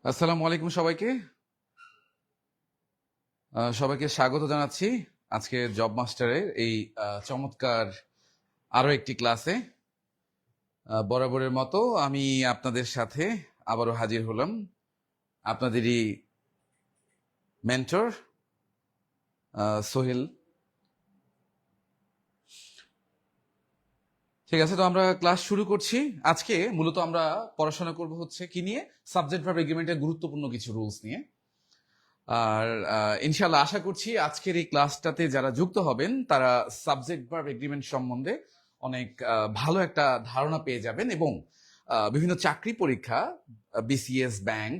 আসসালামু আলাইকুম সবাইকে। সবাইকে স্বাগত জানাচ্ছি আজকে জব মাস্টারের এই চমৎকার আরো একটি ক্লাসে। বরাবরের মতো আমি আপনাদের সাথে আবারও হাজির হলাম, আপনাদেরই মেন্টর সোহেল। ঠিক আছে, তো আমরা ক্লাস শুরু করছি। আজকে মূলত আমরা পড়াশোনা করব হচ্ছে কি নিয়ে, সাবজেক্ট ভার্ব এগ্রিমেন্টের গুরুত্বপূর্ণ কিছু রুলস নিয়ে। আর ইনশাআল্লাহ আশা করছি আজকের এই ক্লাসটাতে যারা যুক্ত হবেন তারা সাবজেক্ট ভার্ব এগ্রিমেন্ট সম্বন্ধে অনেক ভালো একটা ধারণা পেয়ে যাবেন, এবং বিভিন্ন চাকরি পরীক্ষা, বিসিএস, ব্যাংক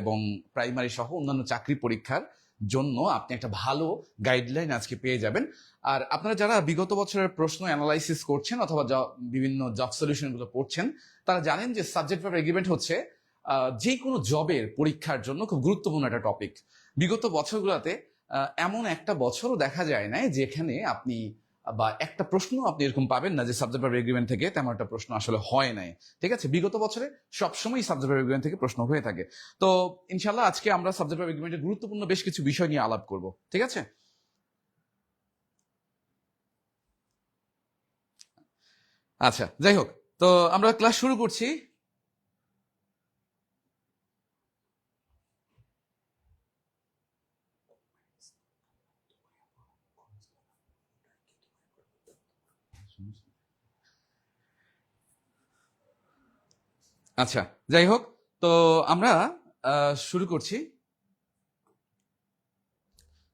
এবং প্রাইমারি সহ অন্যান্য চাকরি পরীক্ষার জন্য আপনি একটা ভালো গাইডলাইন আজকে পেয়ে যাবেন। আর আপনারা যারা বিগত বছরের প্রশ্ন অ্যানালাইসিস করছেন অথবা বিভিন্ন জব সলিউশনগুলো পড়ছেন, তারা জানেন যে সাবজেক্ট ভার্ব এগ্রিমেন্ট হচ্ছে যে কোনো জবের পরীক্ষার জন্য খুব গুরুত্বপূর্ণ একটা টপিক। বিগত বছরগুলোতে এমন একটা বছরও দেখা যায় না যেখানে আপনি বা একটা প্রশ্ন আপনি এরকম পাবেন না যে সাবজেক্ট ভার্ব এগ্রিমেন্ট থেকে তেমন একটা প্রশ্ন আসলে হয় নাই। ঠিক আছে, বিগত বছরে সবসময় সাবজেক্ট ভার্ব এগ্রিমেন্ট থেকে প্রশ্ন হয়ে থাকে। তো ইনশাল্লাহ আজকে আমরা সাবজেক্ট ভার্ব এগ্রিমেন্টের গুরুত্বপূর্ণ বেশ কিছু বিষয় নিয়ে আলাপ করব। ঠিক আছে, আচ্ছা যাই হোক, তো আমরা ক্লাস শুরু করছি। আচ্ছা যাই হোক, তো আমরা শুরু করছি।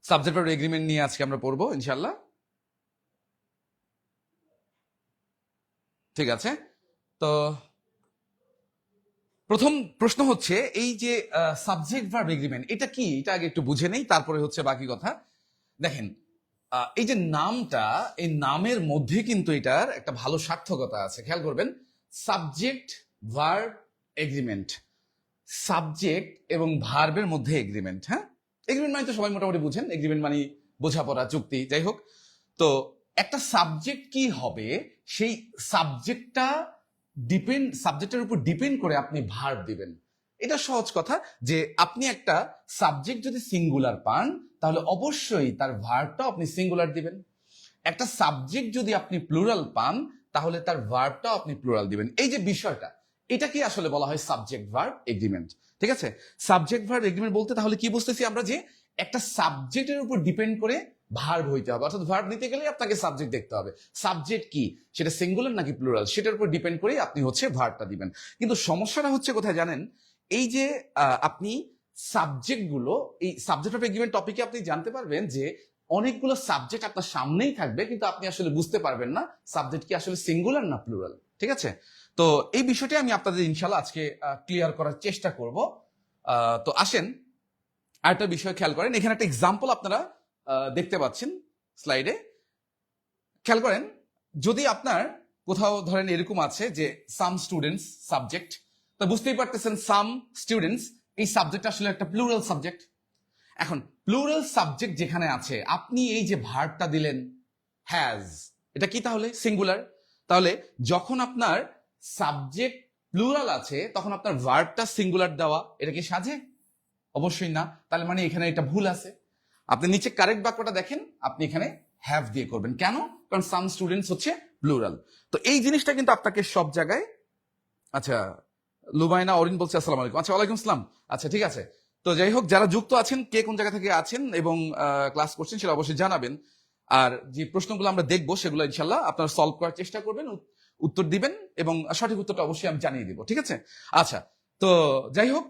সাবজেক্ট ভার্ব এগ্রিমেন্ট নিয়ে আজকে আমরা পড়বো ইনশাল্লাহ। ঠিক আছে, তো প্রথম প্রশ্ন হচ্ছে এই যে সাবজেক্ট ভার্ব এগ্রিমেন্ট এটা কি, এটা আগে একটু বুঝে নেই, তারপরে হচ্ছে বাকি কথা। দেখেন, এই যে নামটা, এই নামের মধ্যে কিন্তু এটার একটা ভালো সার্থকতা আছে, খেয়াল করবেন। সাবজেক্ট ভার্ব এগ্রিমেন্ট, সাবজেক্ট এবং ভার্বের মধ্যে এগ্রিমেন্ট। হ্যাঁ, এগ্রিমেন্ট মানে তো সবাই মোটামুটি বুঝেন, এগ্রিমেন্ট মানে বোঝাপড়া, চুক্তি। যাই হোক, তো একটা সাবজেক্ট কি হবে, সেই সাবজেক্টটা সাবজেক্টের উপর ডিপেন্ড করে আপনি ভার্ব দিবেন। এটা সহজ কথা, যে আপনি একটা সাবজেক্ট যদি সিঙ্গুলার পান তাহলে অবশ্যই তার ভার্বটা আপনি সিঙ্গুলার দিবেন। একটা সাবজেক্ট যদি আপনি প্লুরাল পান তাহলে তার ভার্বটাও আপনি প্লুরাল দিবেন। এই যে বিষয়টা, এটাকে আসলে বলা হয় সাবজেক্ট ভার্ব এগ্রিমেন্ট। ঠিক আছে, সাবজেক্ট ভার্ব এগ্রিমেন্ট বলতে তাহলে কি বুঝতেছি আমরা, যে একটা সাবজেক্টের উপর ডিপেন্ড করে ভার্ব হইতে হবে, অর্থাৎ ভার্ব নিতে গেলে আপনাকে সাবজেক্ট দেখতে হবে। সাবজেক্ট কি, সেটা সিঙ্গুলার নাকি প্লুরাল, সেটার উপর ডিপেন্ড করে আপনি হচ্ছে ভার্বটা দিবেন। কিন্তু সমস্যাটা হচ্ছে কোথায় জানেন, এই যে আপনি সাবজেক্টগুলো, এই সাবজেক্ট অফ এগ্রিমেন্ট টপিকে আপনি জানতে পারবেন যে অনেকগুলো সাবজেক্ট আপনার সামনেই থাকবে, কিন্তু আপনি আসলে বুঝতে পারবেন না সাবজেক্ট কি আসলে সিঙ্গুলার না প্লুরাল। ঠিক আছে, তো এই বিষয়টি আমি আপনাদের ইনশাল্লাহ আজকে ক্লিয়ার করার চেষ্টা করব। তো আসেন আরেকটা বিষয় খেয়াল করেন, এখানে একটা এক্সাম্পল আপনারা দেখতে পাচ্ছেন স্লাইডে। খেয়াল করেন, যদি আপনার কোথাও ধরেন এরকম আছে যে সাম স্টুডেন্টস সাবজেক্ট, তো বুঝতেই পারতেছেন সাম স্টুডেন্টস, এই সাবজেক্ট আসলে একটা প্লুরাল সাবজেক্ট। এখন প্লুরাল সাবজেক্ট যেখানে আছে, আপনি এই যে ভার্বটা দিলেন হ্যাজ, এটা কি তাহলে সিঙ্গুলার। তাহলে যখন আপনার সাবজেক্ট প্লুরাল আছে তখন আপনার ভার্বটা সিঙ্গুলার দেওয়া, এটা কি সাজে? অবশ্যই না। তাহলে মানে এখানে এটা ভুল আছে। আপনি নিচে কারেক্ট বাক্যটা দেখেন, আপনি এখানে হ্যাভ দিয়ে করবেন। কেন? কারণ সাম স্টুডেন্টস হচ্ছে প্লুরাল। তো এই জিনিসটা কিন্তু আপনাকে সব জায়গায়, আচ্ছা লুবাইনা অরিন বলছে আসসালামু আলাইকুম। আচ্ছা ওয়ালাইকুম আসসালাম। আচ্ছা ঠিক আছে, তো যাই হোক, যারা যুক্ত আছেন, কে কোন জায়গা থেকে আছেন এবং ক্লাস করছেন সেটা অবশ্যই জানাবেন। আর যে প্রশ্নগুলো আমরা দেখবো সেগুলো ইনশাল্লাহ আপনারা সলভ করার চেষ্টা করবেন, উত্তর দিবেন, এবং সঠিক উত্তরটা অবশ্যই আমি জানিয়ে দিব। ঠিক আছে, আচ্ছা তো যাই হোক,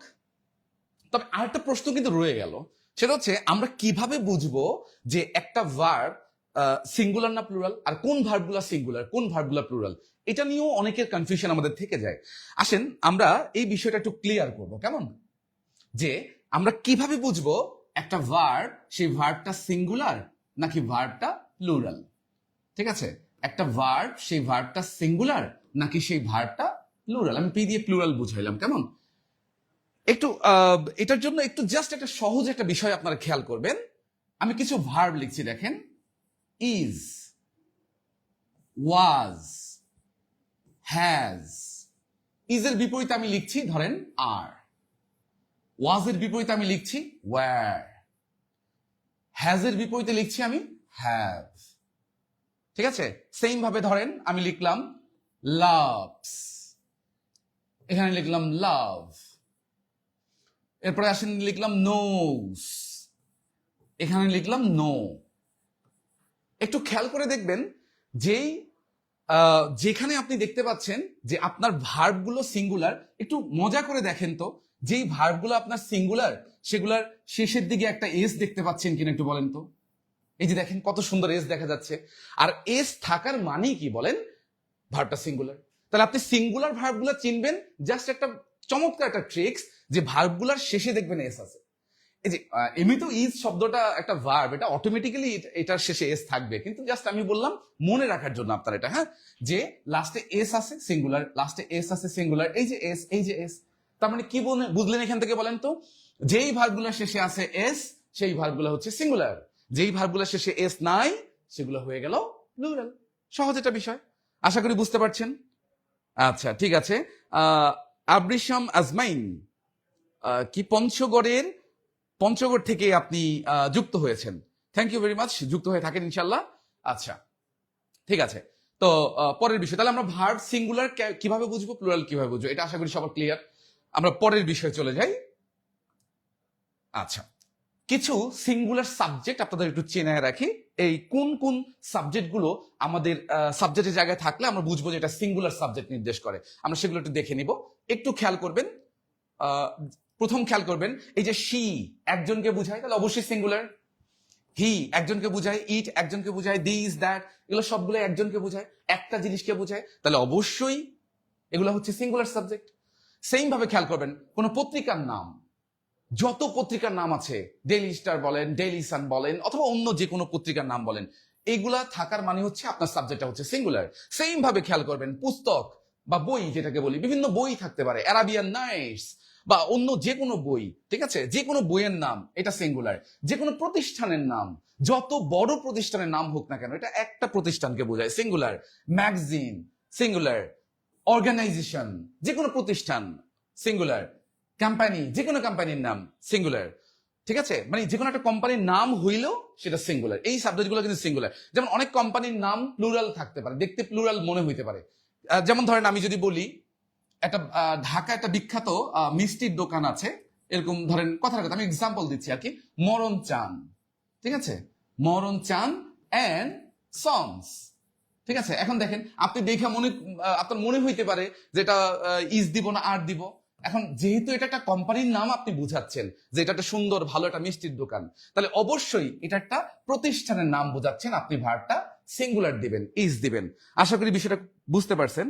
তবে আরেকটা প্রশ্ন কিন্তু রয়ে গেল, সেটা হচ্ছে আমরা কিভাবে বুঝবো যে একটা ভার্ব সিঙ্গুলার না প্লুরাল, আর কোন ভার্বগুলো সিঙ্গুলার কোন ভার্বগুলো প্লুরাল, এটা নিয়েও অনেকের কনফিউশন আমাদের থেকে যায়। আসেন আমরা এই বিষয়টা একটু ক্লিয়ার করব। কেমন, যে আমরা কিভাবে বুঝবো একটা ভার্ব, সেই ভার্বটা সিঙ্গুলার নাকি ভার্বটা প্লুরাল। ঠিক আছে, একটা ভার্ব, সেই ভার্বটা সিঙ্গুলার নাকি সেই ভার্বটা প্লুরাল। আমি পি দিয়ে প্লুরাল বুঝাইলাম, কেমন? একটু এটার জন্য একটু জাস্ট একটা সহজ একটা বিষয় আপনারা খেয়াল করবেন। আমি কিছু ভার্ব লিখছি, দেখেন, ইজ, ওয়াজ, হ্যাজ। ইজের বিপরীতে আমি লিখছি ধরেন আর, ওয়াজের বিপরীতে আমি লিখছি ওয়্যার, হ্যাজের বিপরীতে লিখছি আমি হ্যাভ। ঠিক আছে, সেম ভাবে ধরেন আমি লিখলাম লাভস, এখানে লিখলাম লাভ। এরপরে আসেন লিখলাম নোস, এখানে লিখলাম নো। একটু খেয়াল করে দেখবেন যেই যেখানে আপনি দেখতে পাচ্ছেন যে আপনার ভার্বগুলো সিঙ্গুলার, একটু মজা করে দেখেন তো, যেই ভার্বগুলো আপনার সিঙ্গুলার সেগুলার শেষের দিকে একটা এস দেখতে পাচ্ছেন কিনা একটু বলেন তো। এই যে দেখেন কত সুন্দর এস দেখা যাচ্ছে, আর এস থাকার মানেই কি বলেন? ভার্বটা সিঙ্গুলার। তাহলে আপনি সিঙ্গুলার ভার্বগুলো চিনবেন জাস্ট একটা চমৎকার একটা ট্রিক্স, যে ভার্বগুলার শেষে দেখবেন এস আছে। এই যে এমনি তো ইজ শব্দটা একটা ভার্ব, এটা অটোমেটিক্যালি এটার শেষে এস থাকবে, কিন্তু জাস্ট আমি বললাম মনে রাখার জন্য আপনার এটা, হ্যাঁ, যে লাস্টে এস আছে সিঙ্গুলার, লাস্টে এস আছে সিঙ্গুলার, এই যে এস, এই যে এস। তার মানে কি বুঝলেন এখান থেকে বলেন তো? যেই ভার্বগুলোর শেষে আছে এস সেই ভার্বগুলো হচ্ছে সিঙ্গুলার, যেই ভার্বগুলোর শেষে এস নাই সেগুলো হয়ে গেল প্লুরাল। সহজ একটা বিষয়, আশা করি বুঝতে পারছেন। আচ্ছা ঠিক আছে। আবরিশাম আজমাইন, কি পঞ্চগড় থেকে আপনি যুক্ত হয়েছেন। থ্যাংক ইউ ভেরি মাচ, যুক্ত হয়ে থাকেন ইনশাল্লাহ। আচ্ছা ঠিক আছে, তো পরের বিষয়, তাহলে আমরা ভার্ব সিঙ্গুলার কিভাবে বুঝবো, প্লুরাল কিভাবে বুঝবো, এটা আশা করি সবার ক্লিয়ার। আমরা পরের বিষয়ে চলে যাই। আচ্ছা, কিছু সিঙ্গুলার সাবজেক্ট আপনাদের একটু চেনায় রাখি। এই কোন কোন সাবজেক্ট গুলো আমাদের সাবজেক্টের জায়গায় থাকলে আমরা বুঝবো যে এটা সিঙ্গুলার সাবজেক্ট নির্দেশ করে, আমরা সেগুলো একটু দেখে নিব। একটু খেয়াল করবেন, প্রথম খেয়াল করবেন এই যে শি একজনকে বুঝায়, তাহলে অবশ্যই সিঙ্গুলার। হি একজনকে বুঝায়, ইট একজনকে বুঝায়, দিস দ্যাট এগুলো সবগুলো একজনকে বুঝায়, একটা জিনিসকে বুঝায়, তাহলে অবশ্যই এগুলো হচ্ছে সিঙ্গুলার সাবজেক্ট। সেম ভাবে খেয়াল করবেন কোন পত্রিকার নাম, যত পত্রিকার নাম আছে, ডেইলি স্টার বলেন, ডেইলি সান বলেন, অথবা অন্য যে কোনো পত্রিকার নাম বলেন, এইগুলা থাকার মানে হচ্ছে আপনার সাবজেক্টটা হচ্ছে সিঙ্গুলার। সেম ভাবে খেয়াল করবেন পুস্তক বা বই, যেটাকে বলি, বিভিন্ন বই থাকতে পারে, অ্যারাবিয়ান নাইটস বা অন্য যে কোনো বই, ঠিক আছে, যে কোনো বইয়ের নাম এটা সিঙ্গুলার। যে কোনো প্রতিষ্ঠানের নাম, যত বড় প্রতিষ্ঠানের নাম হোক না কেন, এটা একটা প্রতিষ্ঠানকে বোঝায়, সিঙ্গুলার। ম্যাগাজিন সিঙ্গুলার, অর্গানাইজেশন যে কোনো প্রতিষ্ঠান সিঙ্গুলার, কোম্পানি যে কোনো কোম্পানির নাম সিঙ্গুলার। ঠিক আছে, মানে যে কোনো একটা কোম্পানির নাম হইলেও সেটা সিঙ্গুলার। এই সাবজেক্টগুলো কিন্তু সিঙ্গুলার। যেমন অনেক কোম্পানির নাম প্লুরাল থাকতে পারে, দেখতে প্লুরাল মনে হইতে পারে। যেমন ধরেন আমি যদি বলি একটা ঢাকা একটা বিখ্যাত মিষ্টির দোকান আছে, এরকম ধরেন কথার কথা আমি এক্সাম্পল দিচ্ছি আর কি, মরণ চান। ঠিক আছে, মরণ চান অ্যান্ড সংস। ঠিক আছে, এখন দেখেন আপনি দেখে আপনার মনে হইতে পারে যে এটা ইজ দিব না আর দিব। এখন যেহেতু এটা একটা কোম্পানির নাম আপনি বুঝাচ্ছেন যে এটা একটা সুন্দর ভালো একটা মিষ্টির দোকান, তাহলে অবশ্যই এটা একটা প্রতিষ্ঠানের নাম বোঝাচ্ছেন, আপনি ভার্বটা সিঙ্গুলার দিবেন, ইজ দিবেন। আশা করি বিষয়টা বুঝতে পারছেন।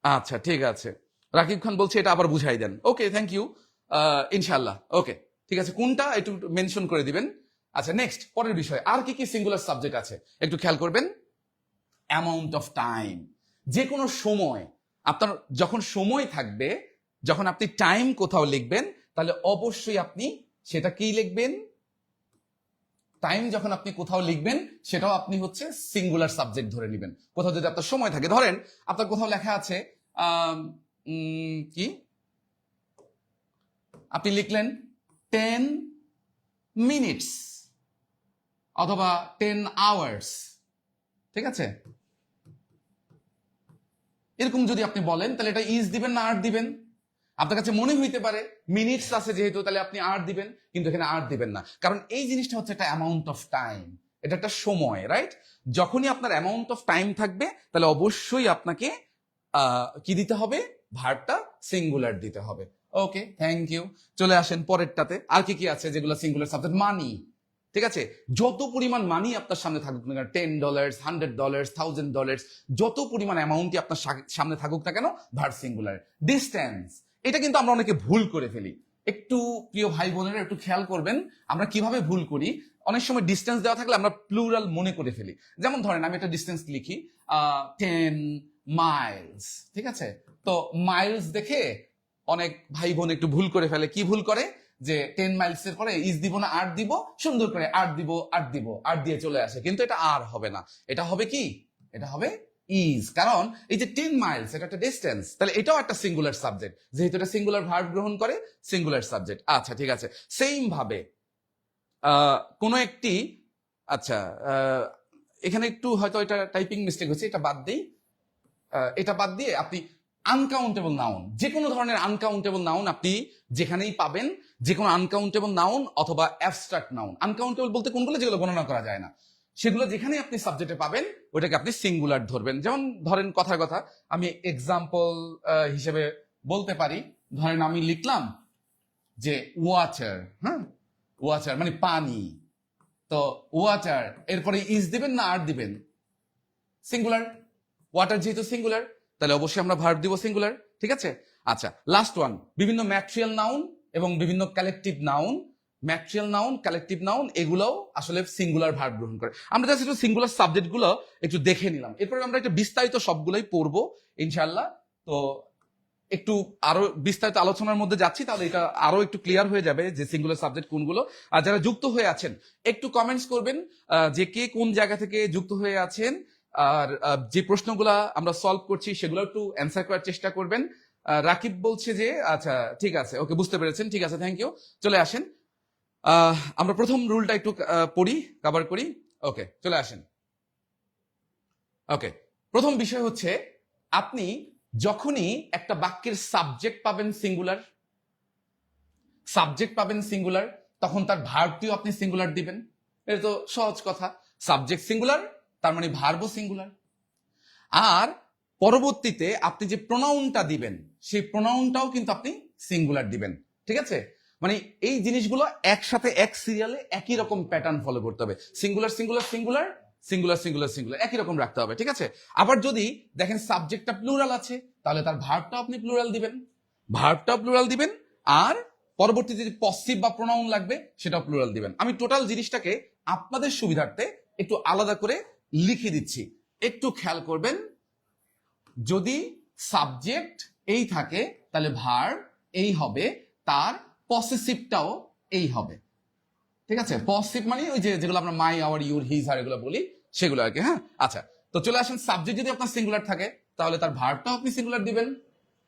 আচ্ছা ঠিক আছে, রাকিব খান বলছে এটা আবার বুঝাই দেন। ওকে, থ্যাংক ইউ, ইনশাল্লাহ। ওকে ঠিক আছে, কোনটা একটু মেনশন করে দিবেন। আচ্ছা নেক্সট, পরের বিষয়, আর কি কি সিঙ্গুলার সাবজেক্ট আছে একটু খেয়াল করবেন। অ্যামাউন্ট অফ টাইম, যে কোনো সময়, আপনার যখন সময় থাকবে, যখন আপনি টাইম কোথাও লিখবেন, তাহলে অবশ্যই আপনি সেটা কি লিখবেন, টাইম যখন আপনি কোথাও লিখবেন সেটাও আপনি হচ্ছে সিঙ্গুলার সাবজেক্ট ধরে নেবেন। কোথাও যদি আপনার সময় থাকে, ধরেন আপনার কোথাও লেখা আছে কি, আপনি লিখলেন 10 মিনিটস অথবা 10 আওয়ার্স। ঠিক আছে, এরকম যদি আপনি বলেন তাহলে এটা ইজ দিবেন না আর দিবেন? আপনার কাছে মনে হইতে পারে মিনিটস আছে যেহেতু তাহলে আপনি আর দিবেন, কিন্তু এখানে আর দিবেন না, কারণ এই জিনিসটা হচ্ছে একটা অ্যামাউন্ট অফ টাইম, এটা একটা সময়, রাইট? যখনই আপনার অ্যামাউন্ট অফ টাইম থাকবে তাহলে অবশ্যই আপনাকে কি দিতে হবে, ভার্বটা সিঙ্গুলার দিতে হবে। ওকে থ্যাংক ইউ, চলে আসেন পরেরটাতে। আর কি কি আছে যেগুলো সিঙ্গুলার সাবজেক্ট? মানি। ঠিক আছে, যত পরিমাণ মানি আপনার সামনে থাকুক না কেন, $10, $100, $1000, যত পরিমাণ অ্যামাউন্টই আপনার সামনে থাকুক না কেন, ভার্ব সিঙ্গুলার। ডিস্টেন্স, এটা কিন্তু আমরা অনেকে ভুল করে ফেলি। একটু প্রিয় ভাই বোনেরা একটু খেয়াল করবেন আমরা কিভাবে ভুল করি। অনেক সময় ডিস্টেন্স দেওয়া থাকলে আমরা প্লুরাল মনে করে ফেলি। যেমন ধরেন আমি একটা ডিস্টেন্স লিখি 10 মাইলস, ঠিক আছে? তো মাইলস দেখে অনেক ভাই বোন একটু ভুল করে ফেলে। কি ভুল করে? যে 10 মাইলস এর পরে ইজ দিব না আর দিব, সুন্দর করে আর দিব আর দিব আর দিয়ে চলে আসে, কিন্তু এটা আর হবে না। এটা হবে কি? এটা হবে ইজ। কারণ এই যে 10 মাইলস এটা একটা ডিস্টেন্স, তাহলে এটাও একটা সিঙ্গুলার সাবজেক্ট, যেহেতু এটা সিঙ্গুলার ভার্ব গ্রহণ করে, সিঙ্গুলার সাবজেক্ট। আচ্ছা ঠিক আছে। সেম ভাবে কোন একটি, আচ্ছা এখানে একটু হয়তো এটা টাইপিং মিস্টেক হচ্ছে, এটা বাদ দিই। এটা বাদ দিয়ে আপনি আনকাউন্টেবল নাউন, যে কোনো ধরনের আনকাউন্টেবল নাউন আপনি যেখানেই পাবেন, যে কোনো আনকাউন্টেবল নাউন অথবা অ্যাবস্ট্রাক্ট নাউন। আনকাউন্টেবল বলতে কোনগুলো? যেগুলো গণনা করা যায় না, সেগুলো যেখানে আপনি সাবজেক্টে পাবেন ওটাকে আপনি সিঙ্গুলার ধরবেন। যেমন ধরেন কথার কথা আমি এক্সাম্পল হিসেবে বলতে পারি, ধরেন আমি লিখলাম যে ওয়াটার, হ্যাঁ, ওয়াটার মানে পানি। তো ওয়াটার এরপরে ইজ দিবেন না আর দিবেন? সিঙ্গুলার। ওয়াটার যেহেতু সিঙ্গুলার, তাহলে অবশ্যই আমরা ভার্ব দিব সিঙ্গুলার, ঠিক আছে? আচ্ছা লাস্ট ওয়ান, বিভিন্ন ম্যাট্রিয়াল নাউন এবং বিভিন্ন collective noun. ম্যাট্রিয়াল noun, collective noun এগুলোও আসলে সিঙ্গুলার ভার্ব গ্রহণ করে। আমরা জাস্ট একটু সিঙ্গুলার সাবজেক্ট গুলো একটু দেখে নিলাম, এরপরে আমরা একটা বিস্তারিত সবগুলোই পড়বো ইনশাআল্লাহ। তো একটু আরো বিস্তারিত আলোচনার মধ্যে যাচ্ছি, তাহলে এটা আরো একটু ক্লিয়ার হয়ে যাবে যে সিঙ্গুলার সাবজেক্ট কোনগুলো। আর যারা যুক্ত হয়ে আছেন একটু কমেন্টস করবেন যে কে কোন জায়গা থেকে যুক্ত হয়ে আছেন, আর যে প্রশ্নগুলা আমরা সলভ করছি সেগুলো একটু অ্যান্সার করার চেষ্টা করবেন। রাকিব বলছে যে আচ্ছা ঠিক আছে, ওকে বুঝতে পেরেছেন, ঠিক আছে, থ্যাংক ইউ। চলে আসেন, আমরা প্রথম রুলটা একটু পড়ি, কভার করি। ওকে চলে আসেন। ওকে, প্রথম বিষয় হচ্ছে আপনি যখনই একটা বাক্যের সাবজেক্ট পাবেন সিঙ্গুলার, সাবজেক্ট পাবেন সিঙ্গুলার, তখন তার ভার্বটিও আপনি সিঙ্গুলার দিবেন। এটা তো সহজ কথা, সাবজেক্ট সিঙ্গুলার তার মানে ভার্বও সিঙ্গুলার। আর পরবর্তীতে আপনি যে প্রোনাউনটা দিবেন সেই প্রোনাউনটাও কিন্তু আপনি সিঙ্গুলার দিবেন, ঠিক আছে? মানে এই জিনিসগুলো একসাথে এক সিরিয়ালে একই রকম প্যাটার্ন ফলো করতে হবে, singular singular singular singular singular singular একই রকম রাখতে হবে, ঠিক আছে? আবার যদি দেখেন সাবজেক্টটা প্লুরাল আছে, তাহলে তার ভার্বটাও আপনি প্লুরাল দিবেন, ভার্বটাও প্লুরাল দিবেন, আর পরবর্তীতে যে পসিভ বা প্রোনাউন লাগবে সেটাও প্লুরাল দিবেন। আমি টোটাল জিনিসটাকে আপনাদের সুবিধার্থে একটু আলাদা করে লিখে দিচ্ছি, একটু খেয়াল করবেন। যদি সাবজেক্ট এই থাকে তাহলে ভার্ব এই হবে, তার পসেসিভটাও এই হবে, ঠিক আছে? পসিভ মানে ওই যে যেগুলো আমরা মাই, আওয়ার, ইউর, হিজ, হার এগুলো বলি সেগুলো আর কি, হ্যাঁ। আচ্ছা তো চলে আসেন, সাবজেক্ট যদি আপনার সিঙ্গুলার থাকে তাহলে তার ভার্বটাও আপনি সিঙ্গুলার দিবেন,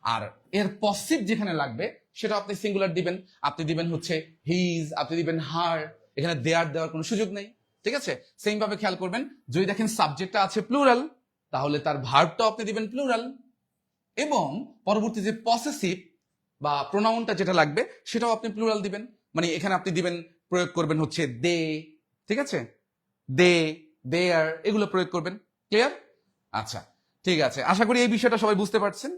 আর এর পসিভ যেখানে লাগবে সেটা আপনি সিঙ্গুলার দিবেন। আপনি দিবেন হচ্ছে হিজ, আপনি দিবেন হার, এখানে দেয়ার দেওয়ার কোনো সুযোগ নেই, ঠিক আছে? সেম ভাবে খেয়াল করবেন, যদি দেখেন সাবজেক্টটা আছে প্লুরাল তাহলে তার ভার্বটাও আপনি দিবেন প্লুরাল, এবং পরবর্তী যে পসেসিভ বা প্রোনাউনটা যেটা লাগবে সেটাও আপনি প্লুরাল দিবেন। মানে এখানে আপনি দিবেন, প্রয়োগ করবেন হচ্ছে দে, ঠিক আছে? দে, দেয়ার এগুলো প্রয়োগ করবেন। ক্লিয়ার? আচ্ছা ঠিক আছে, আশা করি এই বিষয়টা সবাই বুঝতে পারছেন,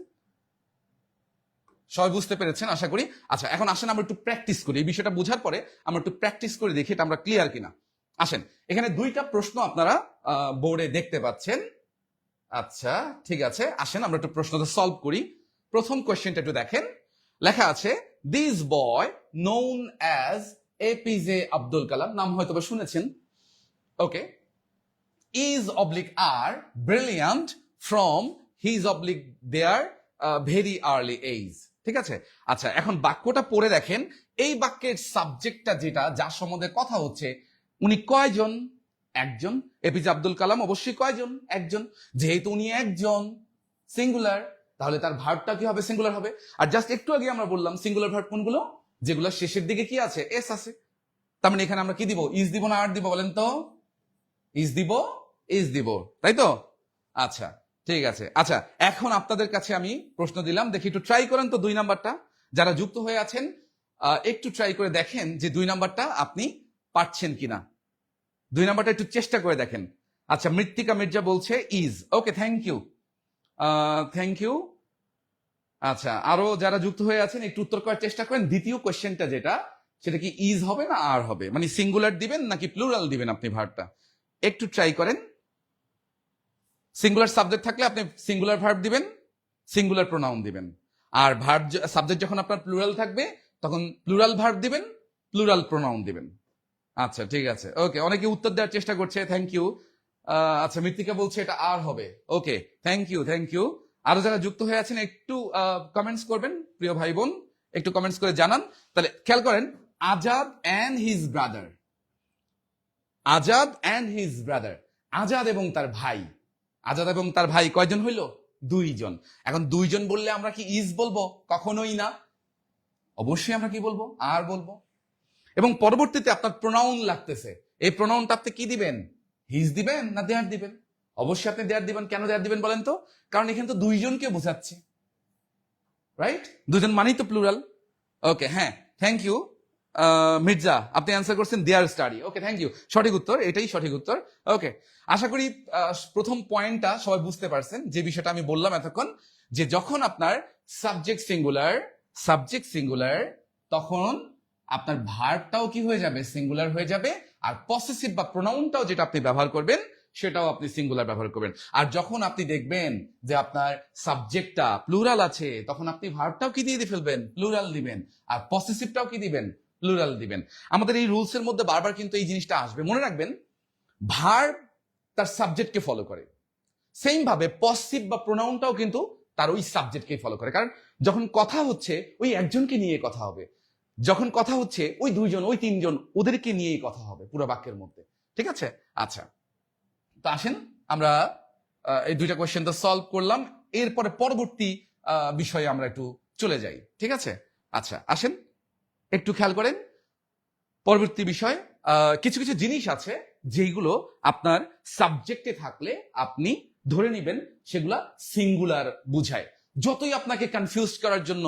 সবাই বুঝতে পেরেছেন আশা করি। আচ্ছা এখন আসেন আমরা একটু প্র্যাকটিস করি, এই বিষয়টা বোঝার পরে আমরা একটু প্র্যাকটিস করে দেখি এটা আমরা ক্লিয়ার কিনা। আসেন, এখানে দুইটা প্রশ্ন আপনারা বোর্ডে দেখতে পাচ্ছেন। আচ্ছা ঠিক আছে, আসেন আমরা একটু প্রশ্নটা সলভ করি। প্রথম কোয়েশ্চেনটা একটু দেখেন, লেখা আছে this boy known as APJ Abdul Kalam, নাম হয়তো বা শুনেছেন, okay, is oblique are brilliant from his oblique their very early age, ঠিক আছে? আচ্ছা এখন বাক্যটা পড়ে দেখেন, এই বাক্যের সাবজেক্টটা যেটা যার সম্বন্ধে কথা হচ্ছে উনি কয়জন? একজন। এপিজে আব্দুল কালাম অবশ্যই কয়জন? একজন। যেহেতু উনি একজন, সিঙ্গুলার, তাহলে তার ভার্বটা কি হবে? সিঙ্গুলার হবে। আর জাস্ট একটু আগে আমরা বললাম সিঙ্গুলার ভার্ব কোনগুলো? যেগুলো শেষের দিকে কি আছে? এস আছে। তার মানে এখানে আমরা কি দিব? ইজ দিব না আর দিব বলেন তো? ইজ দিব, ইজ দিব, তাই তো? আচ্ছা ঠিক আছে। আচ্ছা এখন আপনাদের কাছে আমি প্রশ্ন দিলাম, দেখি একটু ট্রাই করেন তো 2 নাম্বারটা, যারা যুক্ত হয়ে আছেন একটু ট্রাই করে দেখেন যে 2 নাম্বারটা আপনি পারছেন কিনা। 2 নাম্বারটা একটু চেষ্টা করে দেখেন। আচ্ছা মৃত্তিকা মির্জা বলছে is, okay thank you, thank you. আচ্ছা আরো যারা যুক্ত হয়ে আছেন একটু উত্তর করার চেষ্টা করেন। দ্বিতীয় কোয়েশ্চেনটা যেটা, সেটা কি ইজ হবে না আর হবে? মানে সিঙ্গুলার দিবেন নাকি প্লুরাল দিবেন আপনি ভার্বটা? একটু ট্রাই করেন। সিঙ্গুলার সাবজেক্ট থাকলে আপনি সিঙ্গুলার ভার্ব দিবেন, সিঙ্গুলার প্রোনাউন দিবেন। আর ভার্ব সাবজেক্ট যখন আপনার প্লুরাল থাকবে তখন প্লুরাল ভার্ব দিবেন, প্লুরাল প্রোনাউন দিবেন। আচ্ছা ঠিক আছে, ওকে, অনেকে উত্তর দেওয়ার চেষ্টা করছে, থ্যাংক ইউ। আচ্ছা মৃত্তিকা বলছে এটা আর হবে, ওকে, থ্যাংক ইউ, থ্যাংক ইউ। আরো যারা যুক্ত হয়ে আছেন একটু কমেন্টস করবেন প্রিয় ভাই বোন, একটু কমেন্টস করে জানান। তাহলে খেয়াল করেন, Azad and his brother, Azad and his brother, Azad এবং তার ভাই, আজাদ এবং তার ভাই কয়জন হইল? দুইজন। এখন দুইজন বললে আমরা কি ইজ বলবো? কখনোই না, অবশ্যই আমরা কি বলবো? আর বলবো। এবং পরবর্তীতে আপনার প্রোনাউন লাগতেছে, এই প্রোনাউনটা আপনি কি দিবেন? হিজ দিবেন না দেয়ার দিবেন? অবশ্যই আপনি দেয়ার দিবেন। কেন দেয়ার দিবেন বলেন তো? কারণ এখানে তো দুইজনকে বোঝাচ্ছে, রাইট? দুজন মানেই তো প্লুরাল। ওকে, হ্যাঁ, থ্যাংক ইউ মির্জা, আপনি অ্যান্সার করছেন there study. Okay, thank you, সঠিক উত্তর, এটাই সঠিক উত্তর। ওকে, আশা করি প্রথম পয়েন্টটা সবাই বুঝতে পারছেন, যে বিষয়টা আমি বললাম এতক্ষণ, যে যখন আপনার সাবজেক্ট সিঙ্গুলার, তখন আপনার ভার্বটাও কি হয়ে যাবে? সিঙ্গুলার হয়ে যাবে। আর পসেসিভ বা প্রোনাউনটাও যেটা আপনি ব্যবহার করবেন সেটাও আপনি সিঙ্গুলার ব্যবহার করবেন। আর যখন আপনি দেখবেন যে আপনার সাবজেক্টটা প্লুরাল আছে, তখন আপনি ভার্বটাও কি দিয়ে ফেলবেন? প্লুরাল দিবেন। আর পসেসিভটাও কি দিবেন? প্লুরাল দিবেন। আমাদের এই রুলসের মধ্যে বারবার কিন্তু এই জিনিসটা আসবে, মনে রাখবেন। ভার্ব তার সাবজেক্টকে ফলো করে, সেম ভাবে পসিভ বা প্রোনাউনটাও কিন্তু তার ওই সাবজেক্টকে ফলো করে। কারণ যখন কথা হচ্ছে ওই একজনকে নিয়ে কথা হবে, যখন কথা হচ্ছে ওই দুইজন, ওই তিনজন, ওদেরকে নিয়েই কথা হবে পুরো বাক্যের মধ্যে। ঠিক আছে? আচ্ছা, তো আসেন আমরা এই দুইটা কোয়েশ্চেন তো সলভ করলাম, এরপরে পরবর্তী বিষয়ে আমরা একটু চলে যাই। ঠিক আছে? আচ্ছা আসেন একটু খেয়াল করেন পরবর্তী বিষয়। কিছু কিছু জিনিস আছে যেগুলো আপনার সাবজেক্টে থাকলে আপনি ধরে নেবেন সেগুলা সিঙ্গুলার বুঝায়। যতই আপনাকে কনফিউজ করার জন্য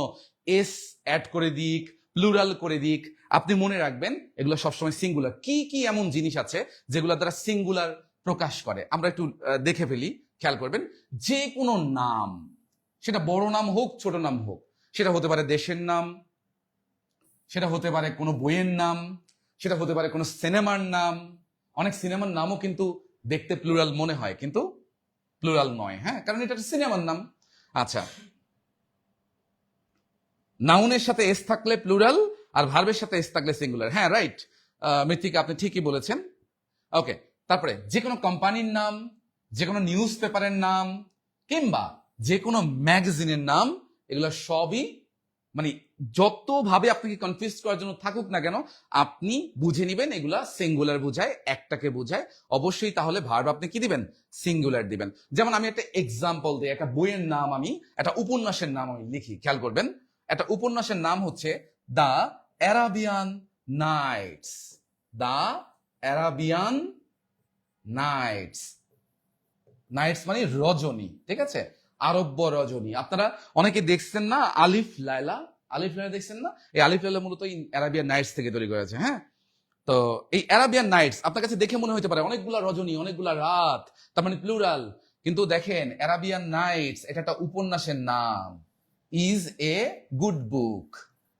এস অ্যাড করে দিক, প্লুরাল করে দিক, আপনি মনে রাখবেন এগুলো সবসময় সিঙ্গুলার। কি কি এমন জিনিস আছে যেগুলো দ্বারা সিঙ্গুলার প্রকাশ করে? আমরা একটু দেখে ফেলি, খেয়াল করবেন। যে কোনো নাম, সেটা বড় নাম হোক ছোট নাম হোক, সেটা হতে পারে দেশের নাম, সেটা হতে পারে কোনো বইয়ের নাম, সেটা হতে পারে কোনো সিনেমার নাম। অনেক সিনেমার নামও কিন্তু দেখতে প্লুরাল মনে হয়, কিন্তু প্লুরাল নয়, হ্যাঁ, কারণ এটা একটা সিনেমার নাম। আচ্ছা, নাউনের সাথে এস থাকলে প্লুরাল, আর ভার্বের সাথে এস থাকলে সিঙ্গুলার। হ্যাঁ, রাইট মৃত্তিকা, আপনি ঠিকই বলেছেন। ওকে, তারপরে যে কোনো কোম্পানির নাম, যে কোনো নিউজ পেপারের নাম, কিংবা যে কোনো ম্যাগাজিনের নাম, এগুলো সবই মানে যতভাবে আপনাকে কনফিউজ করার জন্য থাকুক না কেন, আপনি বুঝে নিবেন এগুলা সিঙ্গুলার বুঝায়, একটাকে বুঝায়। অবশ্যই তাহলে ভার্ব আপনি কি দিবেন? সিঙ্গুলার দিবেন। যেমন আমি একটা এক্সাম্পল দিই, একটা বইয়ের নাম, আমি একটা উপন্যাসের নাম আমি লিখি, খেয়াল করবেন। একটা উপন্যাসের নাম হচ্ছে the Arabian Nights. The Arabian Nights. Nights মানে রজনী, ঠিক আছে? আরব্য রজনী। আপনারা অনেকে দেখছেন না আলিফ লায়লা? আলিফ লায়লা দেখছেন না? এই আলিফ লায়লা মূলত অ্যারাবিয়ান নাইটস থেকে তৈরি করেছে। হ্যাঁ, তো এই অ্যারাবিয়ান নাইটস আপনার কাছে দেখে মনে হতে পারে অনেকগুলা রজনী, অনেকগুলা রাত, তার মানে প্লুরাল। কিন্তু দেখেন অ্যারাবিয়ান নাইটস এটা একটা উপন্যাসের নাম। ইজ এ গুড বুক,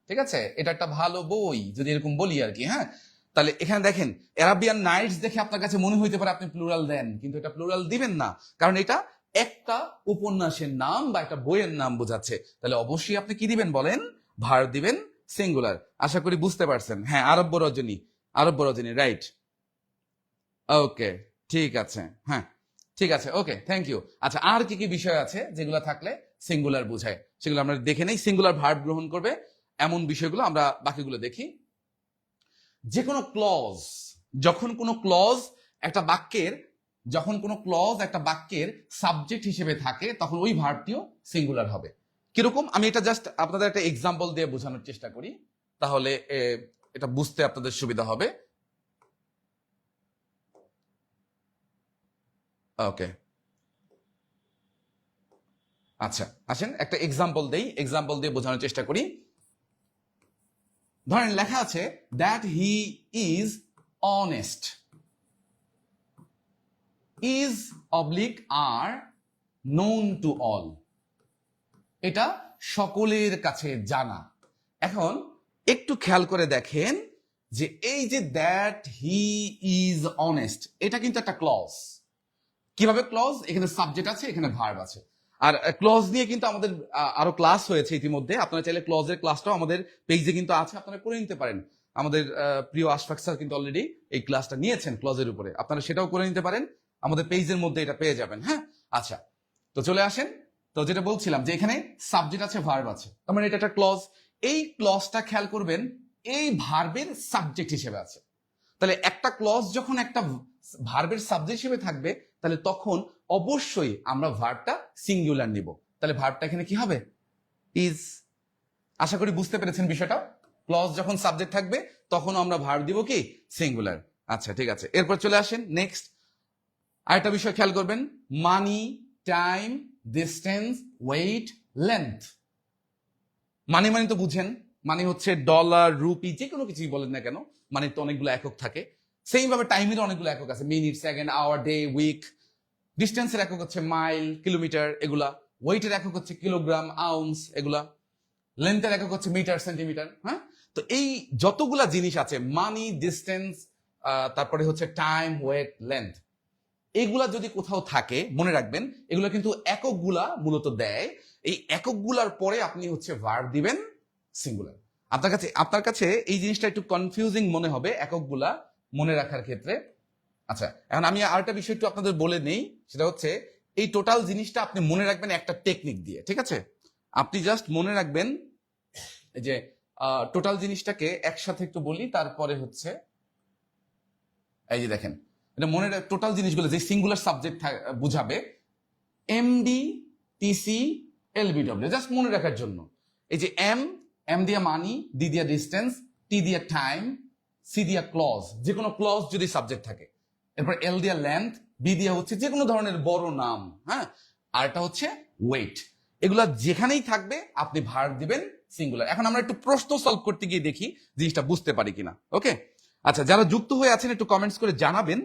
ঠিক আছে? এটা একটা ভালো বই, যদি এরকম বলি আর কি। হ্যাঁ, তাহলে এখানে দেখেন অ্যারাবিয়ান নাইটস দেখে আপনার কাছে মনে হইতে পারে আপনি প্লুরাল দেন, কিন্তু এটা প্লুরাল দিবেন না, কারণ এটা একটা উপন্যাসের নাম বা একটা বইয়ের নাম বোঝাচ্ছে। তাহলে অবশ্যই আপনি কি দিবেন বলেন? ভার্ব দিবেন সিঙ্গুলার। আশা করি বুঝতে পারছেন। হ্যাঁ, আরব্য রজনী, আরব্য রজনী, রাইট। ওকে, ঠিক আছে, হ্যাঁ ঠিক আছে, ওকে, থ্যাংক ইউ। আচ্ছা, আর কি কি বিষয় আছে যেগুলো থাকলে সিঙ্গুলার বোঝায়, সেগুলো আমরা দেখে নেই। সিঙ্গুলার ভার্ব গ্রহণ করবে এমন বিষয়গুলো আমরা বাকিগুলো দেখি। যে কোনো ক্লজ, যখন কোনো ক্লজ একটা বাক্যের, যখন কোনো ক্লজ একটা বাক্যের সাবজেক্ট হিসেবে থাকে, তখন ওই ভার্বটিও সিঙ্গুলার হবে। কিরকম? আমি এটা জাস্ট আপনাদের একটা এক্সাম্পল দিয়ে বোঝানোর চেষ্টা করি, তাহলে এটা বুঝতে আপনাদের সুবিধা হবে। ওকে, আচ্ছা আসেন একটা এক্সাম্পল দেই, এক্সাম্পল দিয়ে বোঝানোর চেষ্টা করি। ধরেন লেখা আছে that he is honest. Is oblique are known to all, এটা সকলের কাছে জানা। এখন একটু খেয়াল করে দেখেন যে এই যে দ্যাট হি ইজ অনেস্ট, এটা কিন্তু একটা ক্লজ। কিভাবে ক্লজ? এখানে সাবজেক্ট আছে, এখানে ভার্ব আছে। আর ক্লজ নিয়ে কিন্তু আমাদের আরো ক্লাস হয়েছে ইতিমধ্যে, আপনারা চাইলে ক্লজের ক্লাসটাও আমাদের পেজে কিন্তু আছে, আপনারা করে নিতে পারেন। আমাদের প্রিয় আশফাক স্যার কিন্তু অলরেডি এই ক্লাসটা নিয়েছেন ক্লজের উপরে, আপনারা সেটাও করে নিতে পারেন, আমাদের পেজের মধ্যে এটা পেয়ে যাবেন। হ্যাঁ, আচ্ছা, তো চলে আসেন। তো যেটা বলছিলাম যে এখানে সাবজেক্ট আছে, ভার্ব আছে, তার মানে এটা একটা ক্লজ। এই ক্লজটা খেয়াল করবেন, এই ভার্বের সাবজেক্ট হিসেবে আছে। তাহলে একটা ক্লজ যখন একটা ভার্বের সাবজেক্ট হিসেবে থাকবে, তাহলে তখন অবশ্যই আমরা ভার্বটা সিঙ্গুলার নিব। তাহলে ভার্বটা এখানে কি হবে? ইজ। আশা করি বুঝতে পেরেছেন বিষয়টা। ক্লজ যখন সাবজেক্ট থাকবে তখন আমরা ভার্ব দিব কি? সিঙ্গুলার। আচ্ছা, ঠিক আছে, এরপর চলে আসেন নেক্সট। আরেকটা বিষয় খেয়াল করবেন, মানি, টাইম, ডিস্টেন্স, ওয়েট, লেন্থ। মানি মানে তো বুঝেন, মানে হচ্ছে ডলার, রুপি, যে কোনো কিছুই বলেন না কেন, মানে তো অনেকগুলো একক থাকে। সেইম ভাবে টাইমের অনেকগুলো একক আছে, minute, second, hour, day, week. ডিস্টেন্সের একক হচ্ছে মাইল, কিলোমিটার, এগুলা। ওয়েটের একক হচ্ছে কিলোগ্রাম, আউন্স, এগুলা। লেন্থের একক হচ্ছে মিটার, সেন্টিমিটার। হ্যাঁ, তো এই যতগুলা জিনিস আছে, মানি, ডিস্টেন্স, তারপরে হচ্ছে টাইম, ওয়েট, লেন্থ, এইগুলা যদি কোথাও থাকে মনে রাখবেন, এগুলো কিন্তু এককগুলা মূলত দেয়। এই এককগুলার পরে আপনি হচ্ছে ভার্ব দিবেন সিঙ্গুলার। আপনার কাছে এই জিনিসটা একটু কনফিউজিং মনে হবে এককগুলা মনে রাখার ক্ষেত্রে। আচ্ছা, এখন আমি আরেকটা বিষয় একটু আপনাদের বলে নেই, সেটা হচ্ছে এই টোটাল জিনিসটা আপনি মনে রাখবেন একটা টেকনিক দিয়ে। ঠিক আছে, আপনি জাস্ট মনে রাখবেন যে টোটাল জিনিসটাকে একসাথে একটু বলি, তারপরে হচ্ছে এই যে দেখেন, এটা মনে টোটাল জিনিসগুলো যে সিঙ্গুলার সাবজেক্ট বুঝাবে, এমডি, টিসি, এলবিডব্লিউ, জাস্ট মনে রাখার জন্য। এই যে এম দিয়া মানি, ডি দিয়া ডিস্টেন্স, টি দিয়া টাইম, সি দিয়া ক্লজ, যে কোনো ক্লজ যদি সাবজেক্ট থাকে। এরপর এল দিয়া লেন্থ, বি দিয়া হচ্ছে যে কোনো ধরনের বড় নাম। হ্যাঁ, আর এটা হচ্ছে ওয়েট। এগুলা যেখানেই থাকবে আপনি ভার্ব দিবেন সিঙ্গুলার। এখন আমরা একটু প্রশ্ন সলভ করতে গিয়ে দেখি জিনিসটা বুঝতে পারি কিনা। ওকে, আচ্ছা, যারা যুক্ত হয়ে আছেন একটু কমেন্টস করে জানাবেন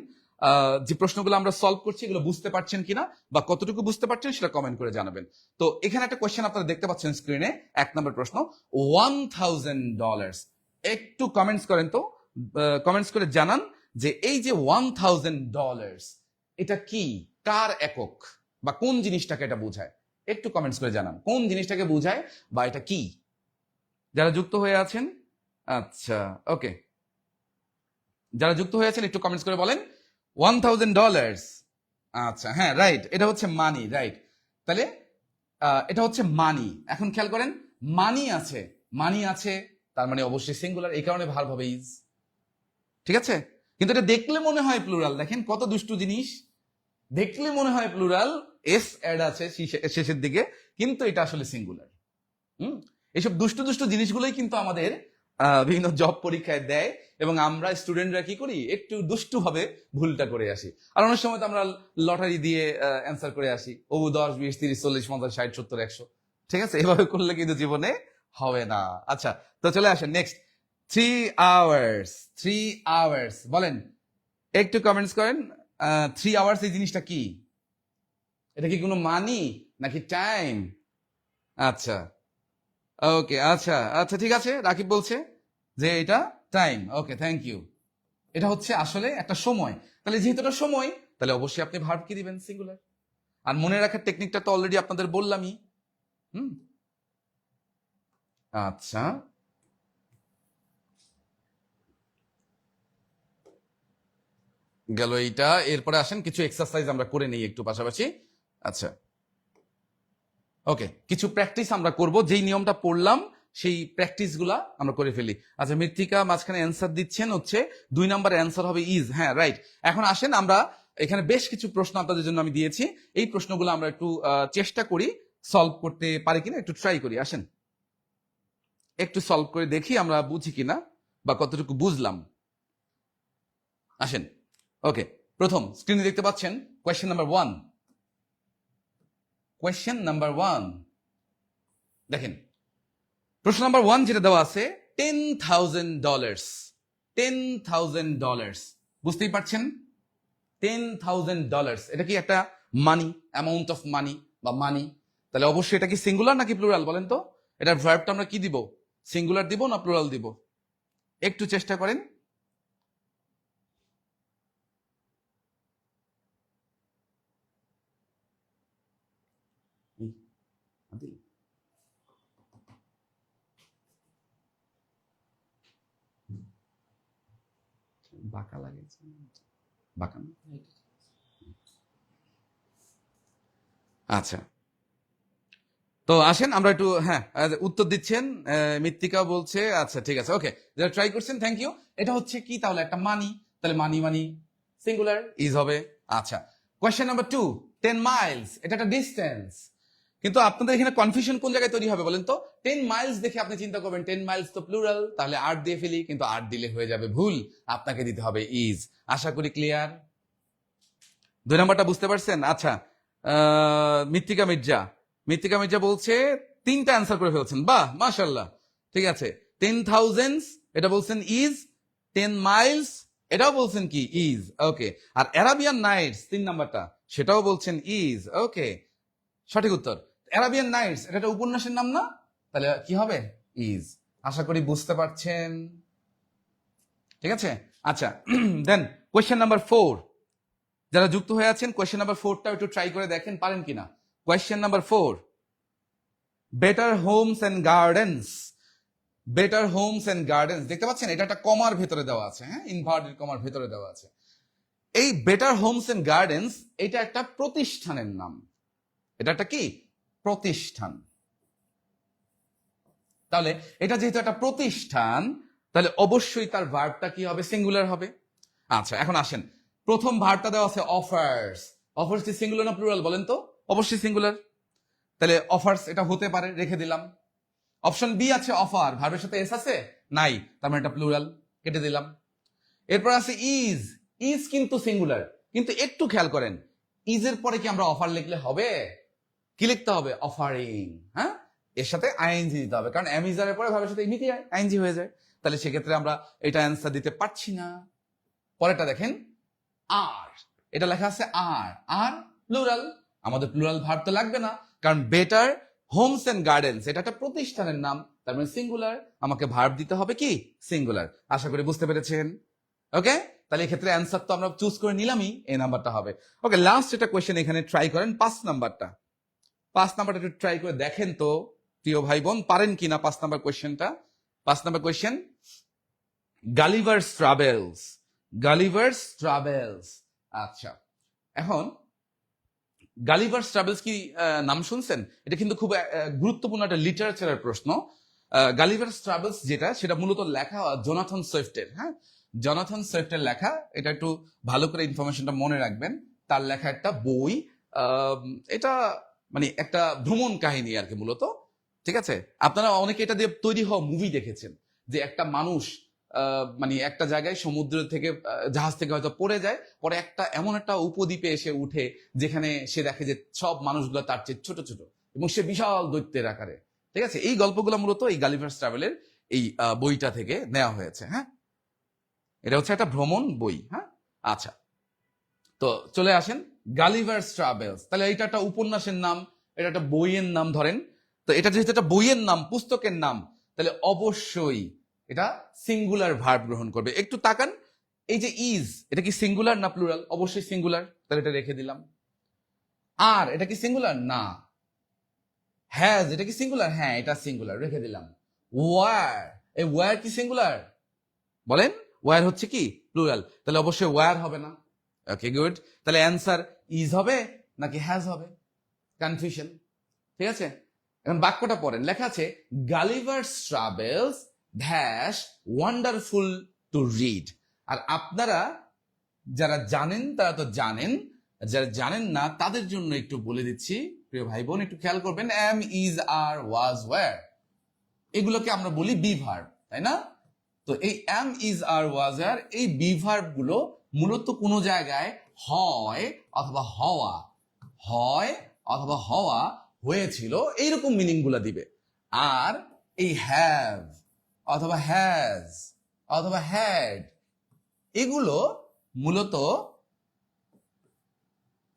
যে প্রশ্নগুলো আমরা সলভ করছি এগুলো বুঝতে পারছেন কিনা, বা কতটুকু বুঝতে পারছেন সেটা কমেন্ট করে জানাবেন। তো এখানে একটা কোয়েশ্চেন আপনারা দেখতে পাচ্ছেন স্ক্রিনে, 1 নম্বর প্রশ্ন, $1000। একটু কমেন্টস করেন তো, কমেন্টস করে জানান যে এই যে $1000 এটা কি, কার একক, বা কোন জিনিসটাকে এটা বোঝায়। একটু কমেন্টস করে জানান কোন জিনিসটাকে বোঝায় বা এটা কি, যারা যুক্ত হয়ে আছেন। আচ্ছা, ওকে, যারা যুক্ত হয়ে আছেন একটু কমেন্টস করে বলেন $1000। আচ্ছা, হ্যাঁ, রাইট, এটা হচ্ছে মানি, রাইট। তাহলে এটা হচ্ছে মানি। এখন খেয়াল করেন, মানি আছে, মানি আছে, তার মানে অবশ্যই সিঙ্গুলার, এই কারণে ভার্ব হবে ইজ। ঠিক আছে, কিন্তু এটা দেখলে মনে হয় প্লুরাল। দেখেন কত দুষ্টু জিনিস, দেখলে মনে হয় প্লুরাল, এস অ্যাড আছে শেষের দিকে, কিন্তু এটা আসলে সিঙ্গুলার। এইসব দুষ্টু দুষ্টু জিনিসগুলোই কিন্তু আমাদের বিভিন্ন জব পরীক্ষায় দেয়, এবং আমরা স্টুডেন্টরা কি করি, একটু দুষ্টু ভাবে ভুলটা করে আসি। আর অনেক সময় তো আমরা লটারি দিয়ে অ্যান্সার করে আসি, ও 10, 20, 30, 40, 50, 60, 70, 100। ঠিক আছে, এভাবে করলে কিন্তু জীবনে হবে না। আচ্ছা, তো চলে আসেন নেক্সট। 3 hours, 3 hours বলেন, একটু কমেন্টস করেন। 3 hours এই জিনিসটা কি? এটা কি কোনো মানি নাকি টাইম? আচ্ছা, ওকে, আচ্ছা আচ্ছা, ঠিক আছে, রাকিব বলছে যে এটা টাইম। Okay, thank you. এটা হচ্ছে আসলে একটা সময়। তাহলে যেহেতু এটা সময়, তাহলে অবশ্যই আপনি ভার্ব কি দিবেন? সিঙ্গুলার। আর মনে রাখার টেকনিকটা তো অলরেডি আপনাদের বললামই। হুম, আচ্ছা, গেল এইটা। এরপরে আসেন কিছু এক্সারসাইজ আমরা করে নিই একটু পাশাপাশি। আচ্ছা, ওকে, কিছু প্র্যাকটিস আমরা করব, যেই নিয়মটা পড়লাম সেই প্র্যাকটিস গুলা আমরা করে ফেলি। আচ্ছা, মৃত্তিকা মাঝখানে অ্যান্সার দিচ্ছেন হচ্ছে 2 নম্বর অ্যান্সার হবে ইজ। হ্যাঁ, রাইট। এখন আসেন, আমরা এখানে বেশ কিছু প্রশ্ন আপনাদের জন্য আমি দিয়েছি, এই প্রশ্নগুলো আমরা একটু চেষ্টা করি সলভ করতে পারি কিনা, একটু ট্রাই করি। আসেন একটু সলভ করে দেখি আমরা বুঝি কিনা বা কতটুকু বুঝলাম। আসেন, ওকে, প্রথম স্ক্রিনে দেখতে পাচ্ছেন কোয়েশ্চেন নাম্বার 1। কোয়েশ্চেন নাম্বার 1 দেখেন, প্রশ্ন নাম্বার 1 যেটা দেওয়া আছে, $10,000। $10,000 বুঝতেই পারছেন, $10,000 এটা কি একটা মানি, অ্যামাউন্ট অফ মানি বা মানি। তাহলে অবশ্যই এটা কি সিঙ্গুলার নাকি প্লুরাল বলেন তো? এটার ভার্বটা আমরা কি দিব? সিঙ্গুলার দিব না প্লুরাল দিব? একটু চেষ্টা করেন। বাঁকা লাগে, বাঁকা না? আচ্ছা, তো আসেন আমরা একটু, হ্যাঁ উত্তর দিচ্ছেন, মৃত্তিকা বলছে, আচ্ছা ঠিক আছে, ওকে, যারা ট্রাই করছেন থ্যাংক ইউ। এটা হচ্ছে কি তাহলে, একটা মানি, তাহলে মানি মানি সিঙ্গুলার ইজ হবে। আচ্ছা, কোয়েশ্চেন নাম্বার 2, 10 মাইলস, এটা একটা ডিস্টেন্স, কিন্তু আপনাদের এখানে কনফিউশন কোন জায়গায় তৈরি হবে বলেন তো? 10 মাইলস দেখে আপনি চিন্তা করবেন 10 মাইলস তো প্লুরাল, তাহলে 8 দিয়ে ফেলি, কিন্তু 8 দিলে হয়ে যাবে ভুল, আপনাকে দিতে হবে ইজ। আশা করি ক্লিয়ার। 2 নাম্বারটা বুঝতে পারছেন? আচ্ছা, মৃত্তিকা মির্জা, মৃত্তিকা মির্জা বলছে 3টা অ্যান্সার করে ফেলছেন, বাহ মাশাআল্লাহ, ঠিক আছে। 10,000 এটা বলছেন ইজ, 10 মাইলস এটাও বলছেন কি ইজ, ওকে। আর অ্যারাবিয়ান নাইটস 3 নাম্বারটা, সেটাও বলছেন ইজ, ওকে, সঠিক উত্তর। অ্যারাবিয়ান নাইটস এটা একটা উপন্যাসের নাম না, তাহলে কি হবে ইজ। আশা করি বুঝতে পারছেন, ঠিক আছে। আচ্ছা, দেন কোয়েশ্চেন নাম্বার 4, যারা যুক্ত হয়ে আছেন কোয়েশ্চেন নাম্বার 4টা একটু ট্রাই করে দেখেন পারেন কিনা। Question number 4, Better Homes and Gardens, Better Homes and Gardens দেখতে পাচ্ছেন, এটা একটা কমার ভেতরে দেওয়া আছে, হ্যাঁ ইনভার্টেড কমার ভেতরে দেওয়া আছে। এই বেটার হোমস এন্ড গার্ডেন্স এটা একটা প্রতিষ্ঠানের নাম, এটা একটা কি প্রতিষ্ঠান, তাহলে এটা যেহেতু একটা প্রতিষ্ঠান, তাহলে অবশ্যই তার ভার্বটা কি হবে, সিঙ্গুলার হবে। আচ্ছা, এখন আসেন, প্রথম ভার্বটা দেওয়া আছে অফার্স, অফার্স কি সিঙ্গুলার না প্লুরাল বলেন তো? অবশ্যই সিঙ্গুলার, তাহলে অফার্স এটা হতে পারে, রেখে দিলাম। অপশন বি আছে অফার, ভার্বের সাথে এস আছে নাই, তার মানে এটা প্লুরাল, কেটে দিলাম। এরপর আছে ইজ, ইজ কিন্তু সিঙ্গুলার, কিন্তু একটু খেয়াল করেন, ইজের পরে কি আমরা অফার লিখলে হবে? কি লিখতে হবে? অফারিং, হ্যাঁ, এর সাথে আইএনজি দিতে হবে, কারণ অ্যামিজারের পরে ভাবের সাথে এমনিতেই আইএনজি হয়ে যায়, তাহলে সেক্ষেত্রে আমরা এটা অ্যান্সার দিতে পারছি না। পরেরটা দেখেন, আর, এটা লেখা আছে আর, আর প্লুরাল, আমাদের প্লুরাল ভার্ব তো লাগবে না, কারণ বেটার হোমস এন্ড গার্ডেন্স এটা একটা প্রতিষ্ঠানের নাম, তার মানে সিঙ্গুলার, আমাকে ভার্ব দিতে হবে কি সিঙ্গুলার। আশা করি বুঝতে পেরেছেন, ওকে। তাহলে এক্ষেত্রে অ্যান্সার তো আমরা চুজ করে নিলামই, এই নাম্বারটা হবে। ওকে, লাস্ট এটা কোয়েশ্চেন এখানে ট্রাই করেন 5 নাম্বারটা, 5 নাম্বারটা একটু ট্রাই করে দেখেন তো প্রিয় ভাই বোন, পারেন কিনা 5 নাম্বার কোয়েশ্চেনটা। 5 number question, Gulliver's travels, Gulliver's travels. আচ্ছা, এখন গালিভার্স ট্রাভেলস কি নাম শুনছেন? এটা কিন্তু খুব গুরুত্বপূর্ণ একটা লিটারেচারের প্রশ্ন। গালিভার্স ট্রাভেলস যেটা, সেটা মূলত লেখা জোনাথন সুইফটের, হ্যাঁ জোনাথন সুইফটের লেখা, এটা একটু ভালো করে ইনফরমেশনটা মনে রাখবেন, তার লেখা একটা বই, এটা মানে একটা ভ্রমণ কাহিনী আর কি মূলত, ঠিক আছে। আপনারা অনেকে এটা দিয়ে তৈরি হওয়া মুভি দেখেছেন, যে একটা মানুষ মানে একটা জায়গায় সমুদ্র থেকে জাহাজ থেকে হয়তো পড়ে যায়, পরে একটা এমন একটা উপদ্বীপে এসে উঠে যেখানে সে দেখে যে সব মানুষগুলো তার চেয়ে ছোট ছোট এবং সে বিশাল দৈত্যের আকারে, ঠিক আছে। এই গল্পগুলো মূলত এই গালিভার্স ট্রাভেলের এই বইটা থেকে নেওয়া হয়েছে, হ্যাঁ এটা হচ্ছে একটা ভ্রমণ বই, হ্যাঁ। আচ্ছা, তো চলে আসেন গালিভার্স ট্রাভেলস, তাহলে এটা একটা উপন্যাসের নাম, এটা একটা বইয়ের নাম ধরেন, তো এটা যেহেতু একটা বইয়ের নাম, পুস্তকের নাম, তাহলে অবশ্যই এটা সিঙ্গুলার ভার্ব গ্রহণ করবে। একটু তাকান, এই যে ইজ, এটা কি সিঙ্গুলার না প্লুরাল? অবশ্যই সিঙ্গুলার, তাহলে এটা রেখে দিলাম। আর এটা কি সিঙ্গুলার? না। হ্যাজ, এটা কি সিঙ্গুলার? হ্যাঁ এটা সিঙ্গুলার, রেখে দিলাম। ওয়ার, এই ওয়ার কি সিঙ্গুলার বলেন? ওয়ার হচ্ছে কি প্লুরাল, তাহলে অবশ্যই ওয়ার হবে না। ওকে গুড, তাহলে অ্যান্সার ইজ হবে নাকি হ্যাজ হবে? কনফিউশন, ঠিক আছে। এখন বাক্যটা পড়েন, লেখা আছে Gulliver's Travels dash wonderful to read. আর আপনারা যারা জানেন তারা তো জানেন, যারা জানেন না তাদের জন্য একটু বলে দিচ্ছি, প্রিয় ভাই বোন একটু খেয়াল করবেন। Am, is, are, was, were, এগুলোকে আমরা বলি বি ভার্ব, তাই না? তো এই এম, ইজ, আর, ওয়াজ, আর এই বি ভার্ব গুলো মূলত কোনো জায়গায় হয় অথবা হওয়া, হয় অথবা হওয়া, হয়েছিল, এইরকম মিনিং গুলা দিবে। আর এই হ্যাভ অথবা হ্যাজ অথবা হ্যাড, এগুলো মূলত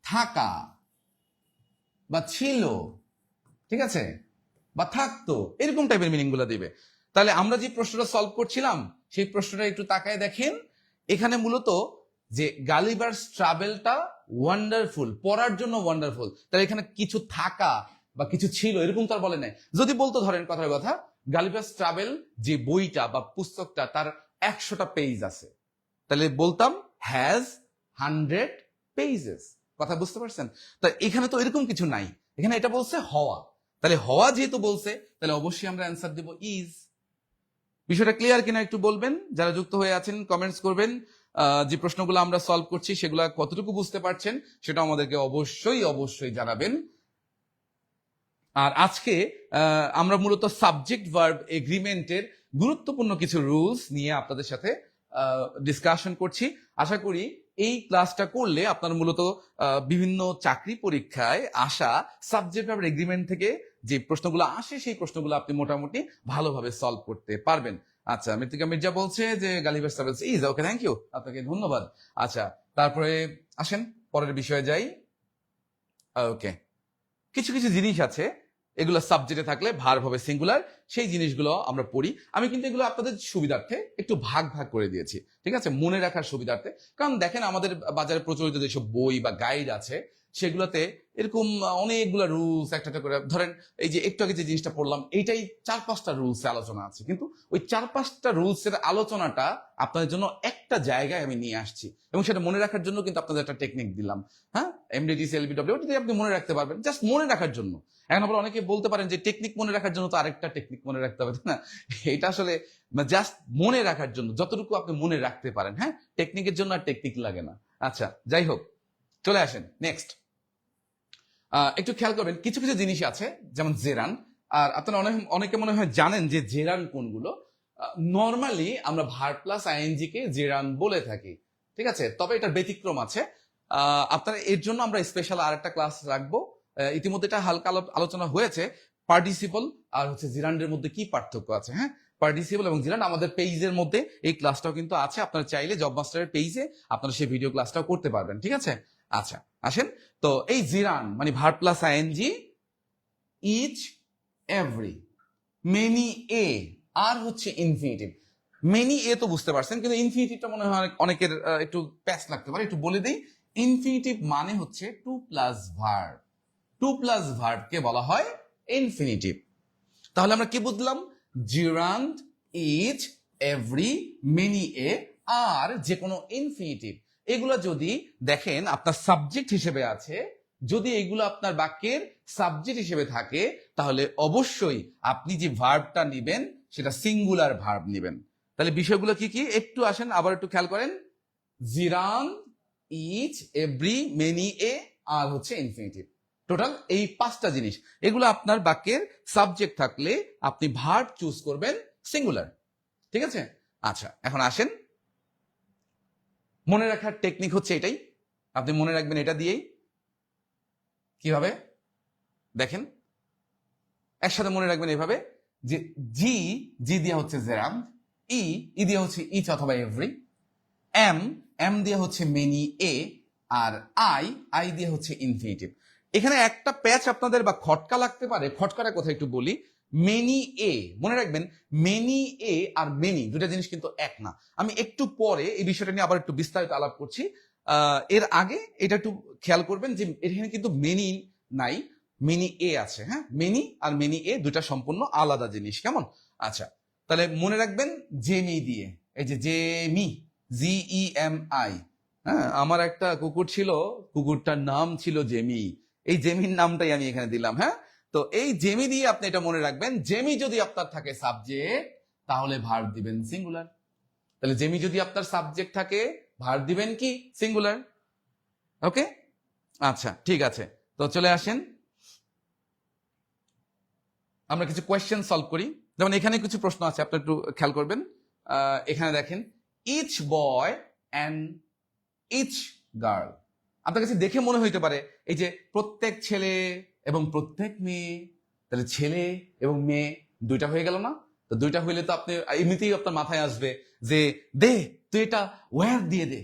থাকা বা ছিল, ঠিক আছে, বা থাকতো, এরকম টাইপের মিনিং গুলো দিবে। তাহলে আমরা যে প্রশ্নটা সলভ করছিলাম সেই প্রশ্নটা একটু তাকায় দেখেন, এখানে মূলত যে গালিভার্স ট্রাভেলটা ওয়ান্ডারফুল, পড়ার জন্য ওয়ান্ডারফুল, তাহলে এখানে কিছু থাকা বা কিছু ছিল এরকম তো আর বলে নাই। যদি বলতো, ধরেন কথার কথা, গালিভার্স ট্রাভেল যে বইটা বা পুস্তকটা তার 100টা পেজ আছে, তাহলে বলতাম হ্যাজ 100 পেজেস। কথা বুঝতে পারছেন? তা এখানে তো এরকম কিছু নাই, এখানে এটা বলছে হওয়া। তাহলে হওয়া যেহেতু বলছে, তাহলে অবশ্যই আমরা অ্যান্সার দেব ইজ। বিষয়টা ক্লিয়ার কিনা একটু বলবেন, যারা যুক্ত হয়ে আছেন কমেন্টস করবেন। যে প্রশ্নগুলো আমরা সলভ করছি সেগুলো কতটুকু বুঝতে পারছেন সেটা আমাদেরকে অবশ্যই অবশ্যই জানাবেন। আর আজকে আমরা মূলত সাবজেক্ট ভার্ব এগ্রিমেন্টের গুরুত্বপূর্ণ কিছু রুলস নিয়ে আপনাদের সাথে ডিসকাশন করছি। আশা করি এই ক্লাসটা করলে আপনার মূলত বিভিন্ন চাকরি পরীক্ষায় আসা সাবজেক্ট ভার্ব এগ্রিমেন্ট থেকে যে প্রশ্নগুলো আসে সেই প্রশ্নগুলো আপনি মোটামুটি ভালোভাবে সলভ করতে পারবেন। আচ্ছা, মৃত্তিকা মির্জা বলছে যে Gulliver service is okay, thank you, আপনাকে ধন্যবাদ। আচ্ছা, তারপরে আসেন পরের বিষয়ে যাই। ওকে, কিছু কিছু জিনিস আছে এগুলো সাবজেক্টে থাকলে ভার্ব হবে সিঙ্গুলার, সেই জিনিসগুলো আমরা পড়ি। আমি কিন্তু এগুলো আপনাদের সুবিধার্থে একটু ভাগ ভাগ করে দিয়েছি, ঠিক আছে, মনে রাখার সুবিধার্থে। কারণ দেখেন আমাদের বাজারে প্রচলিত যেসব বই বা গাইড আছে সেগুলোতে এরকম অনেকগুলো রুলস একটা একটা করে, ধরেন এই যে একটু আগে যে জিনিসটা পড়লাম এইটাই 4-5টা রুলস আলোচনা আছে, কিন্তু ওই 4-5টা রুলস এর আলোচনাটা আপনাদের জন্য একটা জায়গায় আমি নিয়ে আসছি এবং সেটা মনে রাখার জন্য কিন্তু আপনাদের একটা টেকনিক দিলাম। হ্যাঁ, এমডিডিসি এলবিডব্লিউ ওটা দিয়ে আপনি মনে রাখতে পারবেন, জাস্ট মনে রাখার জন্য। এখন আবার অনেকে বলতে পারেন যে টেকনিক মনে রাখার জন্য তো আরেকটা টেকনিক মনে রাখতে হবে, তাই না? এটা আসলে জাস্ট মনে রাখার জন্য, যতটুকু আপনি মনে রাখতে পারেন। হ্যাঁ, টেকনিকের জন্য আর টেকনিক লাগে না। আচ্ছা, যাই হোক, চলে আসেন নেক্সট। একটু খেয়াল করবেন কিছু কিছু জিনিস আছে যেমন জেরান। আর আপনারা অনেকে মনে হয় জানেন যে জেরান কোনগুলো। নর্মালি আমরা ভার্ব প্লাস আইএনজি কে জেরান বলে থাকি, ঠিক আছে, তবে এটার ব্যতিক্রম আছে। আপনারা এর জন্য আমরা স্পেশাল আরেকটা ক্লাস রাখবো। ইতিমধ্যে এটা হালকা আলোচনা হয়েছে, পার্টিসিপল আর হচ্ছে জিরান্ডের মধ্যে কি পার্থক্য আছে। হ্যাঁ, পার্টিসিপল এবং জিরান্ড আমাদের পেজের মধ্যে এই ক্লাসটাও কিন্তু আছে, আপনারা চাইলে জব মাস্টারের পেজে আপনারা সেই ভিডিও ক্লাসটাও করতে পারবেন, ঠিক আছে। আচ্ছা, আসেন তো এই জিরান মানে verb plus ING, each, every, many a, আর হচ্ছে ইনফিনিটিভ। মেনি এ তো বুঝতে পারছেন, কিন্তু ইনফিনিটিভটা মনে হয় অনেকের একটু প্যাচ লাগতে পারে, একটু বলে দিই। ইনফিনিটিভ মানে হচ্ছে 2+ ভার্ব, 2+ ভার্বকে বলা হয় ইনফিনিটিভ। তাহলে আমরা কি বুঝলাম? Gerund, each, every, many a আর যে কোনো ইনফিনিটিভ, এগুলো যদি দেখেন আপনার সাবজেক্ট হিসেবে আছে, যদি এগুলো আপনার বাক্যের সাবজেক্ট হিসেবে থাকে, তাহলে অবশ্যই আপনি যে ভার্বটা নিবেন সেটা সিঙ্গুলার ভার্ব নিবেন। তাহলে বিষয়গুলো কি কি একটু আসেন আবার একটু খেয়াল করেন। Gerund, each, every, many a আর হচ্ছে ইনফিনিটিভ। টোটাল এই 5টা জিনিস, এগুলো আপনার বাক্যের সাবজেক্ট থাকলে আপনি ভার্ব চুজ করবেন সিঙ্গুলার, ঠিক আছে। আচ্ছা, এখন আসেন, মনে রাখার টেকনিক হচ্ছে এটাই, আপনি মনে রাখবেন এটা দিয়েই। কিভাবে দেখেন, একসাথে মনে রাখবেন এভাবে যে জি, জি দিয়ে হচ্ছে জেরাম, ই দিয়ে হচ্ছে ইচ অথবা এভরি, এম দিয়ে হচ্ছে মেনি এ, আর আই দিয়ে হচ্ছে ইনফিনিটিভ। এখানে একটা প্যাচ আপনাদের বা খটকা লাগতে পারে, খটকাটা কথা একটু বলি। মেনি এ মনে রাখবেন, মেনি এ আর মেনি দুটা জিনিস কিন্তু এক না। আমি একটু পরে এই বিষয়টা নিয়ে আবার একটু বিস্তারিত আলাপ করছি। এর আগে এটা একটু খেয়াল করবেন যে এখানে কিন্তু মেনি নাই, মেনি এ আছে। হ্যাঁ, মেনি আর মেনি এ দুটা সম্পূর্ণ আলাদা জিনিস, কেমন? আচ্ছা, তাহলে মনে রাখবেন জেমি দিয়ে, এই যে জেমি, GEMI। হ্যাঁ, আমার একটা কুকুর ছিল, কুকুরটার নাম ছিল জেমি, এই জেমির নামটাই আমি এখানে দিলাম। হ্যাঁ, তো এই জেমি দিয়ে আপনি এটা মনে রাখবেন, জেমি যদি আপনার থাকে সাবজেক্ট তাহলে ভার্ব দিবেন সিঙ্গুলার। তাহলে জেমি যদি আপনার সাবজেক্ট থাকে ভার্ব দিবেন কি সিঙ্গুলার। ওকে, আচ্ছা ঠিক আছে, তো চলে আসেন আমরা কিছু কোয়েশ্চেন সলভ করি। যেমন এখানে কিছু প্রশ্ন আছে, আপনি একটু খেয়াল করবেন। এখানে দেখেন, each boy and each girl. আপনার কাছে দেখে মনে হইতে পারে এই যে প্রত্যেক ছেলে এবং প্রত্যেক মেয়ে, তাহলে ছেলে এবং মেয়ে দুইটা হয়ে গেল না? তো দুইটা হইলে তো আপনি এমনিতেই আপনার মাথায় আসবে যে দে তুই এটা ওয়্যার দিয়ে দে,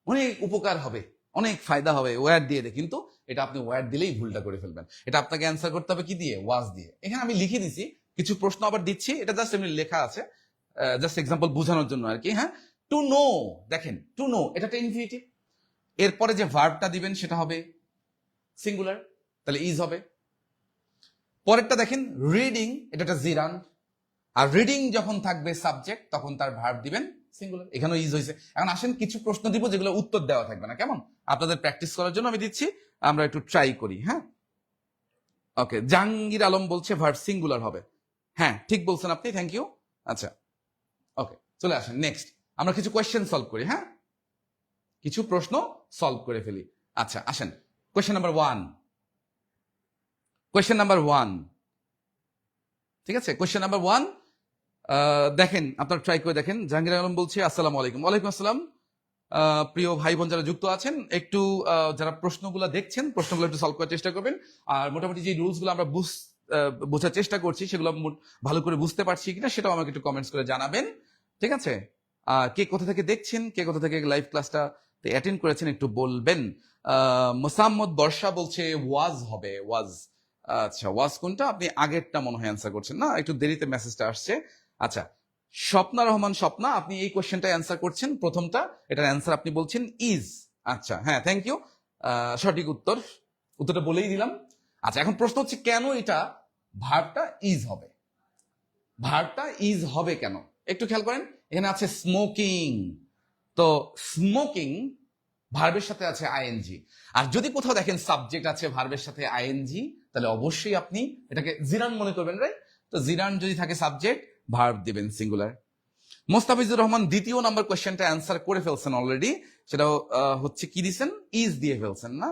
অনেক উপকার হবে, অনেক ফায়দা হবে, ওয়্যার দিয়ে দে। কিন্তু এটা আপনি ওয়্যার দিলেই ভুলটা করে ফেলবেন। এটা আপনাকে অ্যান্সার করতে হবে কি দিয়ে? ওয়াজ দিয়ে। এখানে আমি লিখে দিছি, কিছু প্রশ্ন আবার দিচ্ছি, এটা জাস্ট এমনি লেখা আছে, জাস্ট এক্সাম্পল বোঝানোর জন্য আর কি। হ্যাঁ, টু নো, দেখেন টু নো এটা একটা ইনফিনিটিভ, এরপরে যে ভার্বটা দিবেন সেটা হবে সিঙ্গুলার, তাহলে ইজ হবে। পরেরটা দেখেন, রিডিং, এটা একটা জিরান্ড, আর রিডিং যখন থাকবে সাবজেক্ট তখন তার ভার্ব দিবেন সিঙ্গুলার, এখানেও ইজ হয়েছে। এখন আসেন কিছু প্রশ্ন দিব যেগুলো উত্তর দেওয়া থাকবে না, কেমন? আপনাদের প্র্যাকটিস করার জন্য আমি দিচ্ছি, আমরা একটু ট্রাই করি। হ্যাঁ, ওকে। জাহাঙ্গীর আলম বলছে ভার্ব সিঙ্গুলার হবে। হ্যাঁ, ঠিক বলছেন আপনি, থ্যাংক ইউ। আচ্ছা, ওকে, চলে আসেন নেক্সট। আমরা কিছু কোয়েশ্চেন সলভ করি। হ্যাঁ, কিছু প্রশ্ন সলভ করে ফেলি। আচ্ছা, আসেন কোয়েশ্চেন নাম্বার 1। কোয়েশ্চেন নাম্বার 1, ঠিক আছে? কোয়েশ্চেন নাম্বার 1 দেখেন, আপনারা ট্রাই করে দেখেন। জাহাঙ্গীর আলম বলছে আসসালামু আলাইকুম। ওয়ালাইকুম আসসালাম। প্রিয় ভাই বোন যারা যুক্ত আছেন, একটু যারা প্রশ্নগুলো দেখছেন, প্রশ্নগুলো একটু সলভ করার চেষ্টা করবেন। আর মোটামুটি যে রুলসগুলো আমরা বোঝার চেষ্টা করছি, সেগুলো ভালো করে বুঝতে পারছি কিনা সেটাও আমাকে একটু কমেন্টস করে জানাবেন, ঠিক আছে? কে কোথা থেকে দেখছেন, কে কোথা থেকে লাইভ ক্লাসটা অ্যাটেন্ড করেছেন একটু বলবেন। মোসাম্মদ বর্ষা বলছে ওয়াজ হবে, ওয়াজ। আচ্ছা, ওয়াজ কোনটা? আপনি আগেরটা মনে হয় অ্যান্সার করছেন না, একটু দেরিতে মেসেজটা আসছে। আচ্ছা, স্বপ্না রহমান স্বপ্না, আপনি এই কোশ্চেনটা অ্যান্সার করছেন, প্রথমটা, এটার অ্যান্সার আপনি বলছেন ইজ। আচ্ছা, হ্যাঁ, থ্যাংক ইউ। সঠিক উত্তর, উত্তরটা বলেই দিলাম। আচ্ছা, এখন প্রশ্ন হচ্ছে কেন এটা ভার্বটা ইজ হবে? ভার্বটা ইজ হবে কেন একটু খেয়াল করেন। এখানে আছে স্মোকিং, তো স্মোকিং ভার্বের সাথে আছে আইএনজি। আর যদি কোথাও দেখেন সাবজেক্ট আছে ভার্বের সাথে আইএনজি, তাহলে অবশ্যই আপনি এটাকে জিরান মনে করবেন, রাইট? তো জিরান যদি থাকে সাবজেক্ট, ভার্ব দিবেন সিঙ্গুলার। মোস্তাফিজুর রহমান দ্বিতীয় নাম্বার কোয়েশ্চেনটা অ্যান্সার করে ফেলছেন অলরেডি। সেটাও হচ্ছে কি দিছেন? ইজ দিয়ে ফেলছেন না?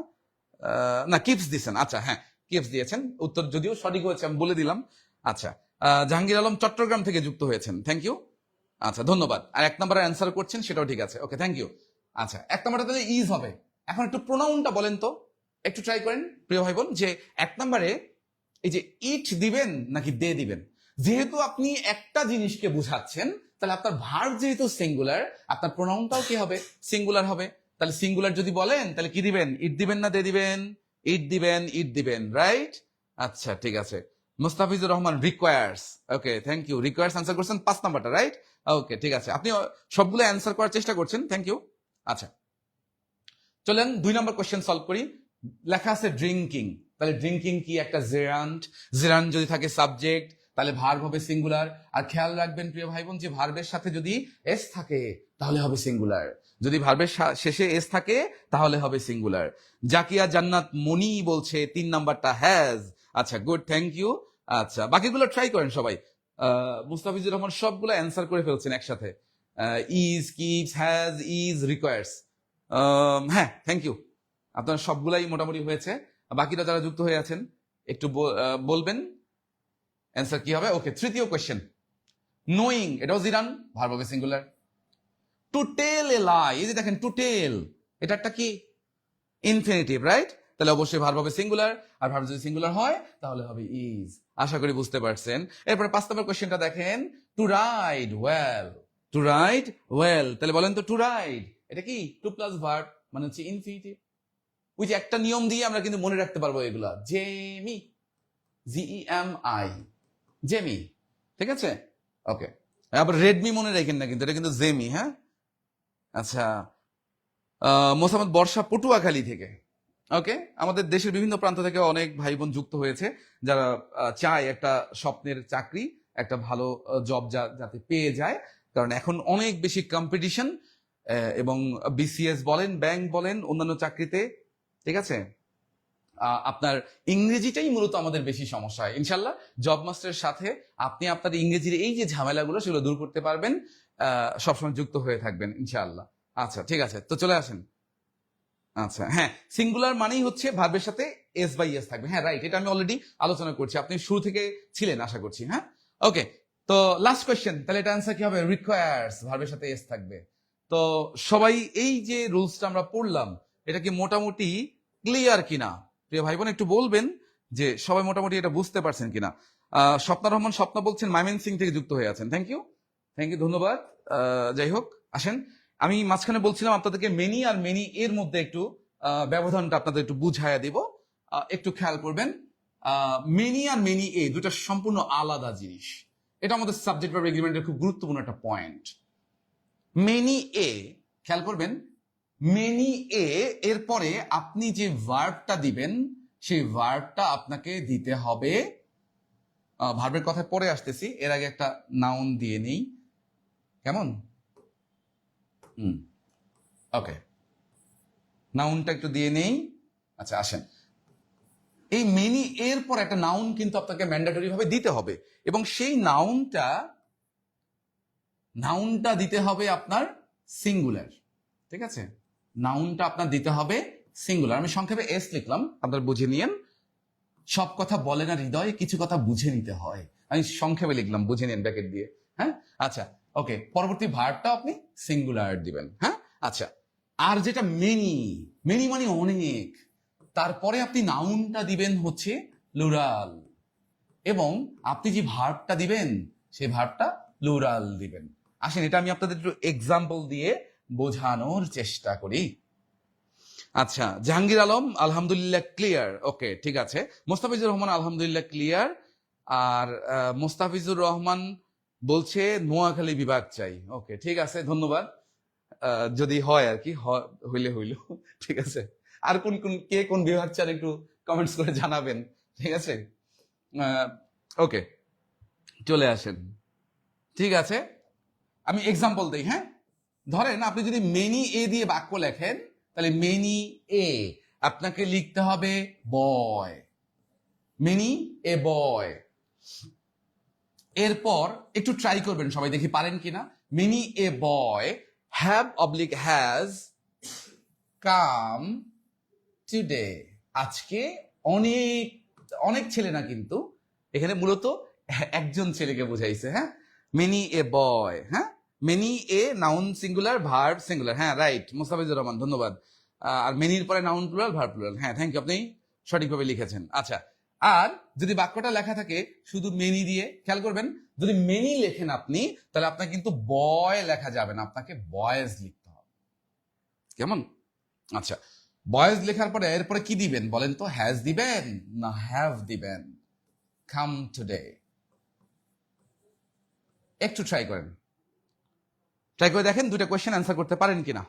না, কিপস দিছেন। আচ্ছা, হ্যাঁ, কিপস দিয়েছেন। উত্তর যদিও সঠিক হয়েছে, আমি বলে দিলাম। আচ্ছা, জাহাঙ্গীর আলম চট্টগ্রাম থেকে যুক্ত হয়েছেন, থ্যাংক ইউ। আচ্ছা, ধন্যবাদ। আর এক নাম্বার অ্যান্সার করছেন, সেটাও ঠিক আছে, ওকে, থ্যাংক ইউ। আচ্ছা, এক নাম্বারটা তাহলে ইজ হবে। এখন একটু প্রোনাউনটা বলেন তো, একটু ট্রাই করেন প্রিয় ভাই বোন, যে এক নাম্বারে এই যে ইট দিবেন নাকি দে দিবেন। যেহেতু আপনি একটা জিনিসকে বুঝাচ্ছেন, তাহলে আপনার ভার্ব যেহেতু সিঙ্গুলার, আপনার প্রোনাউনটাও কি হবে? সিঙ্গুলার হবে। তাহলে সিঙ্গুলার যদি বলেন, তাহলে কি দিবেন? ইট দিবেন না দে দিবেন? ইট দিবেন, ইট দিবেন, রাইট? আচ্ছা, ঠিক আছে। Mustafizur Rahman requires, okay, thank you. Requires answer করছেন 5 নাম্বারটা, রাইট? ওকে, ঠিক আছে। আপনি সবগুলো অ্যান্সার করার চেষ্টা করছেন, থ্যাংক ইউ। আচ্ছা, চলেন 2 নম্বর কোশ্চেন সলভ করি। লেখা আছে ড্রিঙ্কিং, তাহলে ড্রিঙ্কিং কি? একটা জেরান্ট। জেরান্ট যদি থাকে সাবজেক্ট, তাহলে ভার্ব হবে সিঙ্গুলার। আর খেয়াল রাখবেন প্রিয় ভাই বোন, যে ভার্বের সাথে যদি এস থাকে তাহলে হবে সিঙ্গুলার, যদি ভার্বের শেষে এস থাকে তাহলে হবে সিঙ্গুলার। জাকিয়া জান্নাত মনি বলছে 3 নাম্বারটা হ্যাজ। আচ্ছা, গুড, থ্যাংক ইউ। আচ্ছা, বাকিগুলো ট্রাই করেন সবাই। মুস্তাফিজুর রহমান সবগুলো অ্যান্সার করে ফেলছেন একসাথে। Is, keeps, has, is, requires. হ্যাঁ, থ্যাংক ইউ। আপনার সবগুলাই মোটামুটি হয়েছে। বাকিরা যারা যুক্ত হয়ে আছেন একটু বলবেন অ্যান্সার কি হবে। ওকে, তৃতীয় কোয়েশ্চেন, নোয়িং, এটাও জিরান, ভার্ব হবে সিঙ্গুলার। টু টেল এ লাই, এই যে দেখেন টু টেল, এটা একটা কি? Infinitive, right? তাহলে অবশ্যই ভার্ব হবে সিঙ্গুলার, আর ভার্ব যদি সিঙ্গুলার হয় তাহলে হবে ইজ। আশা করি বুঝতে পারছেন। এরপরে 5 নম্বর কোয়েশ্চেনটা দেখেন, to ride well. To ride well, তাহলে বলেন তো টু রাইড এটা কি? টু প্লাস ভার্ব, মানে হচ্ছে ইনফিনিটিভ। ওই যে একটা নিয়ম দিয়ে আমরা কিন্তু মনে রাখতে পারবো এগুলা, জেমি, ZEMI, জেমি, ঠিক আছে? ওকে, আবার রেডমি মনে রাখেন না কিন্তু, এটা কিন্তু জেমি। হ্যাঁ, আচ্ছা। মোসাম্মদ বর্ষা পটুয়াখালী থেকে, ওকে। আমাদের দেশের বিভিন্ন প্রান্ত থেকে অনেক ভাই বোন যুক্ত হয়েছে, যারা চায় একটা স্বপ্নের চাকরি, একটা ভালো জব যাতে পেয়ে যায়, কারণ এখন অনেক বেশি কম্পিটিশন, এবং BCS বলেন, ব্যাংক বলেন, অন্যান্য চাকরিতে, ঠিক আছে? আপনার ইংরেজিটাই মূলত আমাদের বেশি সমস্যা হয়। ইনশাল্লাহ জব মাস্টারের সাথে আপনি আপনার ইংরেজির এই যে ঝামেলাগুলো, সেগুলো দূর করতে পারবেন। সবসময় যুক্ত হয়ে থাকবেন ইনশাআল্লাহ। আচ্ছা, ঠিক আছে, তো চলে আসেন। আচ্ছা, হ্যাঁ, সিঙ্গুলার মানেই হচ্ছে ভার্বের সাথে এস বাই এস থাকবে। হ্যাঁ, রাইট, এটা আমি অলরেডি আলোচনা করছি, আপনি শুরু থেকে ছিলেন আশা করছি। হ্যাঁ, ওকে। তো লাস্ট কোয়েশ্চেন, তাহলে এটা আনসার কি হবে? রিকোয়ার্স, ভার্বের সাথে এস থাকবে। তো সবাই এই যে রুলসটা আমরা পড়লাম, এটা কি মোটামুটি ক্লিয়ার কিনা? প্রিয় ভাই বোন একটু বলবেন যে সবাই মোটামুটি এটা বুঝতে পারছেন কিনা। স্বপ্না রহমান স্বপ্না বলছেন ময়মনসিং থেকে যুক্ত হয়ে আছেন, থ্যাংক ইউ, থ্যাংক ইউ, ধন্যবাদ। যাই হোক, আসেন, আমি মাঝখানে বলছিলাম আপনাদেরকে মেনি আর মেনি এর মধ্যে একটু ব্যবধানটা আপনাদের একটু বুঝাইয়া দিব, একটু খেয়াল করবেন। মেনি আর মেনি এ দুটা সম্পূর্ণ আলাদা জিনিস। এটা আমাদের সাবজেক্ট ভার্ব এগ্রিমেন্টের খুব গুরুত্বপূর্ণ একটা পয়েন্ট। মেনি এ, খেয়াল করবেন, মেনি এ এরপরে আপনি যে ভার্বটা দিবেন, সেই ভার্বটা আপনাকে দিতে হবে, ভার্বের কথা পরে আসতেছি, এর আগে একটা নাউন দিয়ে নেই, কেমন? ওকে, নাউনটা একটু দিয়ে নেই। আচ্ছা আসেন, এই মেনি এর পর একটা নাউন কিন্তু আপনাকে ম্যান্ডেটরি ভাবে দিতে হবে, এবং সেই নাউনটা দিতে হবে আপনার সিঙ্গুলার। ঠিক আছে, নাউনটা আপনার দিতে হবে সিঙ্গুলার। আমি সংক্ষেপে এস লিখলাম, আপনার বুঝে নিয়েন। সব কথা বলে না হৃদয়, কিছু কথা বুঝে নিতে হয়। আমি সংক্ষেপে লিখলাম, বুঝে নিন ব্র্যাকেট দিয়ে। হ্যাঁ, আচ্ছা ওকে, পরবর্তী ভার্বটা আপনি সিঙ্গুলার দিবেন। হ্যাঁ, আচ্ছা, আর যেটা মেনি, মেনি মানে অনেক, তারপরে আপনি নাউনটা দিবেন হচ্ছে প্লুরাল, এবং আপনি যে ভার্বটা দিবেন সেই ভার্বটা প্লুরাল দিবেন। আসেন, এটা আমি আপনাদের একটু এক্সাম্পল দিয়ে বোঝানোর চেষ্টা করি। আচ্ছা, জাহাঙ্গীর আলম আলহামদুলিল্লাহ ক্লিয়ার। ওকে, ঠিক আছে। মোস্তাফিজুর রহমান আলহামদুলিল্লাহ ক্লিয়ার। আর মোস্তাফিজুর রহমান বলছে নোয়াখালী বিভাগ চাই। ওকে, ঠিক আছে, ধন্যবাদ। যদি হয় আর কি, হইলে হইল। ঠিক আছে, আর কোন কোন কে কোন বিভাগ চান একটু কমেন্টস করে জানাবেন। ঠিক আছে, ওকে, চলে আসেন। ঠিক আছে, আমি এক্সাম্পল দিই। হ্যাঁ, ধরেন আপনি যদি মেনি এ দিয়ে বাক্য লেখেন, তাহলে মেনি এ আপনাকে লিখতে হবে বয়, মেনি এ বয়। এরপর একটু ট্রাই করবেন সবাই, দেখি পারেন কিনা। Many a boy have oblique has come today. আজকে অনেক অনেক ছেলে না, কিন্তু এখানে মূলত একজন ছেলেকে বুঝাইছে। হ্যাঁ, মেনি এ বয়। হ্যাঁ, many a noun singular, verb singular. হ্যাঁ, রাইট মোস্তাফিজুর রহমান, ধন্যবাদ। আর মেনির পরে নাউন প্লুরাল, ভার্ব প্লুরাল। হ্যাঁ, থ্যাংক ইউ, আপনি সঠিকভাবে লিখেছেন। আচ্ছা, আর যদি বাক্যটা লেখা থাকে শুধু মেনি দিয়ে, খেয়াল করবেন, যদি মেনি লেখেন আপনি, তাহলে আপনাকে কিন্তু বয় লেখা যাবে না, আপনাকে বয়েজ লিখতে হবে। কেমন? আচ্ছা, বয়েজ লেখার পরে এরপরে কি দিবেন বলেন তো? হ্যাজ দিবেন না হ্যাভ দিবেন? কাম টুডে। একটু ট্রাই করেন, ট্রাই করে দেখেন দুইটা কোয়েশ্চেন অ্যান্সার করতে পারেন কিনা।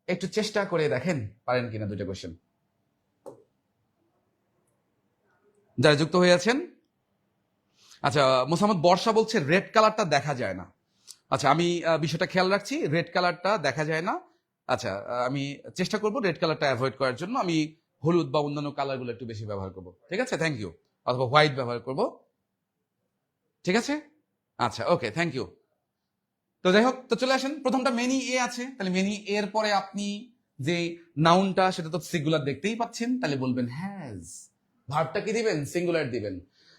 একটু চেষ্টা করে দেখেন পারেন কিনা দুইটা কোয়েশ্চেন। যারা যুক্ত হয়ে আছেন। আচ্ছা, মোসাম্মদ বর্ষা বলছে রেড কালারটা দেখা যায় না। আচ্ছা, আমি বিষয়টা খেয়াল রাখছি, রেড কালারটা দেখা যায় না। আচ্ছা, আমি চেষ্টা করব রেড কালারটা অ্যাভয়েড করার জন্য। আমি হলুদ বা অন্যান্য কালারগুলো একটু বেশি ব্যবহার করব। ঠিক আছে, থ্যাংক ইউ। অথবা হোয়াইট ব্যবহার করব। ঠিক আছে, আচ্ছা, ওকে, থ্যাংক ইউ। তো যাই হোক, তো চলে আসেন। প্রথমটা মেনি এ আছে, তাহলে মেনি এর পরে আপনি যে নাউনটা, সেটা তো সিঙ্গুলার দেখতেই পাচ্ছেন, তাহলে বলবেন হ্যাজ। ভার্বটা কি দিবেন? সিঙ্গুলার দিবেন।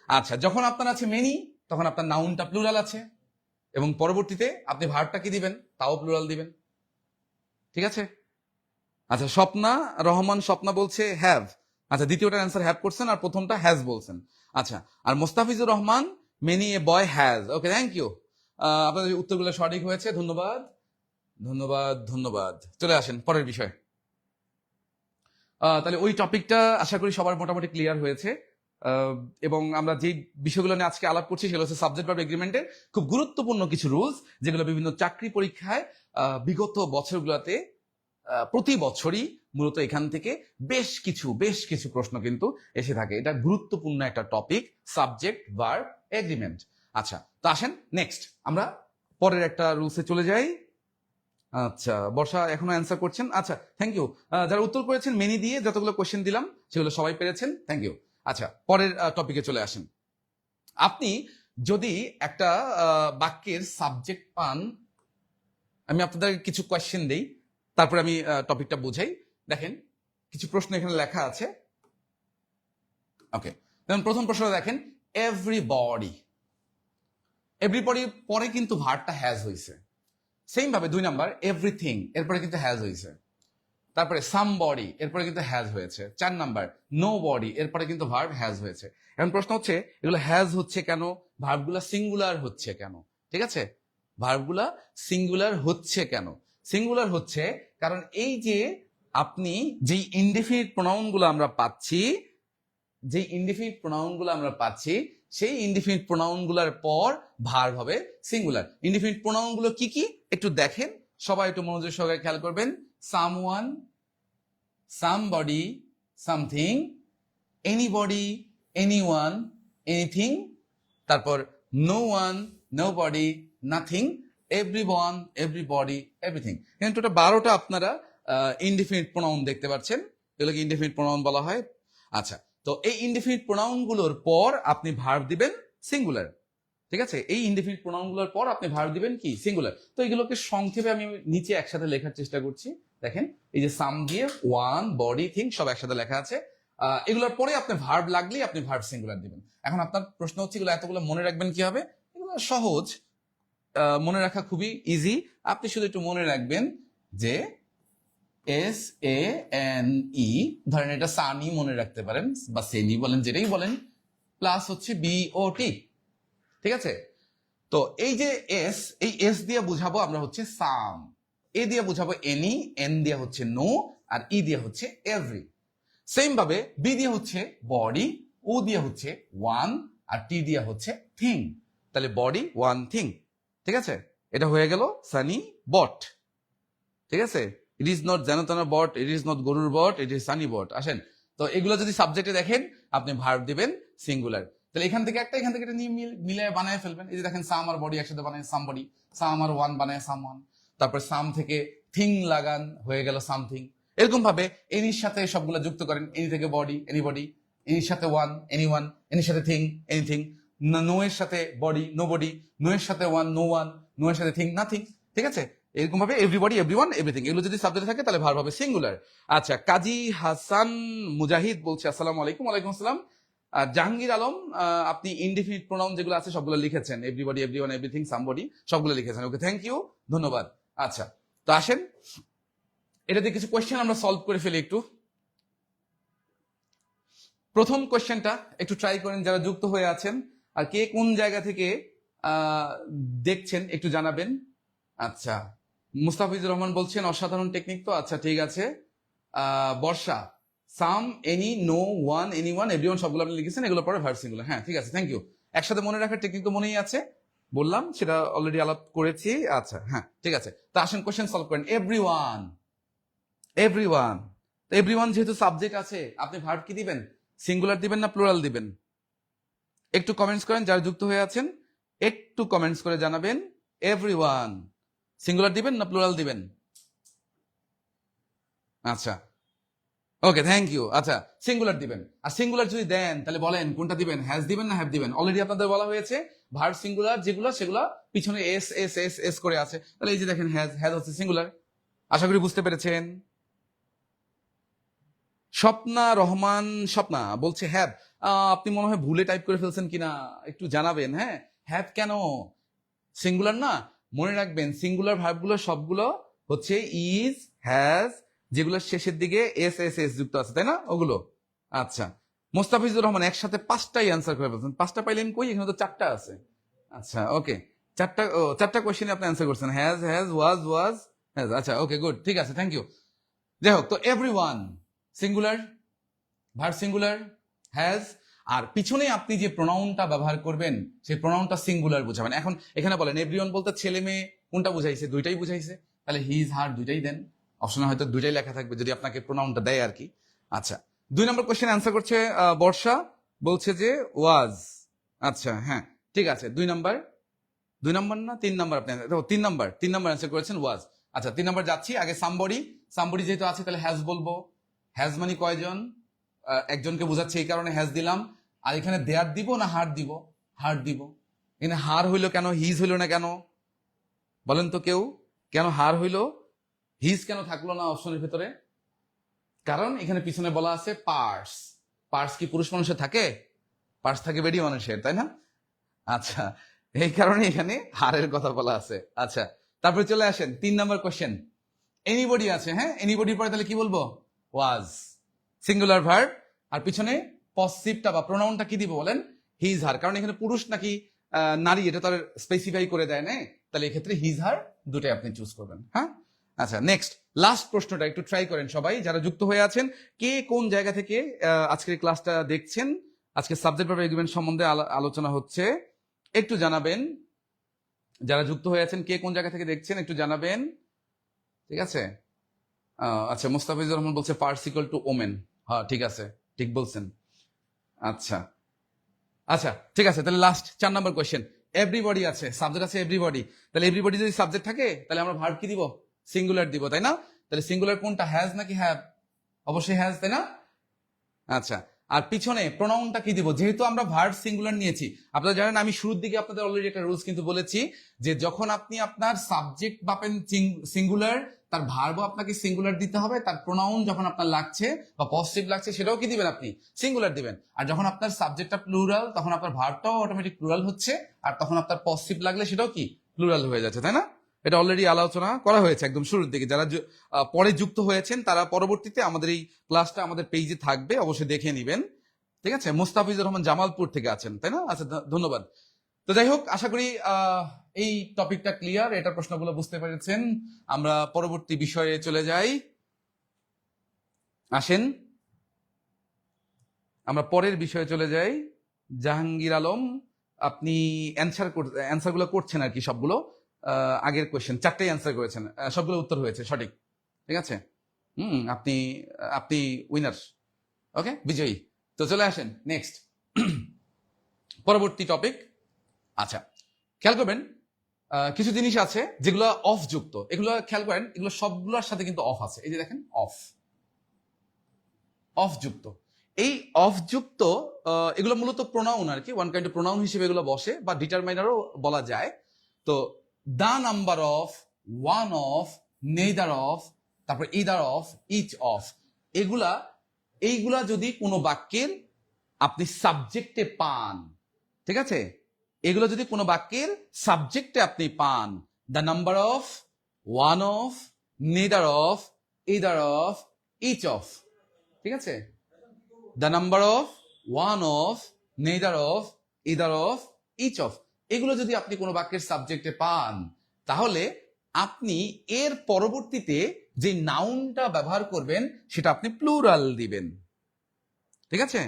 আচ্ছা, যখন আপনার আছে মেনি, তখন আপনার নাউনটা প্লুরাল আছে, এবং পরবর্তীতে আপনি ভার্বটা কি দিবেন? তাও প্লুরাল দিবেন। ঠিক আছে, আচ্ছা, স্বপ্না রহমান স্বপ্না বলছে হ্যাভ। আচ্ছা, দ্বিতীয়টার অ্যান্সার হ্যাভ করছেন, আর প্রথমটা হ্যাজ বলছেন। আচ্ছা, আর Mustafizur Rahman many a boy has. Okay, thank you. আপনাদের উত্তরগুলো সঠিক হয়েছে, ধন্যবাদ ধন্যবাদ ধন্যবাদ। চলে আসেন পরের বিষয়। তাহলে ওই টপিকটা আশা করি সবার মোটামুটি ক্লিয়ার হয়েছে। এবং আমরা যে বিষয়গুলো নিয়ে আজকে আলাপ করছি সেগুলো হচ্ছে সাবজেক্ট ভার্ব এগ্রিমেন্টের খুব গুরুত্বপূর্ণ কিছু রুলস, যেগুলো বিভিন্ন চাকরি পরীক্ষায় বিগত বছরগুলোতে প্রতি বছরই মূলত এখান থেকে বেশ কিছু প্রশ্ন কিন্তু এসে থাকে। এটা গুরুত্বপূর্ণ একটা টপিক, সাবজেক্ট ভার্ব এগ্রিমেন্ট। আচ্ছা, তো আসেন নেক্সট আমরা পরের একটা রুলসে চলে যাই। আচ্ছা, বর্ষা এখনো অ্যান্সার করছেন। আচ্ছা, থ্যাংক ইউ। যারা উত্তর করেছেন মেনি দিয়ে, যতগুলো কোশ্চেন দিলাম সেগুলো সবাই পেরেছেন, থ্যাংক ইউ। আচ্ছা, পরের টপিকে চলে আসেন। আপনি যদি একটা বাক্যের সাবজেক্ট পান, আমি আপনাদের কিছু কোয়েশ্চেন দেই, তারপরে আমি টপিকটা বুঝাই। দেখেন, কিছু প্রশ্ন এখানে লেখা আছে। ওকে, যেমন প্রথম প্রশ্নটা দেখেন, এভরিবডি। এভরিবডি পরে কিন্তু ভার্বটা হ্যাজ হয়েছে। সেম ভাবে 2 নাম্বার এভরিথিং, এরপরে কিন্তু হ্যাজ হয়েছে। তারপরে সামবডি, এরপরে কিন্তু হ্যাজ হয়েছে। 4 নাম্বার নো বডি, এরপরে কিন্তু ভার্ব হ্যাজ হয়েছে। এখন প্রশ্ন হচ্ছে, এগুলো হ্যাজ হচ্ছে কেন? ভার্বগুলা সিঙ্গুলার হচ্ছে কেন? ঠিক আছে, ভার্বগুলা সিঙ্গুলার হচ্ছে কেন? সিঙ্গুলার হচ্ছে কারণ এই যে আপনি যেই ইনডেফিনিট প্রোনাউনগুলো আমরা পাচ্ছি, সেই ইনডিফিনিট প্রোনাউনগুলোর পর ভার্ব হবে সিঙ্গুলার। ইনডিফিনিট প্রোনাউনগুলো কি কি একটু দেখেন, সবাই একটু মনোযোগ সহকারে খেয়াল করবেন। Someone, somebody, something, anybody, anyone, anything, তারপর no one, nobody, nothing. Everyone, everybody, everything. এখানে টোটাল 12টা আপনারা ইনডিফিনিট প্রোনাউন দেখতে পাচ্ছেন, এগুলোকে ইনডিফিনিট প্রোনাউন বলা হয়। আচ্ছা, তো এই ইনডিফিনিট প্রোনাউন গুলোর পর আপনি ভার্ব দিবেন সিঙ্গুলার, ঠিক আছে? এই ইনডিফিনিট প্রোনাউন গুলোর পর আপনি ভার্ব দিবেন কি সিঙ্গুলার। তো এগুলোকে সংক্ষেপে আমি নিচে একসাথে লেখার চেষ্টা করছি। দেখেন এই যে সাম দিয়ে ওয়ান, বডি, থিং সব একসাথে লেখা আছে। এগুলোর পরে আপনি ভার্ব লাগলেই আপনি ভার্ব সিঙ্গুলার দিবেন। এখন আপনার প্রশ্ন হচ্ছে এগুলো এতগুলো মনে রাখবেন কিভাবে? এগুলো সহজ, মনে রাখা খুবই ইজি। আপনি শুধু একটু মনে রাখবেন যে SANE, ধরেন এটা সানি মনে রাখতে পারেন বা সেনি বলেন, যেটাই বলেন, প্লাস হচ্ছে BOT, ঠিক আছে? তো এই যে এই এস দিয়ে বুঝাবো আমরা হচ্ছে সাম, এ দিয়ে বুঝাবো এনি, এন দিয়ে হচ্ছে নো, আর ই দিয়ে হচ্ছে এভরি। সেম ভাবে বি দিয়ে হচ্ছে বডি, ও দিয়ে হচ্ছে ওয়ান, আর টি দিয়ে হচ্ছে থিং। তাহলে বডি, ওয়ান, থিং, ঠিক আছে? এটা হয়ে গেল সানি বট, ঠিক আছে? ইট ইজ নট জানাতানা বট, ইট ইজ নট গরুর বট, ইট ইজ সানি বট। আসেন, তো এগুলো যদি সাবজেক্টে দেখেন আপনি ভার্ব দিবেন সিঙ্গুলার। তাহলে এখান থেকে একটা নিয়ে মিলে বানায় ফেলবেন। এই যে দেখেন সাম আর বডি একসাথে বানায় সাম বডি, সাম আর ওয়ান বানায় সাম ওয়ান, তারপর সাম থেকে থিং লাগান, হয়ে গেল সামথিং। এরকম ভাবে এনির সাথে সবগুলো যুক্ত করেন, এনি থেকে বডি, এনিবডি, এনির সাথে ওয়ান, এনি ওয়ান, এনির সাথে থিং, এনিথিং, নো এর সাথে বডি, নো বডি, নো এর সাথে ওয়ান, নো ওয়ান, নো এর সাথে থিং, নাথিং, ঠিক আছে? এরকম ভাবে এভরিবডি, এভরিওয়ান, এভরিথিং, এগুলো যদি সাবজেক্টে থাকে তাহলে ভার্ব হবে সিঙ্গুলার। আচ্ছা, কাজী হাসান মুজাহিদ বলছে আসসালামু আলাইকুম। ওয়ালাইকুম আসসালাম। জাহাঙ্গীর আলম, আপনি ইনডিফিনিট প্রোনাউন যেগুলো আছে সবগুলো লিখেছেন, এভরিবডি, এভরিওয়ান, এভরিথিং, সামবডি, সবগুলো লিখেছেন। ওকে, থ্যাংক ইউ, ধন্যবাদ। আচ্ছা, তো আসেন এটাতে কিছু কোয়েশ্চেন আমরা সলভ করে ফেলি একটু। প্রথম কোয়েশ্চেনটা একটু ট্রাই করেন যারা যুক্ত হয়ে আছেন, আর কে কোন জায়গা থেকে দেখছেন একটু জানাবেন। আচ্ছা, মুস্তাফিজুর রহমান বলছেন অসাধারণ টেকনিক। তো আচ্ছা, ঠিক আছে। Barsha, some, any, no, one, any one, everyone সবগুলো আপনি লিখেছেন, এগুলো পরে ভার্ব সিঙ্গুলার। হ্যাঁ, ঠিক আছে, থ্যাংক ইউ। একসাথে মনে রাখার টেকনিক তো মনেই আছে, বললাম সেটা অলরেডি আলাপ করেছি। আচ্ছা, হ্যাঁ, ঠিক আছে। তো আসেন কোয়েশ্চেন সলভ করেন। এভরিওয়ান, এভরিওয়ান, তো এভরিওয়ান যেহেতু সাবজেক্ট আছে, আপনি ভার্ব কি দিবেন? সিঙ্গুলার দিবেন না প্লুরাল দিবেন? একটু কমেন্টস করেন যারা যুক্ত হয়ে আছেন, একটু কমেন্টস করে জানাবেন। এভরিওয়ান সিঙ্গুলার দিবেন না প্লুরাল দিবেন? আচ্ছা, ওকে, থ্যাংক ইউ। আচ্ছা, সিঙ্গুলার দিবেন। আর সিঙ্গুলার যদি দেন তাহলে বলেন কোনটা দিবেন, হ্যাজ দিবেন না হ্যাভ দিবেন? অলরেডি আপনাদের বলা হয়েছে ভার্ব সিঙ্গুলার যেগুলো সেগুলো পিছনে এস এস এস এস করে আছে। তাহলে এই যে দেখেন হ্যাজ, হ্যাজ হচ্ছে সিঙ্গুলার। আশা করি বুঝতে পেরেছেন। স্বপ্না রহমান, স্বপ্না বলছে হ্যাভ। আপনি মনে হয় ভুলে টাইপ করে ফেলছেন কিনা একটু জানাবেন। হ্যাঁ, হ্যাভ কেন? সিঙ্গুলার না, মনে রাখবেন সিঙ্গুলার ভার্বগুলো সবগুলো হচ্ছে ইজ, হ্যাজ, যেগুলো শেষের দিকে এস এস এস যুক্ত আছে, তাই না? ওগুলো। আচ্ছা, মোস্তাফিজুর রহমান একসাথে 5টাই অ্যান্সার করে ফেলছেন। 5টা পাইলেন কই? এখানে তো 4টা আছে। আচ্ছা, ওকে, 4টা কোয়েশ্চেনে আপনি অ্যান্সার করছেন, হ্যাজ, হ্যাজ, ওয়াজ, হ্যাজ। আচ্ছা, ওকে, গুড, ঠিক আছে, থ্যাংক ইউ। যাই হোক, তো everyone singular, verb singular, has, আর পিছনে আপনি যে প্রোনাউনটা ব্যবহার করবেন সেই প্রোনাউনটা সিঙ্গুলার বুঝাবেন। এখন এখানে বলেন এভরিওয়ান বলতে ছেলে মেয়ে কোনটা বুঝাইছে? দুইটাই বুঝাইছে, তাহলে হিজ, হার দুইটাই দেন। অপশনে হয়তো দুইটাই লেখা থাকবে যদি আপনাকে প্রোনাউনটা দেয় আর কি। আচ্ছা, 2 নম্বর কোশ্চেন অ্যান্সার করছে বর্ষা, বলছে যে ওয়াজ। আচ্ছা, হ্যাঁ, ঠিক আছে। 2 নম্বর না 3 নম্বর? আপনি 3 নম্বর অ্যান্সার করেছেন ওয়াজ। আচ্ছা, 3 নম্বর যাচ্ছি। আগে সামবডি যেহেতু আছে তাহলে হ্যাজ বলবো। হ্যাজ মানে কয়জন? একজনকে বোঝাচ্ছে, এই কারণে হ্যাজ দিলাম। আর এখানে দেয়ার দিব না হার দিব? হার দিব। এখানে হার হইলো কেন, হিজ হইলো না কেন? বলেন তো কেউ, কেন হার হইলো, হিজ কেন থাকলো না অপশনের ভেতরে? কারণ এখানে পিছনে বলা আছে পার্স। পার্স কি পুরুষ মানুষের থাকে? পার্স থাকে বেডি মানুষের, তাই না? আচ্ছা, এই কারণে এখানে হারের কথা বলা আছে। আচ্ছা, তারপরে চলে আসেন 3 নম্বর কোশ্চেন। এনিবডি আছে, হ্যাঁ, এনিবডির পরে তাহলে কি বলবো? ওয়াজ, সিঙ্গুলার ভার্ব। আর পিছনে পসিভটা বা প্রোনাউনটা কি দিব বলেন? হিজ, হার। কারণ এখানে পুরুষ নাকি নারী এটা তার স্পেসিফাই করে দেয় না, তাহলে এক্ষেত্রে হিজ, হার দুটোই আপনি চুজ করবেন। হ্যাঁ, আচ্ছা, নেক্সট লাস্ট প্রশ্নটা একটু ট্রাই করেন সবাই যারা যুক্ত হয়ে আছেন। কে কোন জায়গা থেকে আজকের ক্লাসটা দেখছেন? আজকে সাবজেক্ট ভার্ব এগ্রিমেন্ট সম্বন্ধে আলোচনা হচ্ছে, একটু জানাবেন। যারা যুক্ত হয়ে আছেন কে কোন জায়গা থেকে দেখছেন একটু জানাবেন, ঠিক আছে? আচ্ছা, মুস্তাফিজুর রহমান বলছে পার্সিকল টু ওমেন। হ্যাঁ, ঠিক আছে, ঠিক বলছেন। আচ্ছা, আচ্ছা, ঠিক আছে। তাহলে লাস্ট 4 নম্বর কোয়েশ্চেন। এভরিবডি আছে, সাবজেক্ট আছে এভরিবডি। তাহলে এভরিবডি যদি সাবজেক্ট থাকে তাহলে আমরা ভার্ব কি দিব? সিঙ্গুলার দিব, তাই না? তাহলে সিঙ্গুলার কোনটা, হ্যাজ নাকি হ্যাভ? অবশ্যই হ্যাজ, তাই না? আচ্ছা, আর পিছনে প্রোনাউনটা কি দিব? যেহেতু আমরা ভার্ব সিঙ্গুলার নিয়েছি, আপনারা জানেন আমি শুরুর দিকে আপনাদের অলরেডি একটা রুলস কিন্তু বলেছি যে যখন আপনি আপনার সাবজেক্ট পাবেন সিঙ্গুলার, তার ভার্বও আপনাকে সিঙ্গুলার দিতে হবে, তার প্রোনাউন যখন আপনার লাগছে বা পজিটিভ লাগছে সেটাও কি দিবেন? আপনি সিঙ্গুলার দিবেন। আর যখন আপনার সাবজেক্টটা প্লুরাল তখন আপনার ভার্বটাও অটোমেটিক প্লুরাল হচ্ছে, আর তখন আপনার পজিটিভ লাগলে সেটাও কি প্লুরাল হয়ে যাচ্ছে, তাই না? এটা অলরেডি আলোচনা করা হয়েছে একদম শুরুর দিকে। যারা পরে যুক্ত হয়েছেন তারা পরবর্তীতে আমাদের এই ক্লাসটা আমাদের পেজে থাকবে, অবশ্যই দেখে নেবেন। ঠিক আছে, মুস্তাফিজুর রহমান জামালপুর থেকে আছেন, তাই না? আচ্ছা, ধন্যবাদ। তো যাই হোক, আশা করি এই টপিকটা ক্লিয়ার, এটার প্রশ্নগুলো বুঝতে পেরেছেন। আমরা পরবর্তী বিষয়ে চলে যাই, আসেন আমরা পরের বিষয়ে চলে যাই। জাহাঙ্গীর আলম, আপনি অ্যান্সারগুলো করছেন আর কি, সবগুলো আগের কোয়েশ্চেন 4টেই অ্যান্সার করেছেন, সবগুলো উত্তর হয়েছে সঠিক। ঠিক আছে, আপনি আপনি উইনার, ওকে, বিজয়ী। তো চলে আসেন নেক্সট পরবর্তী টপিক। আচ্ছা, খেয়াল করবেন কিছু জিনিস আছে যেগুলো অফ যুক্ত, এগুলো খেয়াল করেন, এগুলো সবগুলোর সাথে কিন্তু অফ আছে। এই যে দেখেন, অফ অফ যুক্ত। এই অফ যুক্ত এগুলো মূলত প্রোনাউন আর কি, ওয়ান কাইন্ড অফ প্রোনাউন হিসেবে এগুলো বসে, বা ডিটারমাইনারও বলা যায়। তো the number of, one of, neither of, তারপর ইদার অফ, ইচ অফ, এইগুলা যদি কোনো বাক্যের আপনি সাবজেক্টে পান, ঠিক আছে, এগুলো যদি কোনো বাক্যের সাবজেক্টে আপনি পান, the number of, one of, neither of, either of, each of, ঠিক আছে, the number of, one of, neither of, either of, each of, এগুলো যদি আপনি কোনো বাক্যের সাবজেক্টে পান, তাহলে আপনি এর পরবর্তীতে যে নাউনটা ব্যবহার করবেন সেটা আপনি প্লুরাল দিবেন, ঠিক আছে,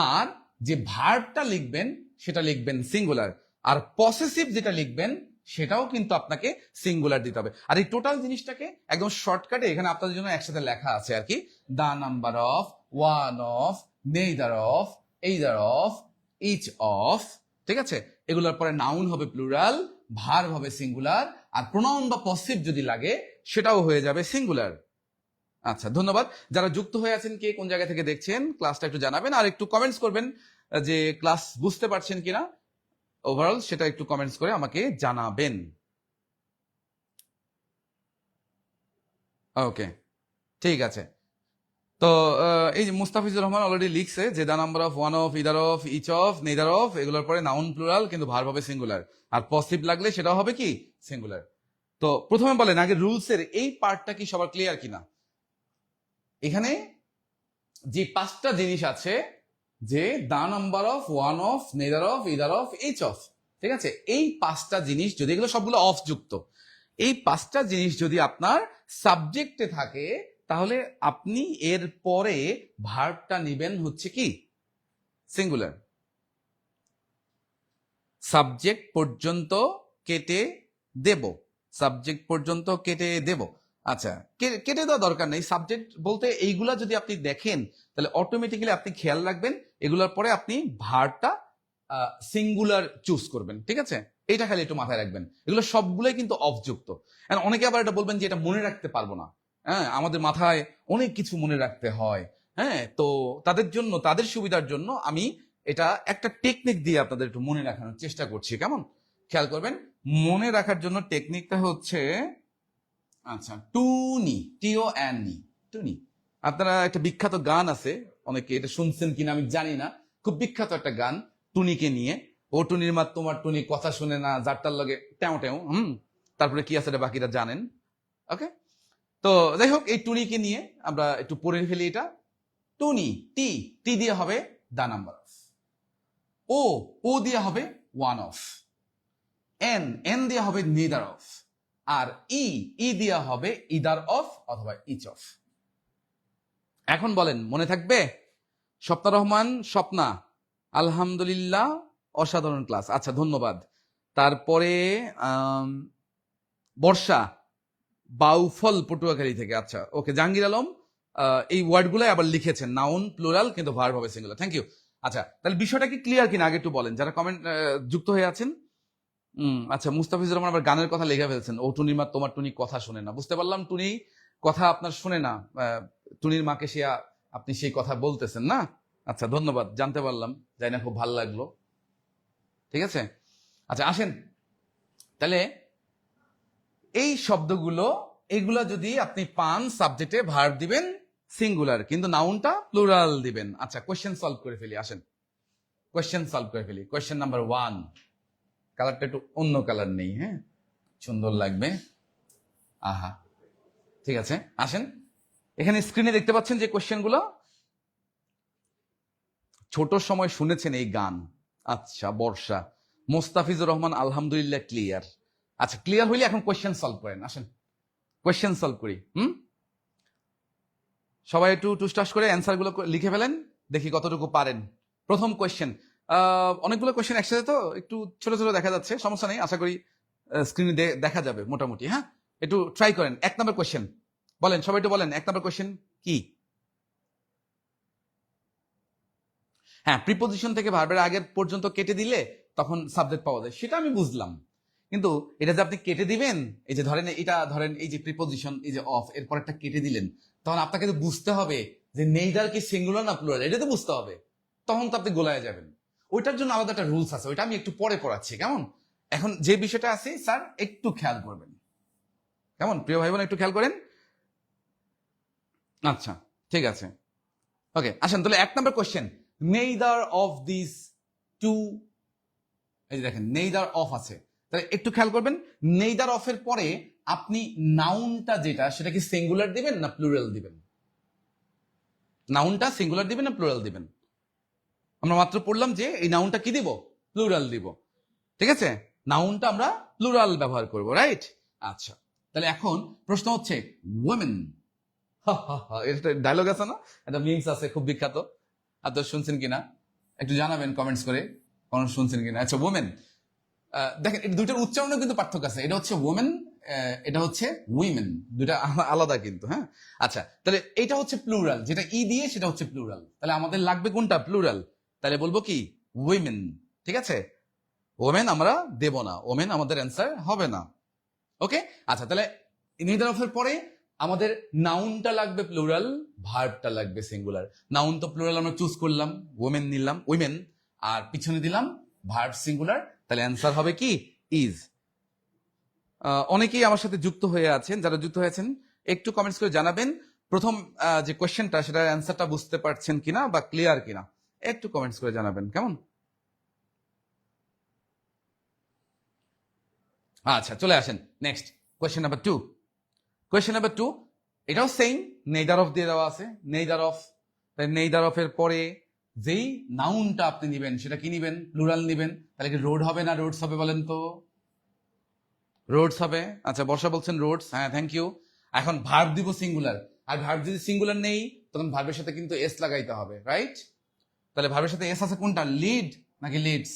আর যে ভার্বটা লিখবেন সেটা লিখবেন সিঙ্গুলার, আর পসেসিভ যেটা লিখবেন সেটাও কিন্তু আপনাকে সিঙ্গুলার দিতে হবে। আর এই টোটাল জিনিসটাকে একদম শর্টকাটে এখানে আপনাদের জন্য একসাথে লেখা আছে আর কি, the number of, one of, neither of, either of, each of, ঠিক আছে, এগুলোর পরে নাউন হবে প্লুরাল, ভার্ব হবে সিঙ্গুলার, আর প্রোনাউন বা পসেসিভ যদি লাগে সেটাও হয়ে যাবে সিঙ্গুলার। আচ্ছা, ধন্যবাদ। যারা যুক্ত হয়ে আছেন, কে কোন জায়গা থেকে দেখছেন ক্লাসটা একটু জানাবেন, আর একটু কমেন্টস করবেন যে ক্লাস বুঝতে পারছেন কিনা ওভারঅল, সেটা একটু কমেন্টস করে আমাকে জানাবেন। ওকে, ঠিক আছে। তো এই যে মুস্তাফিজুর রহমান অলরেডি লিখছে যে the number of, one of, either of, each of, neither of, এগুলোর পরে নাউন প্লুরাল কিন্তু ভার্ব হবে সিঙ্গুলার, আর পসিভ লাগলে সেটাও হবে কি সিঙ্গুলার। তো প্রথমে বলেন আগে রুলসের এই পার্টটা কি সবার ক্লিয়ার কিনা? এখানে যে 5টা জিনিস আছে, যে the number of, one of, neither of, either of, each of, ঠিক আছে, এই 5টা জিনিস যদি, এগুলো সবগুলো অফ যুক্ত, এই 5টা জিনিস যদি আপনার সাবজেক্টে থাকে তাহলে আপনি এর পরে ভার্বটা নিবেন হচ্ছে কি সিঙ্গুলার। সাবজেক্ট পর্যন্ত কেটে দেব, সাবজেক্ট পর্যন্ত কেটে দেব। আচ্ছা, কেটে দেওয়া দরকার নেই, সাবজেক্ট বলতে এইগুলা যদি আপনি দেখেন তাহলে অটোমেটিক্যালি আপনি খেয়াল রাখবেন এগুলোর পরে আপনি ভার্বটা সিঙ্গুলার চুজ করবেন, ঠিক আছে, এইটা খালি একটু মাথায় রাখবেন। এগুলো সবগুলোই কিন্তু অফযুক্ত। অনেকে আবার এটা বলবেন যে এটা মনে রাখতে পারবো না, হ্যাঁ, আমাদের মাথায় অনেক কিছু মনে রাখতে হয়, হ্যাঁ, তো তাদের জন্য, তাদের সুবিধার জন্য আমি এটা একটা টেকনিক দিয়ে আপনাদের একটু মনে রাখানোর চেষ্টা করছি, কেমন? খেয়াল করবেন, মনে রাখার জন্য টেকনিকটা হচ্ছে, আচ্ছা, টুনি, টিও এন ই, টুনি। আপনারা একটা বিখ্যাত গান আছে, অনেকে এটা শুনছেন কিনা আমি জানি না, খুব বিখ্যাত একটা গান টুনিকে নিয়ে, ও টুনির মা তোমার টুনি কথা শুনে না, যারটার লগে টেও টেও, তারপরে কি আছে এটা বাকিরা জানেন, ওকে। তো যাই হোক, এই টুনিকে নিয়ে আমরা একটু পড়ে ফেলি। এটা টুনি, টি, টি দিয়ে হবে দা নাম্বার অফ, ও, ও দিয়ে হবে ওয়ান অফ, এন, এন দিয়ে হবে নেদার অফ, আর ই, ই দিয়া হবে ইদার অফ অথবা ইচ অফ। এখন বলেন মনে থাকবে? স্বপ্না রহমান, স্বপ্না, আলহামদুলিল্লাহ, অসাধারণ ক্লাস, আচ্ছা ধন্যবাদ। তারপরে বর্ষা, বাউফল পটুয়াখালী থেকে, আচ্ছা ওকে। জাহাঙ্গীর আলম এই ওয়ার্ডগুলো আবার লিখেছেন, নাউন প্লুরাল কিন্তু ভার্ব হবে সিঙ্গুলার, থ্যাংক ইউ। আচ্ছা, তাহলে বিষয়টা কি ক্লিয়ার কিনা আগে একটু বলেন, যারা কমেন্ট যুক্ত হয়ে আছেন আচ্ছা, মুস্তাফিজুর রহমান আবার গানের কথা লিখে ফেলছেন, ও টুনির মা তোমার টুনি কথা শুনে না। বুঝতে পারলাম টুনি কথা আপনার শুনে না, টুনির মাকে সে আপনি সেই কথা বলতেছেন না। আচ্ছা, ধন্যবাদ, জানতে পারলাম, যাই না, খুব ভালো লাগলো। ঠিক আছে, আচ্ছা আসেন তাহলে এই শব্দগুলো, এইগুলা যদি আপনি পান, সাবজেক্টে ভার্ব দিবেন সিঙ্গুলার, কিন্তু নাউনটা প্লুরাল দিবেন। আচ্ছা, কোয়েশ্চেন সলভ করে ফেলি, আসেন কোয়েশ্চেন সলভ করে ফেলি। কোয়েশ্চেন নাম্বার 1, কালারটা একটু অন্য কালার নেই, হ্যাঁ, সুন্দর লাগবে। আহা, ঠিক আছে, আসেন। এখানে স্ক্রিনে দেখতে পাচ্ছেন যে কোয়েশ্চেনগুলো, ছোট সময় শুনেছেন এই গান। আচ্ছা, বর্ষা, মোস্তাফিজুর রহমান আলহামদুলিল্লাহ ক্লিয়ার। আচ্ছা, ক্লিয়ার হইলে এখন কোয়েশ্চেন সলভ করেন, আসেন কোয়েশ্চেন সলভ করি। সবাই একটু টুসটাস করে অ্যান্সার গুলো লিখে ফেলেন, দেখি কতটুকু পারেন। প্রথম কোয়েশ্চেন, অনেকগুলো কোয়েশ্চেন একসাথে তো একটু ছোট ছোট দেখা যাচ্ছে, সমস্যা নেই, আশা করি স্ক্রিনে দেখা যাবে মোটামুটি। হ্যাঁ, একটু ট্রাই করেন। 1 নম্বর কোয়েশ্চেন বলেন, সবাই একটু বলেন 1 নম্বর কোয়েশ্চেন কি? হ্যাঁ, প্রিপোজিশন থেকে ভার্বের আগের পর্যন্ত কেটে দিলে তখন সাবজেক্ট পাওয়া যায়, সেটা আমি বুঝলাম, কিন্তু এটা যে আপনি কেটে দিবেন, এই যে ধরেন এটা ধরেন এই যে প্রিপোজিশন, এই যে অফ, এরপর একটা কেটে দিলেন, তখন আপনাকে তো বুঝতে হবে যে নেইদার কি সিঙ্গুলার না প্লুরাল, এটা তো বুঝতে হবে, তখন তো আপনি গোলায় যাবেন। ওইটার জন্য আলাদা একটা রুলস আছে, ওইটা আমি একটু পরে পড়াচ্ছি, কেমন? এখন যে বিষয়টা আছে স্যার একটু খেয়াল করবেন, কেমন প্রিয় ভাই বোন, একটু খেয়াল করেন। আচ্ছা, ঠিক আছে, ওকে, আসেন তাহলে 1 নম্বর question, neither of this two, এই যে দেখেন নেইদার অফ আছে, তাহলে একটু খেয়াল করবেন, নেইদার অফ এর পরে আপনি নাউনটা যেটা, সেটা কি সিঙ্গুলার দিবেন না প্লুরাল দিবেন? নাউনটা সিঙ্গুলার দিবেন না প্লুরাল দিবেন? আমরা মাত্র পড়লাম যে এই নাউনটা কি দিব, প্লুরাল দিব, ঠিক আছে, নাউনটা আমরা প্লুরাল ব্যবহার করব, রাইট? আচ্ছা, তাহলে এখন প্রশ্ন হচ্ছে ওমেন, এটা ডায়লগ আছে না, একটা মিমস আছে খুব বিখ্যাত, আপনারা শুনছেন কিনা একটু জানাবেন কমেন্টস করে, কোন শুনছেন কিনা। আচ্ছা, ওমেন, দেখেন এই দুইটার উচ্চারণে কিন্তু পার্থক্য আছে, এটা হচ্ছে ওমেন, এটা হচ্ছে উইমেন, দুইটা আলাদা কিন্তু। হ্যাঁ, আচ্ছা, তাহলে এটা হচ্ছে প্লুরাল, যেটা ই দিয়ে সেটা হচ্ছে প্লুরাল, তাহলে আমাদের লাগবে কোনটা, প্লুরাল, তাহলে বলবো কি উইমেন, ঠিক আছে, ওমেন আমরা দেব না, ওমেন আমাদের অ্যান্সার হবে না। ওকে, আচ্ছা, তাহলে নেইদার অফ এর পরে আমাদের নাউনটা লাগবে প্লুরাল, ভার্বটা লাগবে সিঙ্গুলার। নাউন তো প্লুরাল আমরা চুজ করলাম, ওমেন নিলাম, উইমেন, আর পিছনে দিলাম ভার্ব সিঙ্গুলার, তাহলে অ্যান্সার হবে কি ইজ। অনেকেই আমার সাথে যুক্ত হয়ে আছেন, যারা যুক্ত হয়েছেন একটু কমেন্টস করে জানাবেন প্রথম যে কোয়েশ্চেনটা, সেটার অ্যান্সারটা বুঝতে পারছেন কিনা বা ক্লিয়ার কিনা, একটু কমেন্টস করে জানাবেন, কেমন? আচ্ছা, চলে আসেন next question number 2। Question number 2, এটাও সেম, নেইদার অফ দিয়ে দেওয়া আছে, নেইদার অফ, নেইদার অফ এর পরে যেই নাউনটা আপনি নিবেন সেটা কি নিবেন, প্লুরাল নিবেন, তাহলে কি রোড হবে না রোডস হবে বলেন তো? রোডস হবে। আচ্ছা, বর্ষা বলছেন রোডস, হ্যাঁ থ্যাংক ইউ। এখন ভার্ব দিব সিঙ্গুলার, আর ভার্ব যদি সিঙ্গুলার নেই তখন ভার্বের সাথে কিন্তু এস লাগাইতে হবে, রাইট? তাহলে ভার্বের সাথে এস আছে কোনটা, লিড নাকি লিডস?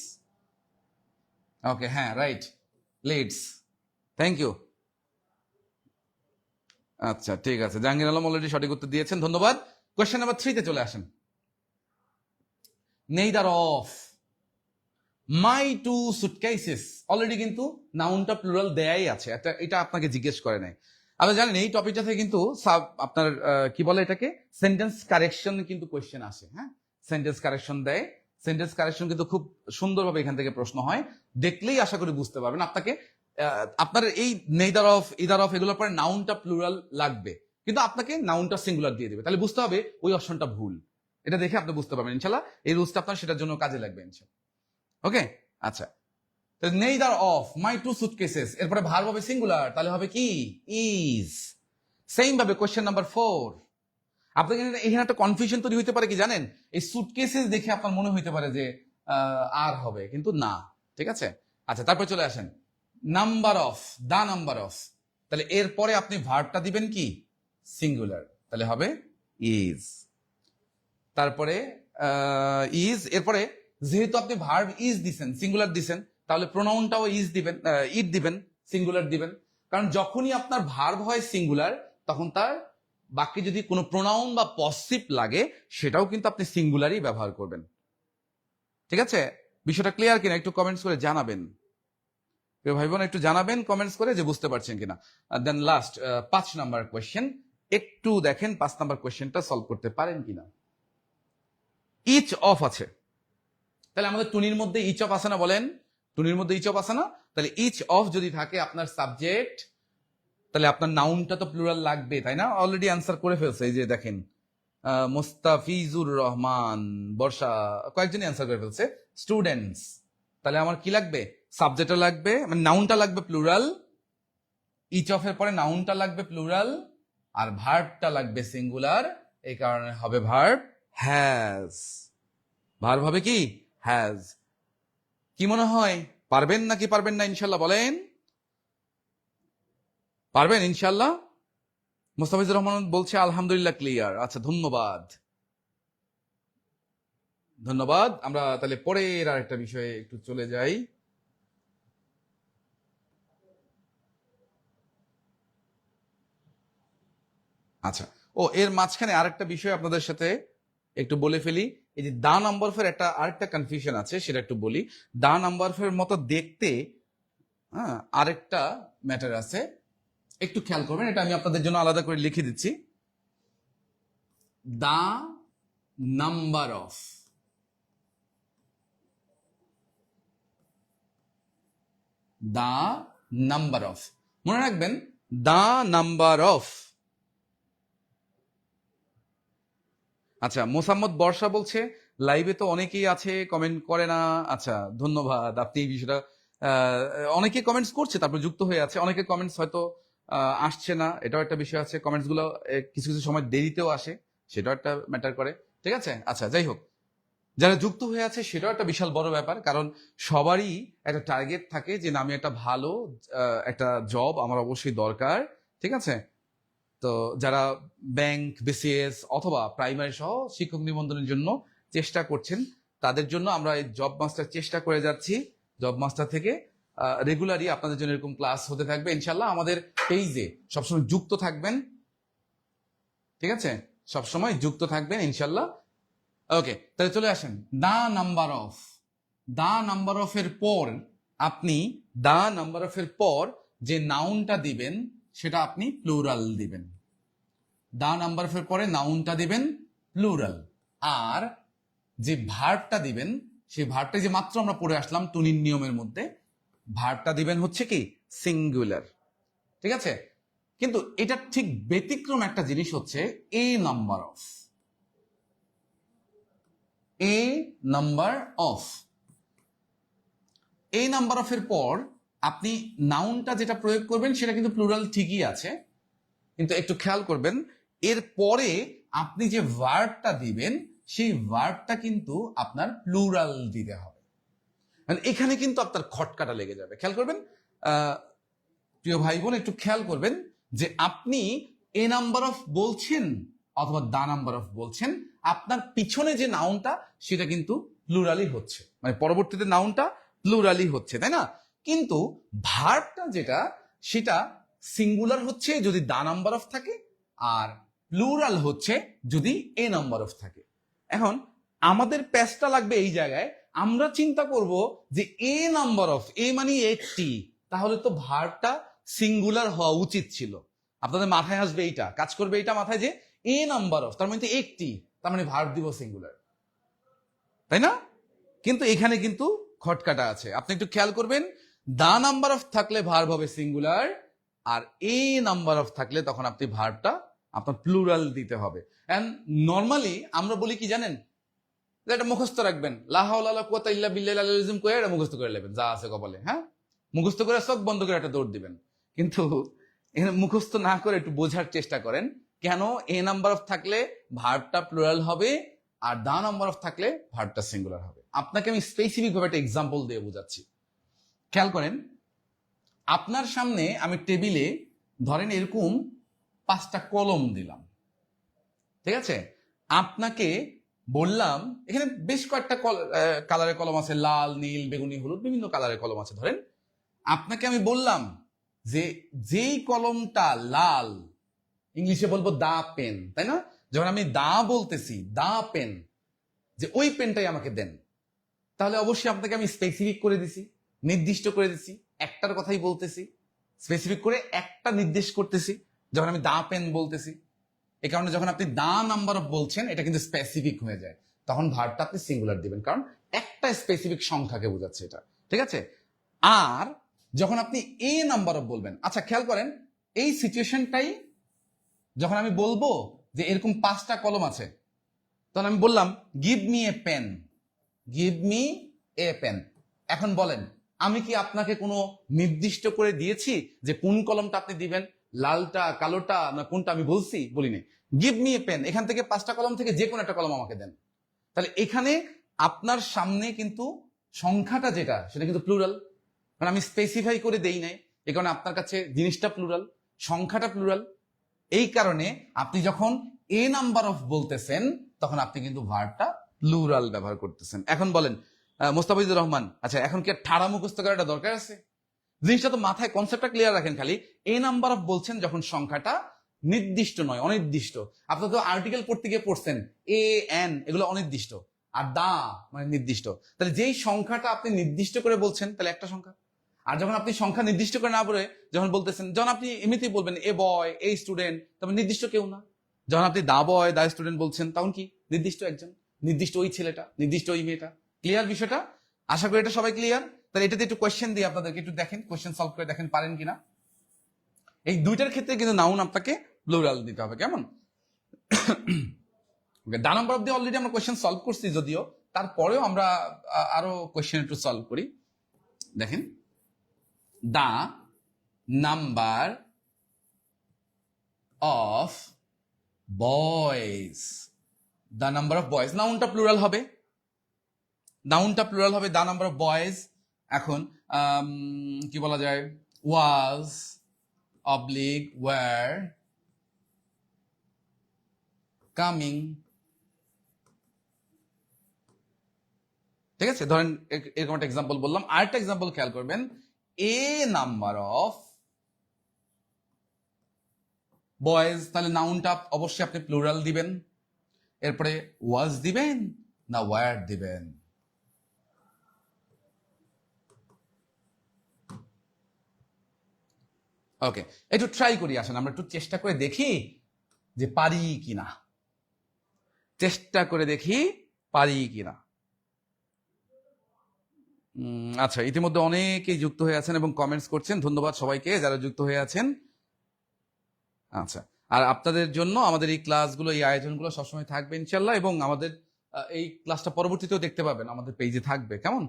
ওকে, হ্যাঁ রাইট, লিডস, থ্যাংক ইউ। আচ্ছা, ঠিক আছে, জাহাঙ্গীর আলম অলরেডি সঠিক উত্তর দিয়েছেন, ধন্যবাদ। কোয়েশ্চেন নাম্বার 3 তে চলে আসেন। Neither of my two suitcases, already কিন্তু নাউনটা প্লুরাল দেয়াই আছে, এটা আপনাকে জিজ্ঞেস করে নাই। আপনি জানেন এই টপিকটা থেকে কিন্তু আপনার কি বলে এটাকে, সেন্টেন্স কারেকশন কিন্তু কোয়েশ্চেন আসে। হ্যাঁ, সেন্টেন্স কারেকশন দেয়, সেন্টেন্স কারেকশন কিন্তু খুব সুন্দরভাবে এখান থেকে প্রশ্ন হয়, দেখলেই আশা করি বুঝতে পারবেন। আপনাকে আপনার এই নেইদার অফ, ইদার অফ, এগুলোর পরে নাউনটা প্লুরাল লাগবে, কিন্তু আপনাকে নাউনটা সিঙ্গুলার দিয়ে দেবে, তাহলে বুঝতে হবে ওই অপশনটা ভুল, এটা দেখে আপনি বুঝতে পারবেন ইনশাল্লাহ। এই রুলসটা আপনার সেটার জন্য কাজে লাগবে ইনশাল্লাহ। ওকে, আচ্ছা, নেইদার অফ মাই টু সুটকেসেস, এরপরে ভার্ব হবে সিঙ্গুলার, তাহলে হবে কি ইজ। সেম ভাবে কোয়েশ্চেন নাম্বার 4, আপনাকে এখানে একটা কনফিউশন তৈরি হইতে পারে কি জানেন, এই সুটকেসেস দেখে আপনার মনে হইতে পারে যে আর হবে, কিন্তু না, ঠিক আছে। আচ্ছা, তারপরে চলে আসেন number of, the number of, তাহলে এরপরে আপনি ভার্বটা দিবেন কি সিঙ্গুলার, তাহলে হবে ইজ। তারপরে ইজ, এরপরে যেহেতু আপনি ভার্ব ইজ দিছেন, সিঙ্গুলার দিছেন, তাহলে প্রোনাউনটাও ইজ দিবেন, ইট দিবেন, সিঙ্গুলার দিবেন, কারণ যখনই আপনার ভার্ব হয় সিঙ্গুলার, তখন তার বাক্যে যদি কোনো প্রোনাউন বা পসিভ লাগে, সেটাও কিন্তু আপনি সিঙ্গুলারই ব্যবহার করবেন, ঠিক আছে? বিষয়টা ক্লিয়ার কিনা একটু কমেন্টস করে জানাবেন। প্রিয় ভাই বোন একটু জানাবেন কমেন্টস করে যে বুঝতে পারছেন কিনা। দেন লাস্ট 5 নাম্বার কোয়েশ্চেন, একটু দেখেন 5 নাম্বার কোয়েশ্চেনটা সলভ করতে পারেন কিনা। ইচ অফ আছে, তাহলে আমাদের টুনির মধ্যে ইচ অফ আছে না, বলেন টুনির মধ্যে ইচ অফ আছে না? তাহলে ইচ অফ যদি থাকে আপনার সাবজেক্ট, তাহলে আপনার নাউনটা তো প্লুরাল লাগবে, তাই না? অলরেডি অ্যান্সার করে ফেলছে, এই যে দেখেন মুস্তাফিজুর রহমান, বর্ষা, কয়েকজনই অ্যান্সার করে ফেলছে। স্টুডেন্টস, তাহলে আমার কি লাগবে? সাবজেক্টও লাগবে, মানে নাউনটা লাগবে প্লুরাল, ইচ অফ এর পরে নাউনটা লাগবে প্লুরাল, আর ভার্বটা লাগবে সিঙ্গুলার, এই কারণে হবে ভার্ব হ্যাজ। ভার্ব হবে কি? হ্যাজ। কি মনে হয় পারবেন নাকি পারবেন না? ইনশাল্লাহ বলেন, পারবেন ইনশাল্লাহ? মুস্তাফিজুর রহমান বলছে আলহামদুলিল্লাহ ক্লিয়ার। আচ্ছা, ধন্যবাদ ধন্যবাদ। আমরা তাহলে পরের আর একটা বিষয়ে একটু চলে যাই। আচ্ছা, ও এর মাঝখানে আরেকটা বিষয় আপনাদের সাথে একটু বলে ফেলি। এই যে দা নাম্বার ফের একটা আরেকটা কনফিউশন আছে, সেটা একটু বলি। দা নাম্বার ফের মতো দেখতে আরেকটা ম্যাটার আছে, একটু খেয়াল করবেন, এটা আমি আপনাদের জন্য আলাদা করে লিখে দিচ্ছি। The number of, the number of, মনে রাখবেন দা নাম্বার অফ। আচ্ছা, মোসাম্মদ বর্ষা বলছে লাইভে তো অনেকেই আছে, কমেন্ট করে না। আচ্ছা, ধন্যবাদ, আপনি এই বিষয়টা অনেকে কমেন্টস করছে, তারপর যুক্ত হয়ে আছে, অনেকে কমেন্টস হয়তো আসছে না, এটাও একটা বিষয় আছে। কমেন্টস গুলো কিছু কিছু সময় দেরিতেও আসে, সেটাও একটা ম্যাটার করে, ঠিক আছে? আচ্ছা, যাই হোক, যারা যুক্ত হয়ে আছে সেটাও একটা বিশাল বড় ব্যাপার, কারণ সবারই একটা টার্গেট থাকে যে না, আমি একটা ভালো একটা জব আমার অবশ্যই দরকার, ঠিক আছে? তো যারা ব্যাংক, বিসিএস অথবা প্রাইমারি সহ শিক্ষক নিবন্ধনের জন্য চেষ্টা করছেন, তাদের জন্য আমরা এই জব মাস্টার চেষ্টা করে যাচ্ছি। জব মাস্টার থেকে রেগুলারই আপনাদের জন্য এরকম ক্লাস হতে থাকবে ইনশাল্লাহ। আমাদের পেজে সবসময় যুক্ত থাকবেন, ঠিক আছে? সবসময় যুক্ত থাকবেন ইনশাল্লাহ। ওকে, তাহলে চলে আসেন the number of. The number of এর পর আপনি দা নাম্বার অফ এর পর যে নাউনটা দিবেন সেটা আপনি প্লুরাল দিবেন। দা নাম্বার অফ এর পরে নাউনটা দিবেন প্লুরাল, আর যে ভার্বটা দিবেন সেই ভার্বটা যে মাত্র আমরা পড়ে আসলাম টুনির নিয়মের মধ্যে, ভার্বটা দিবেন হচ্ছে কি সিঙ্গুলার, ঠিক আছে? কিন্তু এটা ঠিক ব্যতিক্রম একটা জিনিস হচ্ছে a number of. A number of, এই নাম্বার অফ এর পর আপনি নাউনটা যেটা প্রয়োগ করবেন সেটা কিন্তু প্লুরাল ঠিকই আছে, কিন্তু একটু খেয়াল করবেন এর পরে আপনি যে ভার্বটা দিবেন সেই ভার্বটা কিন্তু আপনার প্লুরাল দিতে হবে। মানে এখানে কিন্তু আপনার খটকাটা লেগে যাবে। খেয়াল করবেন প্রিয় ভাই বোন, একটু খেয়াল করবেন যে আপনি এ নাম্বার অফ বলছেন অথবা দা নাম্বার অফ বলছেন, আপনার পিছনে যে নাউনটা সেটা কিন্তু প্লুরালি হচ্ছে, মানে পরবর্তীতে নাউনটা প্লুরালি হচ্ছে, তাই না? কিন্তু ভার্বটা যেটা সেটা সিঙ্গুলার হচ্ছে যদি দা নাম্বার অফ থাকে, আর প্লুরাল হচ্ছে যদি এ নাম্বার অফ থাকে। এখন আমাদের প্যাচটা লাগবে এই জায়গায়, আমরা চিন্তা করব যে এ নাম্বার অফ, এ মানে একটি, তাহলে তো ভার্বটা সিঙ্গুলার হওয়া উচিত ছিল। আপনাদের মাথায় আসবে এইটা, কাজ করবে এইটা মাথায়, যে এ নাম্বার অফ তার মানে একটি, তার মানে ভার্ব দিব সিঙ্গুলার, তাই না? কিন্তু এখানে কিন্তু খটকাটা আছে, আপনি একটু খেয়াল করবেন। দা নাম্বার অফ থাকলে ভার্ব হবে সিঙ্গুলার, আর এ নাম্বার অফ থাকলে তখন আপনি ভার্বটা আপনার প্লুরাল দিতে হবে। এন্ড নর্মালি আমরা বলি কি জানেন, এটা মুখস্থ রাখবেন, লা হাওলা ওয়ালা কুওয়াতা ইল্লা বিল্লাহিল আলিয়্যিল আযীম কয়ে এটা মুখস্থ করে নেবেন, যা আছে কপালে, হ্যাঁ মুখস্থ করে চোখ বন্ধ করে একটা দৌড় দিবেন। কিন্তু এখানে মুখস্থ না করে একটু বোঝার চেষ্টা করেন, কেন এ নাম্বার অফ থাকলে ভার্বটা প্লুরাল হবে আর দা নাম্বার অফ থাকলে ভার্বটা সিঙ্গুলার হবে। আপনাকে আমি স্পেসিফিক ভাবে একটা এক্সাম্পল দিয়ে বোঝাচ্ছি। খেয়াল করেন, আপনার সামনে আমি টেবিলে ধরেন এরকম 5টা কলম দিলাম, ঠিক আছে? আপনাকে বললাম এখানে বেশ কয়েকটা কালারের কলম আছে, লাল, নীল, বেগুনি, হলুদ, বিভিন্ন কালারের কলম আছে। ধরেন আপনাকে আমি বললাম যে যেই কলমটা লাল, ইংলিশে বলবো দা পেন, তাই না? যখন আমি দা বলতেছি, দা পেন, যে ওই পেনটাই আমাকে দেন, তাহলে অবশ্যই আপনাকে আমি স্পেসিফিক করে দিছি, নির্দিষ্ট করে দিছি। একটার কথাই বলতেছি, স্পেসিফিক করে একটা নির্দেশ করতেছি যখন আমি দা পেন বলতেছি। এই কারণে যখন আপনি দা নাম্বার অফ বলছেন এটা কিন্তু স্পেসিফিক হয়ে যায়, তখন ভার্বটা আপনি সিঙ্গুলার দিবেন, কারণ একটা স্পেসিফিক সংখ্যাকে বোঝাচ্ছে এটা, ঠিক আছে? আর যখন আপনি এ নাম্বার অফ বলবেন, আচ্ছা খেয়াল করেন এই সিচুয়েশনটাই যখন আমি বলবো যে এরকম 5টা কলম আছে, তখন আমি বললাম give me a pen, give me a pen. এখন বলেন আমি কি আপনাকে কোনো নির্দিষ্ট করে দিয়েছি যে কোন কলমটা আপনি দিবেন, লালটা কালোটা না কোনটা? আমি বলছি? বলিনি। গিভ মি এ পেন, এখান থেকে 5টা কলম থেকে যে কোনো একটা কলম আমাকে দেন। তাহলে এখানে আপনার সামনে কিন্তু সংখ্যাটা যেটা সেটা কিন্তু প্লুরাল, কারণ আমি স্পেসিফাই করে দেই নাই, এই কারণে আপনার কাছে জিনিসটা প্লুরাল, সংখ্যাটা প্লুরাল। এই কারণে আপনি যখন এ নাম্বার অফ বলতেছেন তখন আপনি কিন্তু ভার্বটা প্লুরাল ব্যবহার করতেছেন। এখন বলেন মোস্তাফিজুর রহমান, আচ্ছা এখন কি ঠাড়া মুখস্থ করাটা দরকার আছে? জিনিসটা তো মাথায়, কনসেপ্টটা ক্লিয়ার রাখেন। খালি এ নাম্বার অফ বলছেন যখন সংখ্যাটা নির্দিষ্ট নয়, অনির্দিষ্ট। আপনার তো আর্টিকেল পড়তে গিয়ে পড়ছেন এ এন, এগুলো অনির্দিষ্ট, আর দা মানে নির্দিষ্ট। তাহলে যেই সংখ্যাটা আপনি নির্দিষ্ট করে বলছেন তাহলে একটা সংখ্যা। আর যখন আপনি সংখ্যা নির্দিষ্ট করে না বলে যখন বলতেছেন, যখন আপনি এমনিতেই বলবেন এ বয় এ স্টুডেন্ট, তবে নির্দিষ্ট কেউ না। যখন আপনি দা বয় দা স্টুডেন্ট বলছেন তখন কি নির্দিষ্ট একজন, নির্দিষ্ট ওই ছেলেটা, নির্দিষ্ট ওই মেয়েটা। ক্লিয়ার বিষয়টা? আশা করি এটা সবাই ক্লিয়ার। তাহলে এটাতে একটু কোয়েশ্চেন দিয়ে আপনাদেরকে একটু দেখেন, কোয়েশ্চেন সলভ করে দেখেন পারেন কিনা। এই দুইটার ক্ষেত্রে কিন্তু নাউন আপনাকে প্লুরাল দিতে হবে, কেমন? দা নাম্বার অফ দিয়ে অলরেডি আমরা কোয়েশ্চেন সলভ করছি, যদিও তারপরেও আমরা আরো কোয়েশ্চেন একটু সলভ করি। দেখেন the number of boys, the number of boys, নাউনটা প্লুরাল হবে, নাউনটা প্লুরাল হবে দা নাম্বার অফ বয়েজ। এখন কি বলা যায়, ওয়াজ অবলিক ওয়ার কামিং, ঠিক আছে? ধরেন এরকম একটা এক্সাম্পল বললাম। আরেকটা এক্সাম্পল খেয়াল করবেন, এ নাম্বার অফ বয়েজ, তাহলে নাউনটা অবশ্যই আপনি প্লুরাল দিবেন। এরপরে ওয়াজ দিবেন না ওয়ার দিবেন? ওকে, একটু ট্রাই করি, আসেন আমরা একটু চেষ্টা করে দেখি যে পারি কিনা, চেষ্টা করে দেখি পারি কিনা। আচ্ছা, ইতিমধ্যে অনেকেই যুক্ত হয়ে আছেন এবং কমেন্টস করছেন, ধন্যবাদ সবাইকে যারা যুক্ত হয়ে আছেন। আচ্ছা, আর আপনাদের জন্য আমাদের এই ক্লাসগুলো, এই আয়োজনগুলো সবসময় থাকবে ইনশাল্লাহ, এবং আমাদের এই ক্লাসটা পরবর্তীতেও দেখতে পাবেন, আমাদের পেজে থাকবে, কেমন?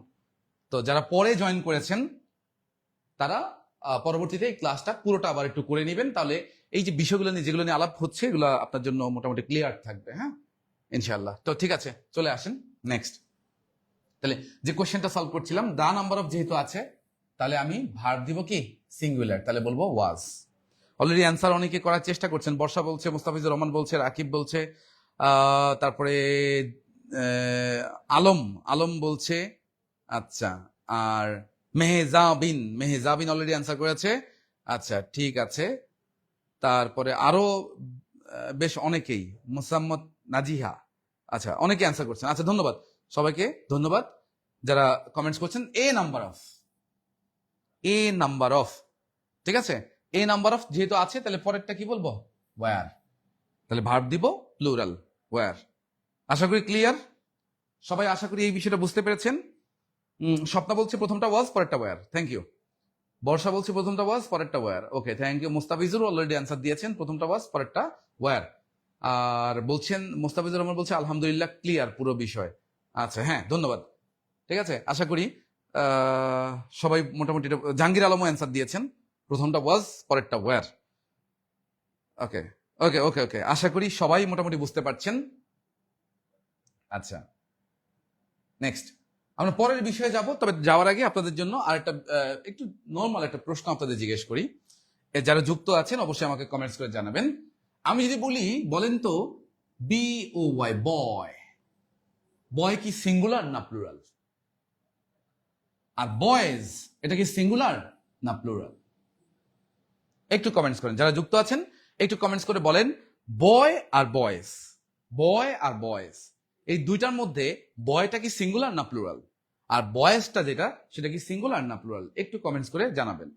তো যারা পরে জয়েন করেছেন তারা পরবর্তীতে এই ক্লাসটা পুরোটা আবার একটু করে নেবেন, তাহলে এই যে বিষয়গুলো নিয়ে যেগুলো নিয়ে আলাপ হচ্ছে এগুলো আপনার জন্য মোটামুটি ক্লিয়ার থাকবে। হ্যাঁ, ইনশাল্লাহ। তো ঠিক আছে, চলে আসেন নেক্সট। তাহলে যে কোশ্চেনটা সলভ করছিলাম, দা নাম্বার অফ যেহেতু আছে তাহলে আমি ভার্ব দিব কি সিঙ্গুলার, তাহলে বলবো ওয়াজ। অলরেডি অ্যান্সার অনেকে করার চেষ্টা করছেন, বর্ষা বলছে, মুস্তাফিজুর রহমান বলছে, রাকিব বলছে, তারপরে আলম আলম বলছে, আচ্ছা, আর মেহেজাবিন, মেহেজাবিন অলরেডি অ্যান্সার করেছে। আচ্ছা ঠিক আছে, তারপরে আরো বেশ অনেকেই, মুসাম্মদ নাজিহা, আচ্ছা অনেকে অ্যান্সার করছেন। আচ্ছা ধন্যবাদ সবাইকে, ধন্যবাদ যারা কমেন্টস করছেন। A number of, a number of, ঠিক আছে? এ নাম্বার অফ যেহেতু আছে তাহলে পরেরটা কি বলবো, ওয়্যার, তাহলে ভার্ব দিব প্লুরাল ওয়্যার। আশা করি ক্লিয়ার সবাই, আশা করি এই বিষয়টা বুঝতে পেরেছেন। স্বপ্না বলছে প্রথমটা ওয়াজ পরেরটা ওয়্যার, থ্যাংক ইউ। বর্ষা বলছে প্রথমটা ওয়াজ পরেরটা were, okay thank you. Mustafizur already answer দিয়েছেন, প্রথমটা ওয়াজ পরেরটা ওয়্যার। আর বলছেন মুস্তাফিজুর রহমান বলছে আলহামদুলিল্লাহ ক্লিয়ার পুরো বিষয়। আচ্ছা হ্যাঁ ধন্যবাদ, ঠিক আছে। আশা করি সবাই মোটামুটি, জাহাঙ্গীর আলমও অ্যান্সার দিয়েছেন, প্রথমটা ওয়াজ পরেরটা ওয়্যার। ওকে ওকে ওকে ওকে, আশা করি সবাই মোটামুটি বুঝতে পারছেন। আচ্ছা নেক্সট আমরা পরের বিষয়ে যাব, তবে যাওয়ার আগে আপনাদের জন্য আর একটা একটু নর্মাল একটা প্রশ্ন আপনাদের জিজ্ঞেস করি। যারা যুক্ত আছেন অবশ্যই আমাকে কমেন্টস করে জানাবেন। আমি যদি বলি, বলেন তো বি ও ওয়াই, বয়, বয় কি সিঙ্গুলার না প্লুরাল? আর বয়েজ এটা কি সিঙ্গুলার না প্লুরাল? একটু কমেন্টস করেন, যারা যুক্ত আছেন একটু কমেন্টস করে বলেন বয় আর বয়েজ, বয় আর বয়েজ এই দুইটার মধ্যে বয়টা কি সিঙ্গুলার না প্লুরাল? আর বয়েজটা যেটা সেটা কি সিঙ্গুলার না প্লুরাল, একটু কমেন্টস করে জানাবেন।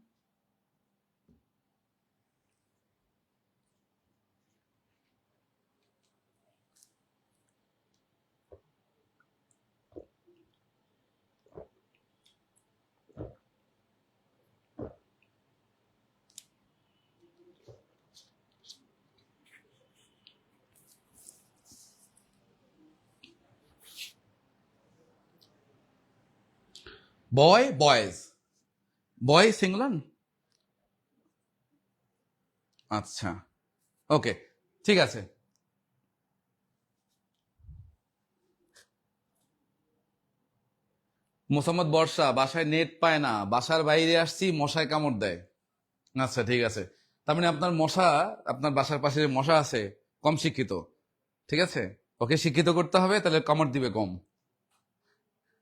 বয় বয়েজ, বয় সিঙ্গুলার। আচ্ছা ওকে ঠিক আছে। মোসাম্মদ বর্ষা, বাসায় নেট পায় না, বাসার বাইরে আসছি মশায় কামড় দেয়। আচ্ছা ঠিক আছে, তার মানে আপনার মশা, আপনার বাসার পাশে যে মশা আছে কম শিক্ষিত, ঠিক আছে, ওকে শিক্ষিত করতে হবে, তাহলে কামড় দিবে কম।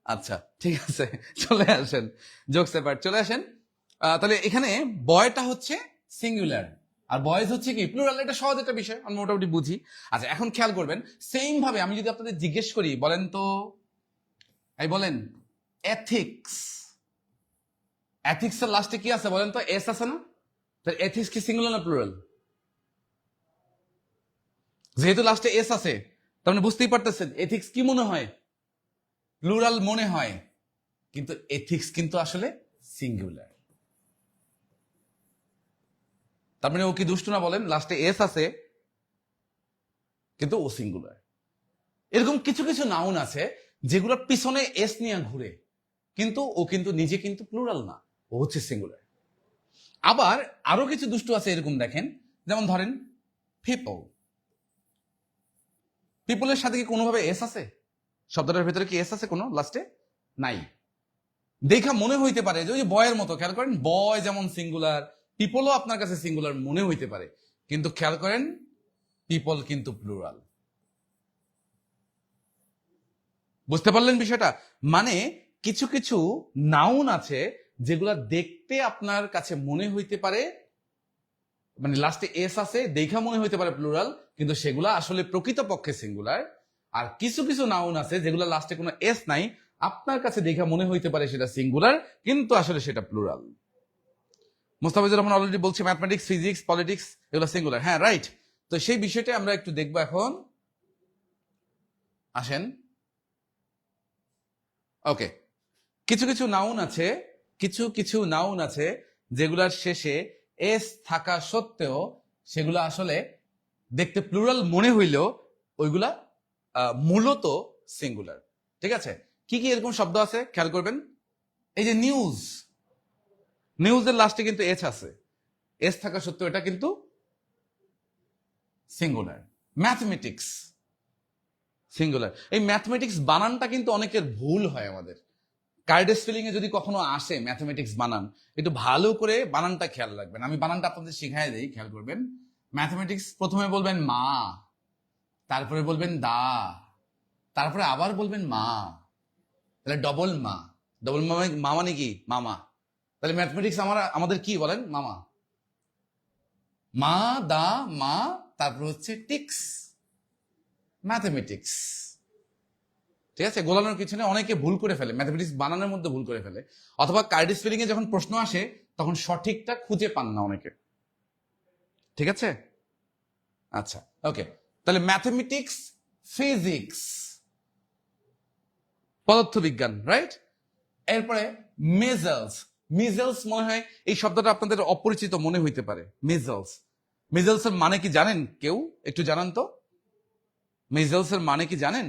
আচ্ছা ঠিক আছে, চলে আসেন, জোকস অ্যাপার্ট, চলে আসেন। তাহলে এখানে বয়টা হচ্ছে সিঙ্গুলার আর বয়েজ হচ্ছে কি প্লুরাল, এটা সহজ একটা বিষয়, আমি মোটামুটি বুঝি। আচ্ছা এখন খেয়াল করবেন, সেম ভাবে আমি যদি আপনাদের জিজ্ঞেস করি, বলেন তো, এই বলেন এথিক্স, এথিক্স এর লাস্টে কি আছে বলেন তো, এস আছে না? তাহলে এথিক্স কি সিঙ্গুলার না প্লুরাল? যেহেতু লাস্টে এস আছে, তার মানে বুঝতেই পারতেছেন এথিক্স কি মনে হয়, প্লুরাল মনে হয়, কিন্তু এথিক্স কিন্তু আসলে সিঙ্গুলার। তার মানে ও কি দুষ্ট না বলেন, লাস্টে এস আছে কিন্তু ও সিঙ্গুলার। এরকম কিছু কিছু নাউন আছে যেগুলোর পিছনে এস নিয়ে ঘুরে, কিন্তু ও কিন্তু নিজে কিন্তু প্লুরাল না, ও হচ্ছে সিঙ্গুলার। আবার আরো কিছু দুষ্ট আছে এরকম, দেখেন, যেমন ধরেন পিপল, পিপলের সাথে কি কোনোভাবে এস আছে? শব্দটার ভেতরে কি এস আছে কোনো লাস্টে? নাই। দেখা মনে হইতে পারে যে ওই বয়ের মতো, খেয়াল করেন বয় যেমন সিঙ্গুলার, পিপলও আপনার কাছে সিঙ্গুলার মনে হইতে পারে, কিন্তু খেয়াল করেন পিপল কিন্তু প্লুরাল। বুঝতে পারলেন বিষয়টা? মানে কিছু কিছু নাউন আছে যেগুলা দেখতে আপনার কাছে মনে হইতে পারে, মানে লাস্টে এস আছে দেখা মনে হইতে পারে প্লুরাল, কিন্তু সেগুলা আসলে প্রকৃতপক্ষে সিঙ্গুলার। আর কিছু কিছু নাউন আছে যেগুলা লাস্টে কোনো এস নাই, আপনার কাছে দেখা মনে হইতে পারে সেটা সিঙ্গুলার, কিন্তু আসলে সেটা প্লুরাল। মোস্তাফিজুর রহমান অলরেডি বলছি ম্যাথমেটিক্স, ফিজিক্স, পলিটিক্স এগুলো সিঙ্গুলার, হ্যাঁ রাইট। তো সেই বিষয়টা আমরা একটু দেখবো এখন, আসেন। ওকে, কিছু কিছু নাউন আছে, কিছু কিছু নাউন আছে যেগুলার শেষে এস থাকা সত্ত্বেও সেগুলা আসলে দেখতে প্লুরাল মনে হইলেও ওইগুলা মূলত সিঙ্গুলার। ঠিক আছে, কি কি এরকম শব্দ আছে খেয়াল করবেন, এই যে নিউজ, নিউজের লাস্টে কিন্তু এস আছে, এস থাকা সত্ত্বেও এটা কিন্তু সিঙ্গুলার। Mathematics singular. এই ম্যাথমেটিক্স বানানটা কিন্তু অনেকের ভুল হয় আমাদের, কার্ড স্পেলিং এ যদি কখনো আসে ম্যাথমেটিক্স বানান, একটু ভালো করে বানানটা খেয়াল রাখবেন। আমি বানানটা আপনাদের শিখাই দেই, খেয়াল করবেন। ম্যাথমেটিক্স প্রথমে বলবেন মা, তারপরে বলবেন দা, তারপরে আবার বলবেন মা, তাহলে ডবল মা। ডবল মা মা মানে কি? মামা। তাহলে ম্যাথমেটিক্স আমাদের কি বলেন? মামা। মা দা মা, তারপর হচ্ছে টিক্স, ম্যাথমেটিক্স। ঠিক আছে, গোলানোর পিছনে অনেকে ভুল করে ফেলে, ম্যাথমেটিক্স বানানোর মধ্যে ভুল করে ফেলে, অথবা কার্ড স্পেলিং এ যখন প্রশ্ন আসে তখন সঠিকটা খুঁজে পান না অনেকে। ঠিক আছে, আচ্ছা ওকে। তাহলে ম্যাথমেটিক্স, ফিজিক্স, পদার্থবিজ্ঞান, রাইট। এরপরে মিজেলস, মিজেলস মনে হয় এই শব্দটা আপনাদের অপরিচিত মনে হইতে পারে। মিজেলস, মিজেলস এর মানে কি জানেন কেউ? একটু জানান তো, মিজেলস এর মানে কি জানেন?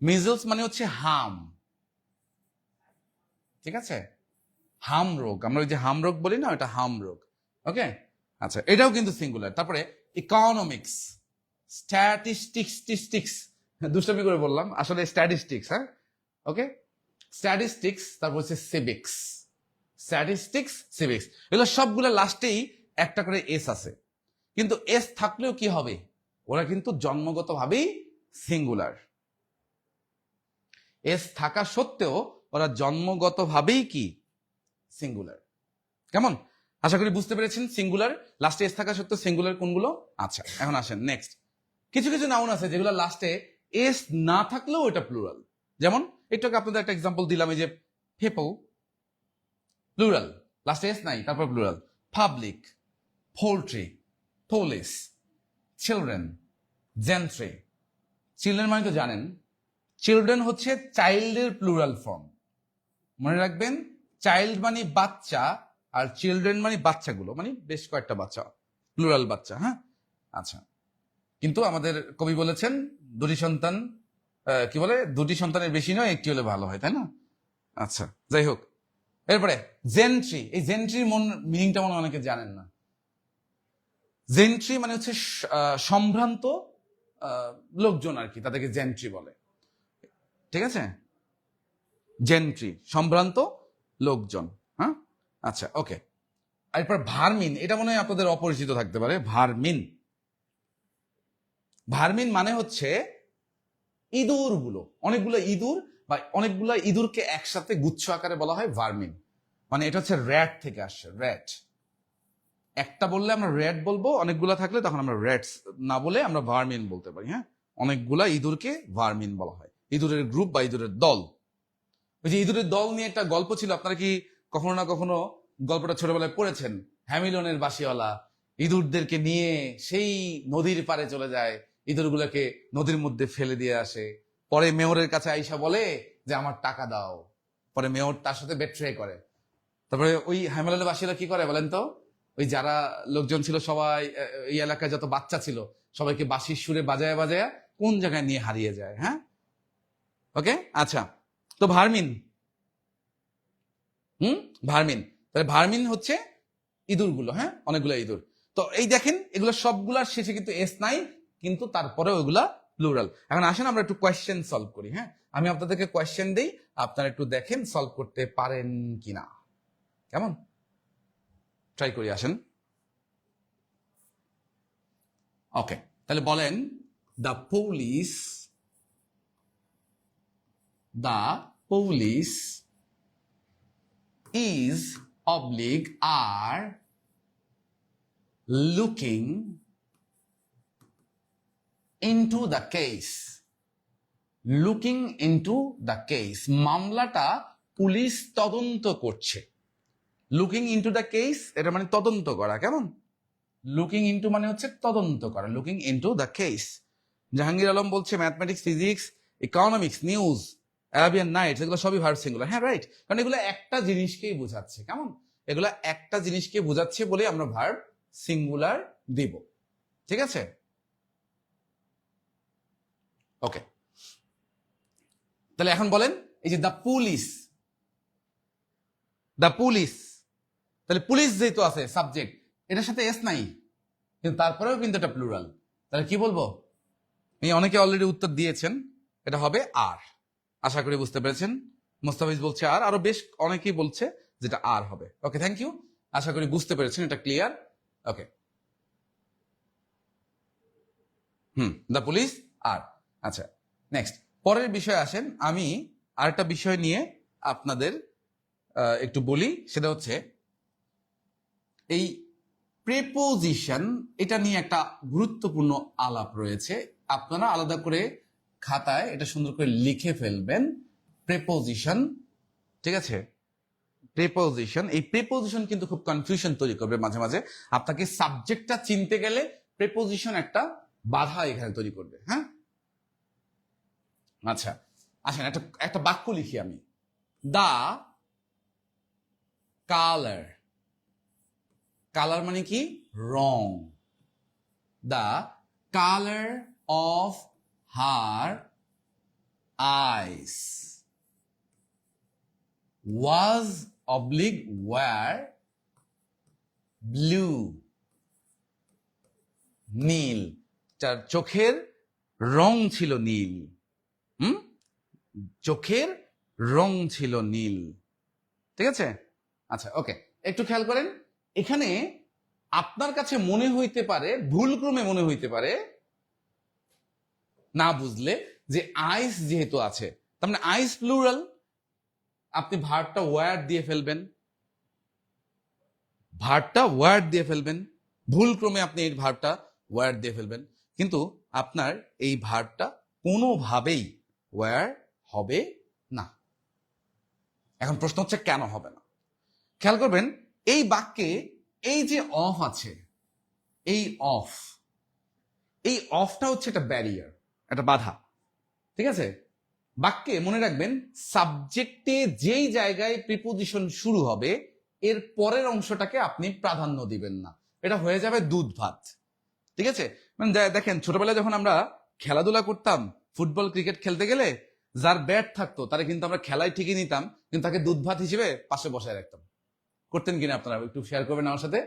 মিজেলস মানে হচ্ছে হাম, ঠিক আছে, হাম রোগ, আমরা ওই যে হাম রোগ বলি না, ওটা হাম রোগ। ওকে, আচ্ছা এটাও কিন্তু সিঙ্গুলার। তারপরে ইকোনমিক্স, স্ট্যাটিস্টিক্স, দুষ্টমি করে বললাম, আসলে স্ট্যাটিস্টিক্স, হ্যাঁ ওকে, স্ট্যাটিস্টিক্স। তারপর হচ্ছে সিভিক্স, স্ট্যাটিস্টিক্স, সিভিক্স, এগুলো সবগুলো লাস্টেই একটা করে এস আছে, কিন্তু এস থাকলেও কি হবে, ওরা কিন্তু জন্মগতভাবেই সিঙ্গুলার। এস থাকা সত্ত্বেও ওরা জন্মগতভাবেই কি সিঙ্গুলার। কেমন? আশা করি বুঝতে পেরেছেন সিঙ্গুলার লাস্টে এস থাকা সত্ত্বেও সিঙ্গুলার কোনগুলো। আচ্ছা এখন আসেন নেক্সট। কিছু কিছু নাউন আছে যেগুলো লাস্টে এস না থাকলেও এটা প্লুরাল, যেমন একটু আগে আপনাদের একটা এক্সাম্পল দিলাম, এই যে পিপল প্লুরাল, লাস্টে এস নাই, তারপর plural. Public, poultry, police, children, gentry. Children মানে তো জানেন, চিলড্রেন হচ্ছে চাইল্ডের প্লুরাল ফর্ম। মনে রাখবেন, চাইল্ড মানে বাচ্চা, আর চিলড্রেন মানে বাচ্চাগুলো, মানে বেশ কয়েকটা বাচ্চা, প্লুরাল বাচ্চা। হ্যাঁ, আচ্ছা। কিন্তু আমাদের কবি বলেছেন দুটি সন্তান, কি বলে, দুটি সন্তানের বেশি নয়, একটি হলে ভালো হয়, তাই না? আচ্ছা, যাই হোক। এরপরে জেন্ট্রি। এই জেন্ট্রির মিনিংটা মনে অনেকে জানেন না। জেন্ট্রি মানে হচ্ছে সম্ভ্রান্ত লোকজন আর কি, তাদেরকে জেন্ট্রি বলে। ঠিক আছে, জেন্ট্রি সম্ভ্রান্ত লোকজন। হ্যাঁ, আচ্ছা, ওকে। এরপর ভার্মিন, এটা মনে হয় আপনাদের অপরিচিত থাকতে পারে। ভার্মিন, ভার্মিন মানে হচ্ছে ইঁদুরগুলো, অনেকগুলো ইঁদুর বা অনেকগুলো ইঁদুরকে একসাথে গুচ্ছ আকারে বলা হয় ভার্মিন। মানে এটা হচ্ছে র্যাট থেকে আসছে, র্যাট। একটা বললে আমরা র্যাট বলবো, অনেকগুলা থাকলে তখন আমরা র্যাটস না বলে আমরা ভার্মিন বলতে পারি। হ্যাঁ, অনেকগুলা ইঁদুরকে ভার্মিন বলা হয়, ইঁদুরের গ্রুপ বা ইঁদুরের দল। ওই যে ইঁদুরের দল নিয়ে একটা গল্প ছিল, আপনারা কি কখনো না কখনো গল্পটা ছোটবেলায় পড়েছেন? হ্যামিলনের বাসিওয়ালা ইঁদুরদেরকে নিয়ে সেই নদীর পাড়ে চলে যায়, ইঁদুরগুলোকে নদীর মধ্যে ফেলে দিয়ে আসে। পরে মেয়রের কাছে আইসা বলে যে আমার টাকা দাও। পরে মেয়র তার সাথে বেট্রে করে। তারপরে ওই হ্যামিলনের বাসিওয়ালা কি করে বলেন তো? ওই যারা লোকজন ছিল সবাই, এই এলাকায় যত বাচ্চা ছিল সবাইকে বাঁশির সুরে বাজায় বাজায় কোন জায়গায় নিয়ে হারিয়ে যায়। হ্যাঁ, ওকে, আচ্ছা। তো ভার্মিন, ভার্মিন, তাহলে ভার্মিন হচ্ছে ইঁদুরগুলো। হ্যাঁ, অনেকগুলো ইঁদুর। তো এই দেখেন, এগুলো সবগুলার শেষে কিন্তু এস নাই, কিন্তু তারপরে ওইগুলা প্লুরাল। এখন আসেন আমরা একটু কোয়েশ্চেন সলভ করি। হ্যাঁ, আমি আপনাদেরকে কোয়েশ্চেন দেই, আপনারা একটু দেখেন সলভ করতে পারেন কিনা। কেমন? ট্রাই করি, আসেন। ওকে, তাহলে বলেন, the police, the police is oblique are looking into the case. Looking into the case, মামলাটা পুলিশ তদন্ত করছে। লুকিং ইনটু দ্য কেস, এটা মানে তদন্ত করা। কেমন? লুকিং ইনটু মানে হচ্ছে তদন্ত করা, looking into the case. Jahangir Alam বলছে mathematics, physics, economics, news, Arabian nights, এগুলো সবই ভার্ব সিঙ্গুলার। হ্যাঁ, রাইট, কারণ এগুলো একটা জিনিসকেই বোঝাচ্ছে। কেমন? এগুলো একটা জিনিসকে বোঝাচ্ছে বলে আমরা ভার্ব সিঙ্গুলার দিব। ঠিক আছে, ওকে। তাহলে এখন বলেন, এই যে দ্য পুলিশ, দ্য পুলিশ, তাহলে পুলিশ যেহেতু আছে সাবজেক্ট, এটার সাথে এস নাই, কিন্তু তারপরেও কিন্তু এটা প্লুরাল। তাহলে কি বলবো? এই অনেকে অলরেডি উত্তর দিয়েছেন, এটা হবে আর। আশা করি বুঝতে পেরেছেন। মোস্তাফিজ বলছে আর, আরো বেশ অনেকেই বলছে যেটা আর হবে। ওকে, থ্যাংক ইউ। আশা করি বুঝতে পেরেছেন, এটা ক্লিয়ার। ওকে, দ্য পুলিশ আর। আচ্ছা, নেক্সট, পরের বিষয়ে আসেন। আমি আরেকটা বিষয় নিয়ে আপনাদের একটু বলি, সেটা হচ্ছে এই প্রেপোজিশন, এটা নিয়ে একটা গুরুত্বপূর্ণ আলাপ রয়েছে। আপনারা আলাদা করে খাতায় এটা সুন্দর করে লিখে ফেলবেন। প্রেপোজিশন, ঠিক আছে, প্রেপোজিশন। এই প্রেপোজিশন কিন্তু খুব কনফিউশন তৈরি করবে মাঝে মাঝে। আপনাকে সাবজেক্টটা চিনতে গেলে প্রেপোজিশন একটা বাধা এখানে তৈরি করবে। হ্যাঁ, আচ্ছা, আসেন একটা বাক্য লিখি আমি। দা কালার, কালার মানে কি? রং। The colour of her eyes was oblique were blue. নীল, তার চোখের রং ছিল নীল। চোখের রং ছিল নীল। ঠিক আছে, আচ্ছা, ওকে। একটু খেয়াল করেন, এখানে আপনার কাছে মনে হইতে পারে, ভুলক্রমে মনে হইতে পারে না বুঝলে, যে আইস যেহেতু আছে, তার মানে আইস প্লুরাল, আপনি ভার্বটা ওয়ার দিয়ে ফেলবেন, ভার্বটা ওয়ার দিয়ে ফেলবেন। ভুলক্রমে আপনি এই ভার্বটা ওয়ার দিয়ে ফেলবেন, কিন্তু আপনার এই ভার্বটা কোনোভাবেই ওয়ার হবে না। এখন প্রশ্ন হচ্ছে কেন হবে না? খেয়াল করবেন এই বাক্যে এই যে অফ আছে, এই অফ, এই অফটা হচ্ছে একটা ব্যারিয়ার, একটা বাধা। ঠিক আছে? বাক্যে মনে রাখবেন সাবজেক্টে যেই জায়গায় প্রিপোজিশন শুরু হবে এর পরের অংশটাকে আপনি প্রাধান্য দিবেন না, এটা হয়ে যাবে দুধ ভাত। ঠিক আছে? মানে দেখেন ছোটবেলায় যখন আমরা খেলাধুলা করতাম, ফুটবল ক্রিকেট খেলতে গেলে যার ব্যাট থাকতো তারা কিন্তু আমরা খেলায় ঠিকই নিতাম, কিন্তু তাকে দুধ ভাত হিসেবে পাশে বসায় রাখতাম। করতেন কিনা আপনারা একটু শেয়ার করবেন আমার সাথে?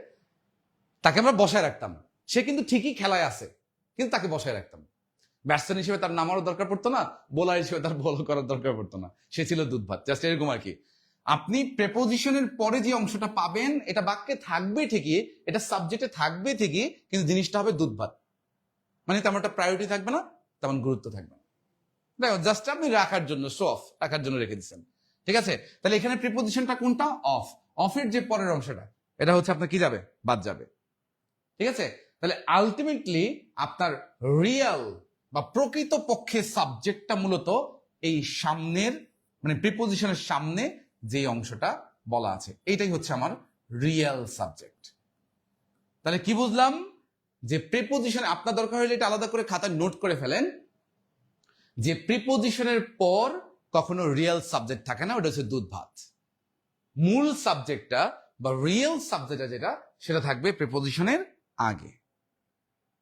তাকে আমরা বসায় রাখতাম, সে কিন্তু ঠিকই খেলায় আছে, কিন্তু তাকে বসায় রাখতাম। ব্যাটসম্যান হিসেবে তার নামারও দরকার পড়তো না, বোলার হিসেবে তার বল করার দরকার পড়তো না, সে ছিল দুধ ভাত। জাস্ট এরকম আর কি। আপনি প্রেপোজিশনের পরে যে অংশটা পাবেন এটা বাক্যে থাকবে ঠিকই, এটা সাবজেক্টে থাকবে ঠিকই, কিন্তু জিনিসটা হবে দুধ ভাত। মানে তেমন একটা প্রায়োরিটি থাকবে না, তেমন গুরুত্ব থাকবে না। দেখো জাস্ট আপনি রাখার জন্য, শো অফ রাখার জন্য রেখে দিচ্ছেন। ঠিক আছে? তাহলে এখানে প্রিপোজিশনটা কোনটা? অফ। অফের যে পরের অংশটা এটা হচ্ছে আপনার কি যাবে? বাদ যাবে। ঠিক আছে? তাহলে আলটিমেটলি আপনার রিয়েল বা প্রকৃত পক্ষে সাবজেক্টটা মূলত এই সামনের, মানে প্রিপোজিশনের সামনে যে অংশটা বলা আছে এইটাই হচ্ছে আমার রিয়েল সাবজেক্ট। তাহলে কি বুঝলাম? যে প্রিপোজিশন আপনার দরকার হলে এটা আলাদা করে খাতায় নোট করে ফেলেন, যে প্রিপোজিশনের পর কখনো রিয়েল সাবজেক্ট থাকে না, ওটা হচ্ছে দুধ ভাত। মূল সাবজেক্টটা বা রিয়েল সাবজেক্টটা যেটা, সেটা থাকবে প্রিপোজিশনের আগে।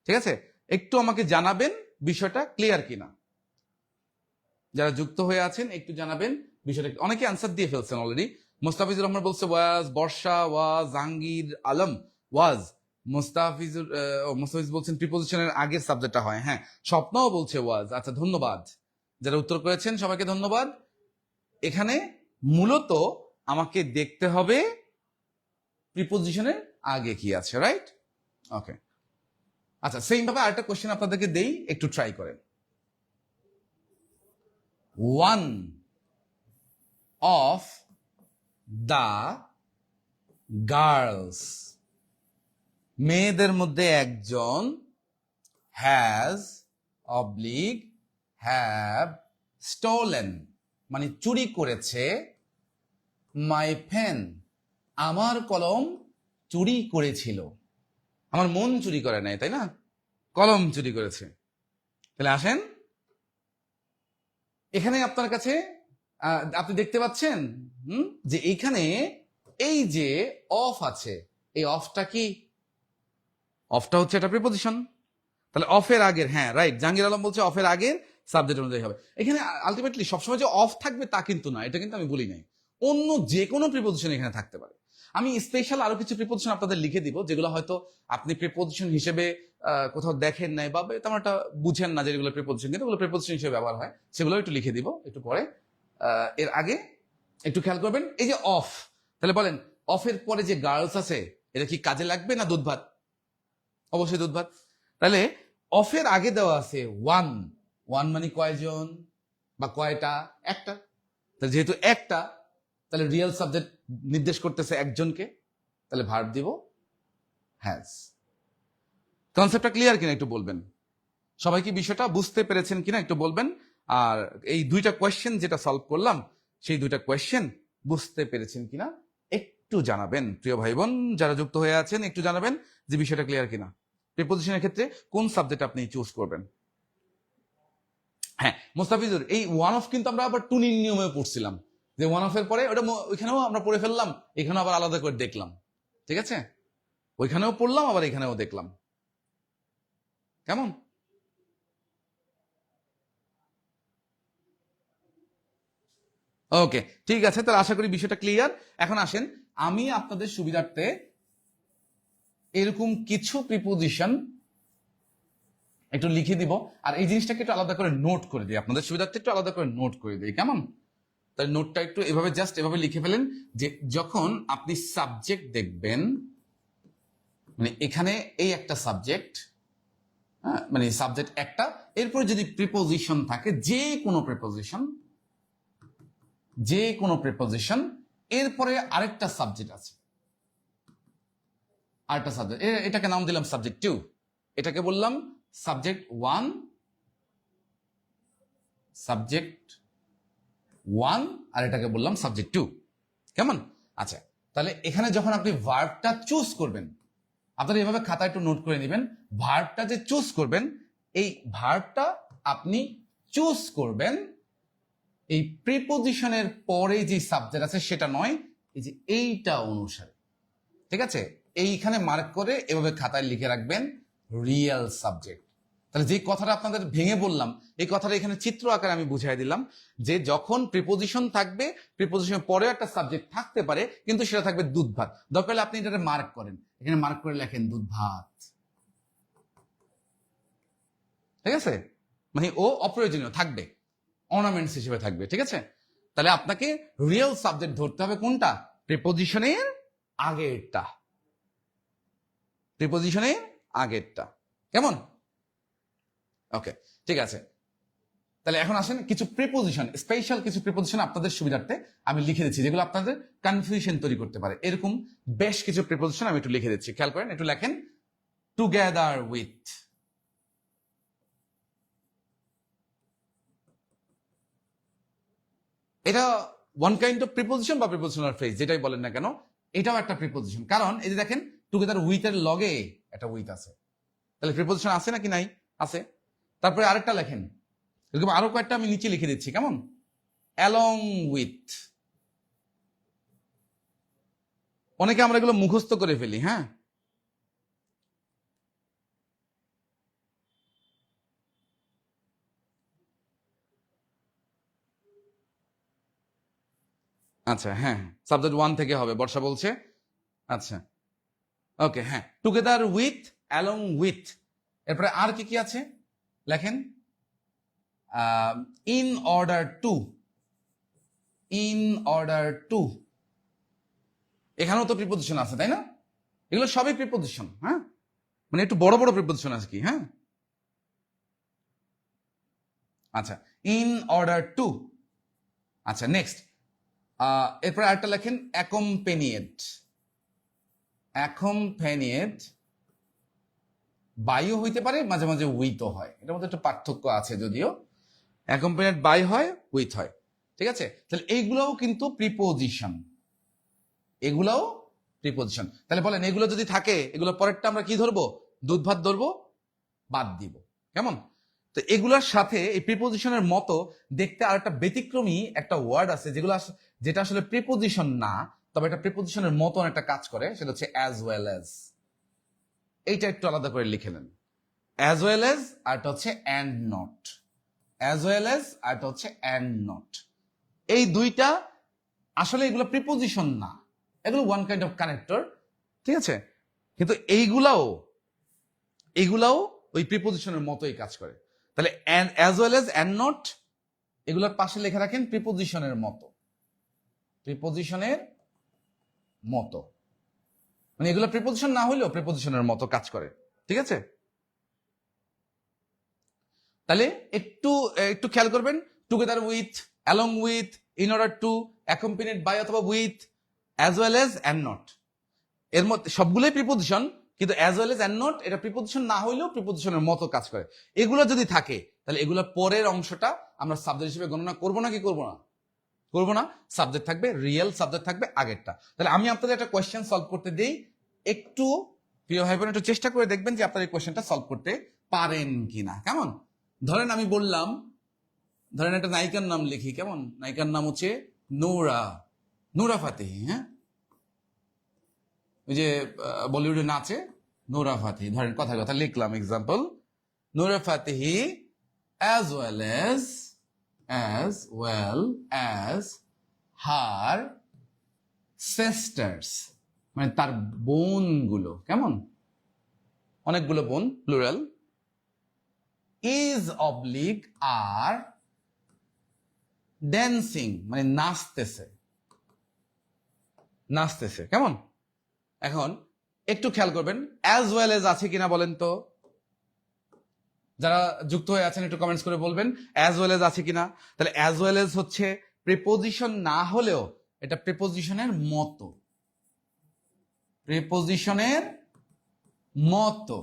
ঠিক আছে? একটু আমাকে জানাবেন বিষয়টা ক্লিয়ার কিনা, যারা যুক্ত হয়ে আছেন একটু জানাবেন বিষয়টা। অনেকে আনসার দিয়ে ফেলছেন অলরেডি। মোস্তাফিজুর রহমান বলছে ওয়াজ, বর্ষা ওয়াজ, জাহাঙ্গীর আলম ওয়াজ, মোস্তাফিজ বলছেন প্রিপোজিশনের আগের সাবজেক্টটা হয়। হ্যাঁ, স্বপ্নও বলছে ওয়াজ। আচ্ছা, ধন্যবাদ যারা উত্তর করেছেন, সবাইকে ধন্যবাদ। এখানে মূলত আমাকে দেখতে হবে প্রিপোজিশনের আগে কি আছে, রাইট? ওকে। আচ্ছা, সেম ভাবে আরেকটা কোশ্চেন আপনাদেরকে দেই, একটু ট্রাই করেন। ওয়ান অফ দা গার্লস, মেয়েদের মধ্যে একজন, হ্যাজ অবলিক হ্যাভ স্টোলেন, মানে চুরি করেছে, মাই পেন, আমার কলম চুরি করেছিল। আমার মন চুরি করে নাই, তাই না? কলম চুরি করেছে। তাহলে আসেন, এখানে আপনার কাছে আপনি দেখতে পাচ্ছেন যে এইখানে এই যে অফ আছে, এই অফটা কি? অফটা হচ্ছে একটা প্রিপোজিশন। তাহলে অফের আগের, হ্যাঁ রাইট, জাহাঙ্গীর আলম বলছে অফের আগের সাবজেক্ট অনুযায়ী হবে। এখানে আলটিমেটলি সবসময় যে অফ থাকবে তা কিন্তু না, এটা কিন্তু আমি বলি নাই। অন্য যে কোনো প্রিপোজিশন এখানে থাকতে পারে। আমি স্পেশাল আরো কিছু প্রিপোজিশন আপনাদের লিখে দিব, যেগুলো হয়তো আপনি প্রিপোজিশন হিসেবে কোথাও দেখেন নাই বা তেমন একটা বুঝেন না, যেগুলো প্রিপোজিশন, কিন্তু ওগুলো প্রিপোজিশন হিসেবে ব্যবহার হয়, সেগুলো একটু লিখে দিব একটু পরে। এর আগে একটু খেয়াল করবেন এই যে অফ, তাহলে বলেন অফের পরে যে গার্লস আছে এটা কি কাজে লাগবে না দুধ ভাত? অবশ্যই দুধ ভাত। তাহলে অফের আগে দেওয়া আছে ওয়ান, ওয়ান মানে কয়জন বা কয়টা? একটা। তাহলে যেহেতু একটা, তাহলে রিয়েল সাবজেক্ট নির্দেশ করতেছে একজনকে, তাহলে ভার্ব দিব হ্যাজ। কনসেপ্টটা ক্লিয়ার কিনা একটু বলবেন। সবাই কি বিষয়টা বুঝতে পেরেছেন কিনা একটু বলবেন। আর এই দুইটা কোয়েশ্চেন যেটা সলভ করলাম, সেই দুইটা কোয়েশ্চেন বুঝতে পেরেছেন কিনা একটু জানাবেন। প্রিয় ভাই বোন যারা যুক্ত হয়ে আছেন একটু জানাবেন যে বিষয়টা ক্লিয়ার কিনা। প্রিপোজিশনের ক্ষেত্রে কোন সাবজেক্ট আপনি চুজ করবেন। হ্যাঁ, মোস্তাফিজুর, এই ওয়ান অফ কিন্তু আমরা আবার টুনির নিয়মে পড়ছিলাম, যে ওয়ান অফ এর পরে ওটা ওইখানেও আমরা পড়ে ফেললাম, এখানেও আবার আলাদা করে দেখলাম। ঠিক আছে? ওইখানেও পড়লাম আবার এখানেও দেখলাম। কেমন? ওকে, ঠিক আছে, তাহলে আশা করি বিষয়টা ক্লিয়ার। এখন আসেন আমি আপনাদের সুবিধার্থে এরকম কিছু প্রিপোজিশন একটু লিখে দিব, আর এই জিনিসটাকে একটু আলাদা করে নোট করে দিই, আপনাদের সুবিধার্থে একটু আলাদা করে নোট করে দিই, কেমন? তাই নোটটা একটু এভাবে জাস্ট এভাবে লিখে ফেলেন যে যখন আপনি সাবজেক্ট দেখবেন, মানে এখানে এই একটা সাবজেক্ট, হ্যাঁ, মানে সাবজেক্ট একটা, এরপরে যদি প্রিপোজিশন থাকে, যে কোনো প্রিপোজিশন, যে কোনো প্রিপোজিশন, এরপরে আরেকটা সাবজেক্ট আছে, আরেকটা সাবজেক্ট, এটাকে নাম দিলাম সাবজেক্ট টু, এটাকে বললাম সাবজেক্ট ওয়ান, সাবজেক্ট ওয়ান, আর এটাকে বললাম সাবজেক্ট টু। কেমন? আচ্ছা, তাহলে এখানে যখন আপনি ভার্বটা চুজ করবেন, আপনারা এভাবে খাতায় একটু নোট করে নেবেন, ভার্বটা যে চুজ করবেন, এই ভার্বটা আপনি চুজ করবেন এই প্রিপোজিশনের পরে যে সাবজেক্ট আছে সেটা নয়, এই যে এইটা অনুসারে। ঠিক আছে? এইখানে মার্ক করে এভাবে খাতায় লিখে রাখবেন রিয়েল সাবজেক্ট। তাহলে যে কথাটা আপনাদের ভেঙে বললাম, এই কথাটা এখানে চিত্র আকারে আমি বুঝাই দিলাম যে যখন প্রিপোজিশন থাকবে, প্রিপোজিশনের পরেও একটা সাবজেক্ট থাকতে পারে, কিন্তু সেটা থাকবে দুধ ভাত। দরকার হলে আপনি এটাকে মার্ক করেন, এখানে মার্ক করে লেখেন দুধ ভাত। ঠিক আছে? মানে ও অপ্রয়োজনীয় থাকবে, অর্নামেন্টস হিসেবে থাকবে। ঠিক আছে? তাহলে আপনাকে রিয়েল সাবজেক্ট ধরতে হবে কোনটা? প্রিপোজিশনের আগেরটা, প্রিপোজিশনের আগেরটা। কেমন? ওকে, ঠিক আছে। তাহলে এখন আসেন কিছু প্রিপোজিশন, স্পেশাল কিছু প্রিপোজিশন আপনাদের সুবিধার্থে আমি লিখে দিচ্ছি, যেগুলো আপনাদের কনফিউশন তৈরি করতে পারে। এরকম বেশ কিছু প্রিপোজিশন আমি একটু লিখে দিচ্ছি, খেয়াল করেন। একটু লেখেন টুগেদার উইথ। এটা ওয়ান কাইন্ড অফ প্রিপোজিশন বা প্রিপোজিশনাল ফ্রেজ, যেটাই বলেন না কেন, এটাও একটা প্রিপোজিশন। কারণ এই যে দেখেন টুগেদার উইথ এর লগে একটা উইথ আছে, তাহলে প্রিপোজিশন আছে নাকি নাই? আছে। তারপরে আরেকটা লেখেন, এরকম আরো কয়েকটা আমি নিচে লিখে দিচ্ছি। কেমন? Along with. অনেকে আমরা এগুলো মুখস্থ করে ফেলি। হ্যাঁ, আচ্ছা, হ্যাঁ, সাবজেক্ট ওয়ান থেকে হবে, বর্ষা বলছে। আচ্ছা, ওকে, হ্যাঁ, টুগেদার উইথ, অ্যালং উইথ। এরপরে আর কি কি আছে লেখেন, in order two, in order two. এখানেও তো প্রিপোজিশন আছে, তাই না? এগুলো সবই প্রিপোজিশন। হ্যাঁ, মানে একটু বড় বড় প্রিপোজিশন আছে কি। হ্যাঁ, আচ্ছা, ইন অর্ডার টু। আচ্ছা, নেক্সট, এরপরে আরেকটা লেখেন অ্যাকম্পেনিয়েট। অ্যাকম্পেনিয়েট বাইও হইতে পারে, মাঝে মাঝে উইথও হয়, এটার মধ্যে একটু পার্থক্য আছে যদিও। অ্যাকম্পেনিয়েট বাই হয়, উইথ হয়। ঠিক আছে? তাহলে এইগুলোও কিন্তু প্রিপোজিশন, এগুলোও প্রিপোজিশন। তাহলে বলেন এগুলো যদি থাকে, এগুলো পরেরটা আমরা কি ধরবো? দুধ ভাত ধরবো, বাদ দিব। কেমন? তো এগুলোর সাথে এই প্রিপোজিশনের মতো দেখতে আর একটা ব্যতিক্রমী একটা ওয়ার্ড আছে, যেটা আসলে প্রিপোজিশন না, তবে এটা প্রিপোজিশনের মতন একটা কাজ করে, সেটা হচ্ছে অ্যাজ ওয়েল অ্যাজ। এইটা একটু আলাদা করে লিখে নেন, অ্যাজ ওয়েল অ্যাজ, আর এটা হচ্ছে and not. As well as আর এটা হচ্ছে অ্যান্ড নট। এই দুইটা আসলে এগুলো প্রিপোজিশন না, এগুলো ওয়ান কাইন্ড অফ কানেক্টর। ঠিক আছে? কিন্তু এইগুলাও ওই প্রিপোজিশনের মতোই কাজ করে। তাহলে as well as, and not, এগুলোর পাশে লিখে রাখেন প্রিপোজিশনের মতো, প্রিপোজিশনের মতো। মানে এগুলো প্রিপোজিশন না হলেও প্রিপোজিশনের মতো কাজ করে। ঠিক আছে? তাহলে একটু একটু খেয়াল করবেন, together with, along with, in order to, accompanied by অথবা with, as well as, and not, এর মধ্যে সবগুলোই প্রিপোজিশন, কিন্তু as well as and not এটা প্রিপোজিশন না হইলেও প্রিপোজিশনের মতো কাজ করে। এগুলো যদি থাকে, তাহলে এগুলোর পরের অংশটা আমরা সাবজেক্ট হিসেবে গণনা করবো না কি করবো না? করবো না। সাবজেক্ট থাকবে, রিয়েল সাবজেক্ট থাকবে আগেরটা। তাহলে আমি আপনাদের একটা কোয়েশ্চেন সলভ করতে দেই, একটু প্রিয় ভাই বোন একটু চেষ্টা করে দেখবেন যে আপনারা এই কোয়েশ্চেনটা সলভ করতে পারেন কিনা। কেমন? ধরেন আমি বললাম, ধরেন একটা নায়িকার নাম লিখি। কেমন? নায়িকার নাম হচ্ছে নূরা, নূরা ফাতেহি। হ্যাঁ, ওই যে বলিউডে নাচে নূরা ফাতেহি। ধরেন কথার কথা লিখলাম, example, Nora Fatehi as well as her sisters, মানে তার বোনগুলো। কেমন? অনেকগুলো বোন, plural. is oblique are dancing, মানে নাচতেছে, নাচতেছে। কেমন? এখন একটু খেয়াল করবেন অ্যাজ ওয়েল এজ আছে কিনা বলেন তো, যারা যুক্ত হয়ে আছেন একটু কমেন্টস করে বলবেন অ্যাজ ওয়েল এজ আছে কিনা। তাহলে অ্যাজ ওয়েল এজ হচ্ছে প্রিপোজিশন না হলেও এটা প্রিপোজিশনের মতো, প্রিপোজিশনের মতো।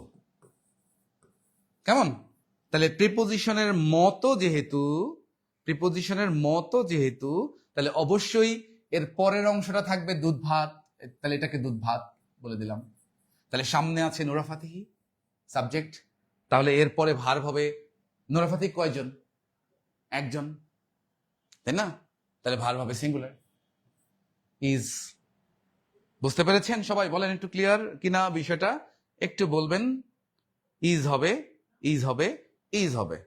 কেমন? তাহলে প্রিপোজিশনের মতো যেহেতু, প্রিপোজিশনের মতো যেহেতু, তাহলে অবশ্যই এর পরের অংশটা থাকবে দুধ ভাত, তাহলে এটাকে দুধ ভাত বলে দিলাম। তাহলে সামনে আছে নোরা ফাতেহি সাবজেক্ট, তাহলে এরপরে ভার্ব হবে নোরা ফাতেহি কয়জন? একজন, তাই না? তাহলে ভার্ব হবে সিঙ্গুলার ইজ। বুঝতে পেরেছেন সবাই? বলেন একটু ক্লিয়ার কিনা বিষয়টা, একটু বলবেন। ইজ হবে, ইজ হবে, ইজ হবে।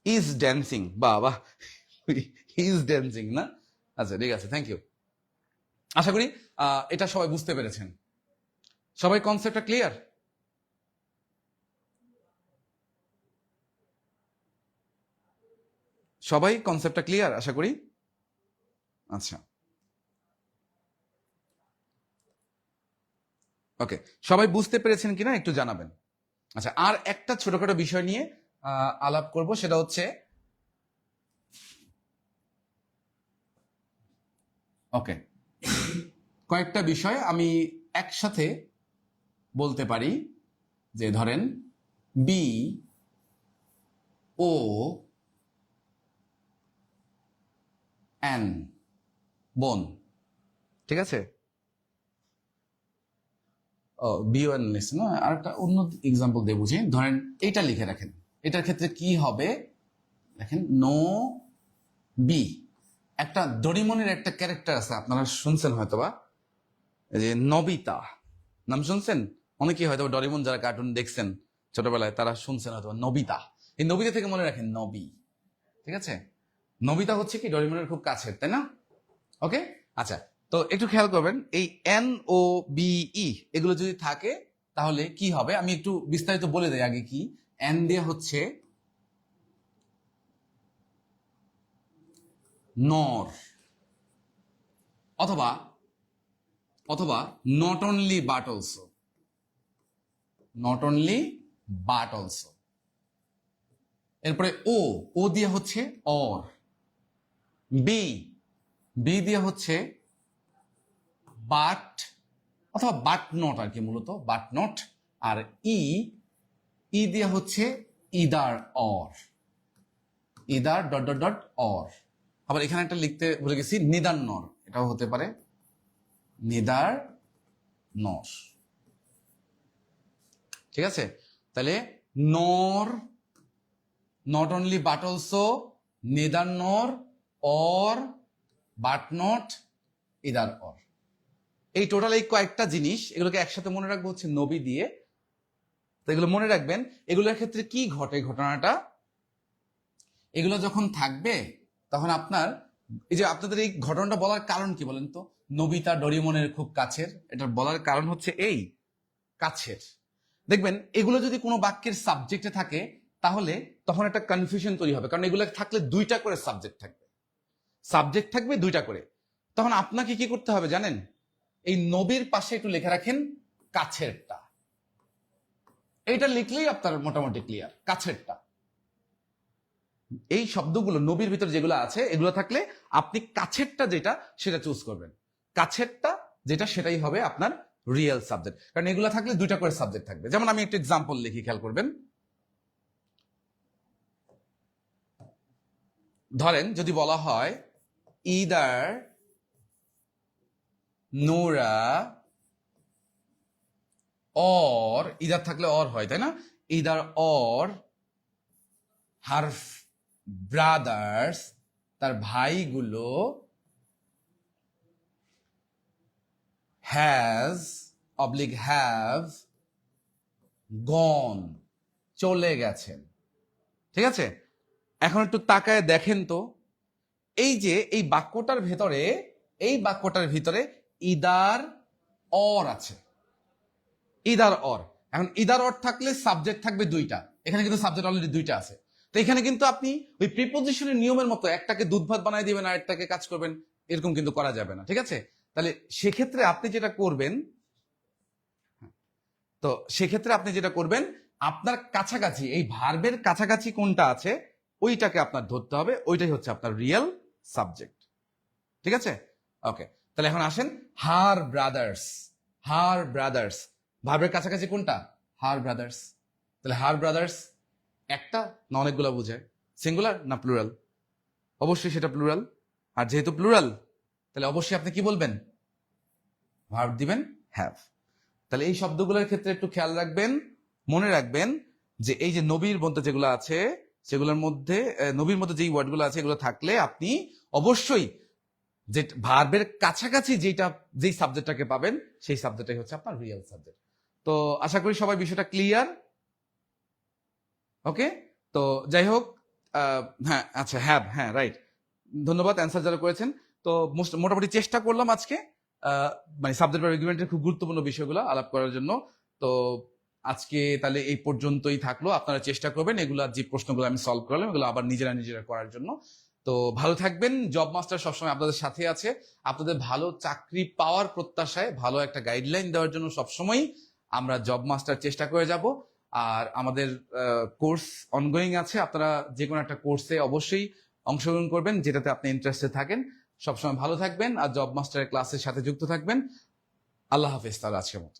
ইজ ড্যান্সিং, বাহ, ইজ ড্যান্সিং না? আচ্ছা ঠিক আছে, থ্যাংক ইউ। আশা করি এটা সবাই বুঝতে পেরেছেন। সবাই কনসেপ্টটা ক্লিয়ার? সবাই কনসেপ্টটা ক্লিয়ার আশা করি। আচ্ছা ওকে, সবাই বুঝতে পেরেছেন কিনা একটু জানাবেন। আচ্ছা, আর একটা ছোটখাটো বিষয় নিয়ে আলাপ করব, সেটা হচ্ছে ওকে, কয়েকটা বিষয় আমি একসাথে বলতে পারি, যে ধরেন বি ও এন, বোন, ঠিক আছে? ও বিওএন লিস্ট না, আর একটা অন্য এক্সাম্পল দিয়ে বুঝি। ধরেন এইটা লিখে রাখেন, এটার ক্ষেত্রে কি হবে দেখেন, নো বি। একটা ডোরিমনের একটা ক্যারেক্টার আছে, আপনারা শুনছেন হয়তোবা, এই যে নবিতা, নাম শুনছেন অনেকেই হয়তো, ডোরিমন যারা কার্টুন দেখছেন ছোটবেলায় তারা শুনছেন হয়তো নবিতা। এই নবিতা থেকে মনে রাখেন নবি, ঠিক আছে? নবিতা হচ্ছে কি ডোরিমনের খুব কাছের, তাই না? ওকে, আচ্ছা, তো একটু খেয়াল করবেন, এই এন ও বি ই এগুলো যদি থাকে তাহলে কি হবে, আমি একটু বিস্তারিত বলে দেই আগে। কি এন দিয়ে হচ্ছে নর, অথবা অথবা not only but also, not only but also. এরপরে ও, ও দিয়ে হচ্ছে অর। বি, বি দিয়ে হচ্ছে বাট অথবা বাট নট, আর কি মূলত বাট নট। আর ই, ই দিয়ে হচ্ছে either or, either dot dot dot or. আবার এখানে একটা লিখতে ভুলে গেছি, নিদার নর, এটাও হতে পারে নিদার নর, ঠিক আছে? তাহলে nor, not only but also, neither nor, or, but not, either or. এই টোটাল এই কয়েকটা জিনিস, এগুলোকে একসাথে মনে রাখবো হচ্ছে নবী দিয়ে। তো এগুলো মনে রাখবেন। এগুলোর ক্ষেত্রে কি ঘটে ঘটনাটা, এগুলো যখন থাকবে তখন আপনার, এই যে আপনাদের এই ঘটনাটা বলার কারণ কি বলেন তো? নবিতা ডোরিমনের খুব কাছের, এটা বলার কারণ হচ্ছে এই কাছের। দেখবেন এগুলো যদি কোনো বাক্যের সাবজেক্টে থাকে তাহলে তখন একটা কনফিউশন তৈরি হবে, কারণ এগুলো থাকলে দুইটা করে সাবজেক্ট থাকবে, সাবজেক্ট থাকবে দুইটা করে। তখন আপনাকে কি করতে হবে জানেন? এই নবীর পাশে একটু লেখা রাখেন কাছেরটা, এইটা লিখলেই আপনার মোটামুটি ক্লিয়ার, কাছেরটা। এই শব্দগুলো নবীর ভিতরে যেগুলো আছে এগুলো থাকলে আপনি কাছেরটা যেটা সেটা চুজ করবেন, কাছেরটা যেটা সেটাই হবে আপনার রিয়েল সাবজেক্ট, কারণ এগুলো থাকলে দুইটা করে সাবজেক্ট থাকবে। যেমন আমি একটা এক্সাম্পল লিখি, খেয়াল করবেন। ধরেন যদি বলা হয় ইদার নোরা অর, ইদার থাকলে অর হয়, তাই না? ইদার অর হার ব্রাদার্স, তার ভাইগুলো, হ্যাজ অবলিক হ্যাভ গন, চলে গেছেন, ঠিক আছে? এখন একটু তাকায় দেখেন তো, এই যে এই বাক্যটার ভেতরে, এই বাক্যটার ভিতরে ইদার অর আছে, ইদার অর। এখন ইদার অর থাকলে সাবজেক্ট থাকবে দুইটা, এখানে কিন্তু সাবজেক্ট অলরেডি দুইটা আছে। তো এখানে কিন্তু আপনি ওই প্রিপোজিশনের নিয়মের মতো একটাকে দুধ ভাত বানাই দিবেন আর একটাকে কাজ করবেন, এরকম কিন্তু করা যাবে না, ঠিক আছে? তাহলে সেক্ষেত্রে আপনি যেটা করবেন, তো সেক্ষেত্রে আপনি যেটা করবেন, আপনার কাছাকাছি এই ভার্বের কাছাকাছি কোনটা আছে ওইটাকে আপনার ধরতে হবে, ওইটাই হচ্ছে আপনার রিয়েল সাবজেক্ট, ঠিক আছে? ওকে, তাহলে এখন আসেন হার ব্রাদার্স, হার ব্রাদার্স ভার্বের কাছাকাছি কোনটা? হার ব্রাদার্স। তাহলে হার ব্রাদার্স একটা না অনেকগুলা বোঝায়? সিঙ্গুলার না প্লুরাল? অবশ্যই সেটা প্লুরাল। আর যেহেতু প্লুরাল, তাহলে অবশ্যই আপনি কি বলবেন? ভার্ব দিবেন হ্যাভ। তাহলে এই শব্দগুলোর ক্ষেত্রে একটু খেয়াল রাখবেন, মনে রাখবেন যে এই যে নবীর মধ্যে যেগুলো আছে সেগুলোর মধ্যে নবীর মধ্যে যেই ওয়ার্ডগুলো আছে এগুলো থাকলে আপনি অবশ্যই যে ভার্বের কাছাকাছি যেই সাবজেক্টটাকে পাবেন সেই সাবজেক্টটাই হচ্ছে আপনার রিয়েল সাবজেক্ট। তো আশা করি সবাই বিষয়টা ক্লিয়ার। ওকে, তো যাই হোক, হ্যাঁ আচ্ছা, হ্যাভ, হ্যাঁ রাইট, ধন্যবাদ অ্যান্সার যারা করেছেন। তো মোটামুটি চেষ্টা করলাম আজকে মানে সাবজেক্ট বা এগ্রিমেন্টের খুব গুরুত্বপূর্ণ বিষয়গুলো আলাপ করার জন্য। তো আজকে তাহলে এই পর্যন্তই থাকলো। আপনারা চেষ্টা করবেন এগুলো, যে প্রশ্নগুলো আমি সলভ করলাম এগুলো আবার নিজেরা করার জন্য। তো ভালো থাকবেন। জব মাস্টার সবসময় আপনাদের সাথে আছে, আপনাদের ভালো চাকরি পাওয়ার প্রত্যাশায় ভালো একটা গাইডলাইন দেওয়ার জন্য সবসময় আমরা জব মাস্টার চেষ্টা করে যাব। আর আমাদের কোর্স অনগোয়িং আছে, আপনারা যে কোনো একটা কোর্সে অবশ্যই অংশগ্রহণ করবেন যেটাতে আপনি ইন্টারেস্টেড থাকেন। সবসময় ভালো থাকবেন আর জব মাস্টারের ক্লাসের সাথে যুক্ত থাকবেন। আল্লাহ হাফেজ তাহলে আজকের মতো।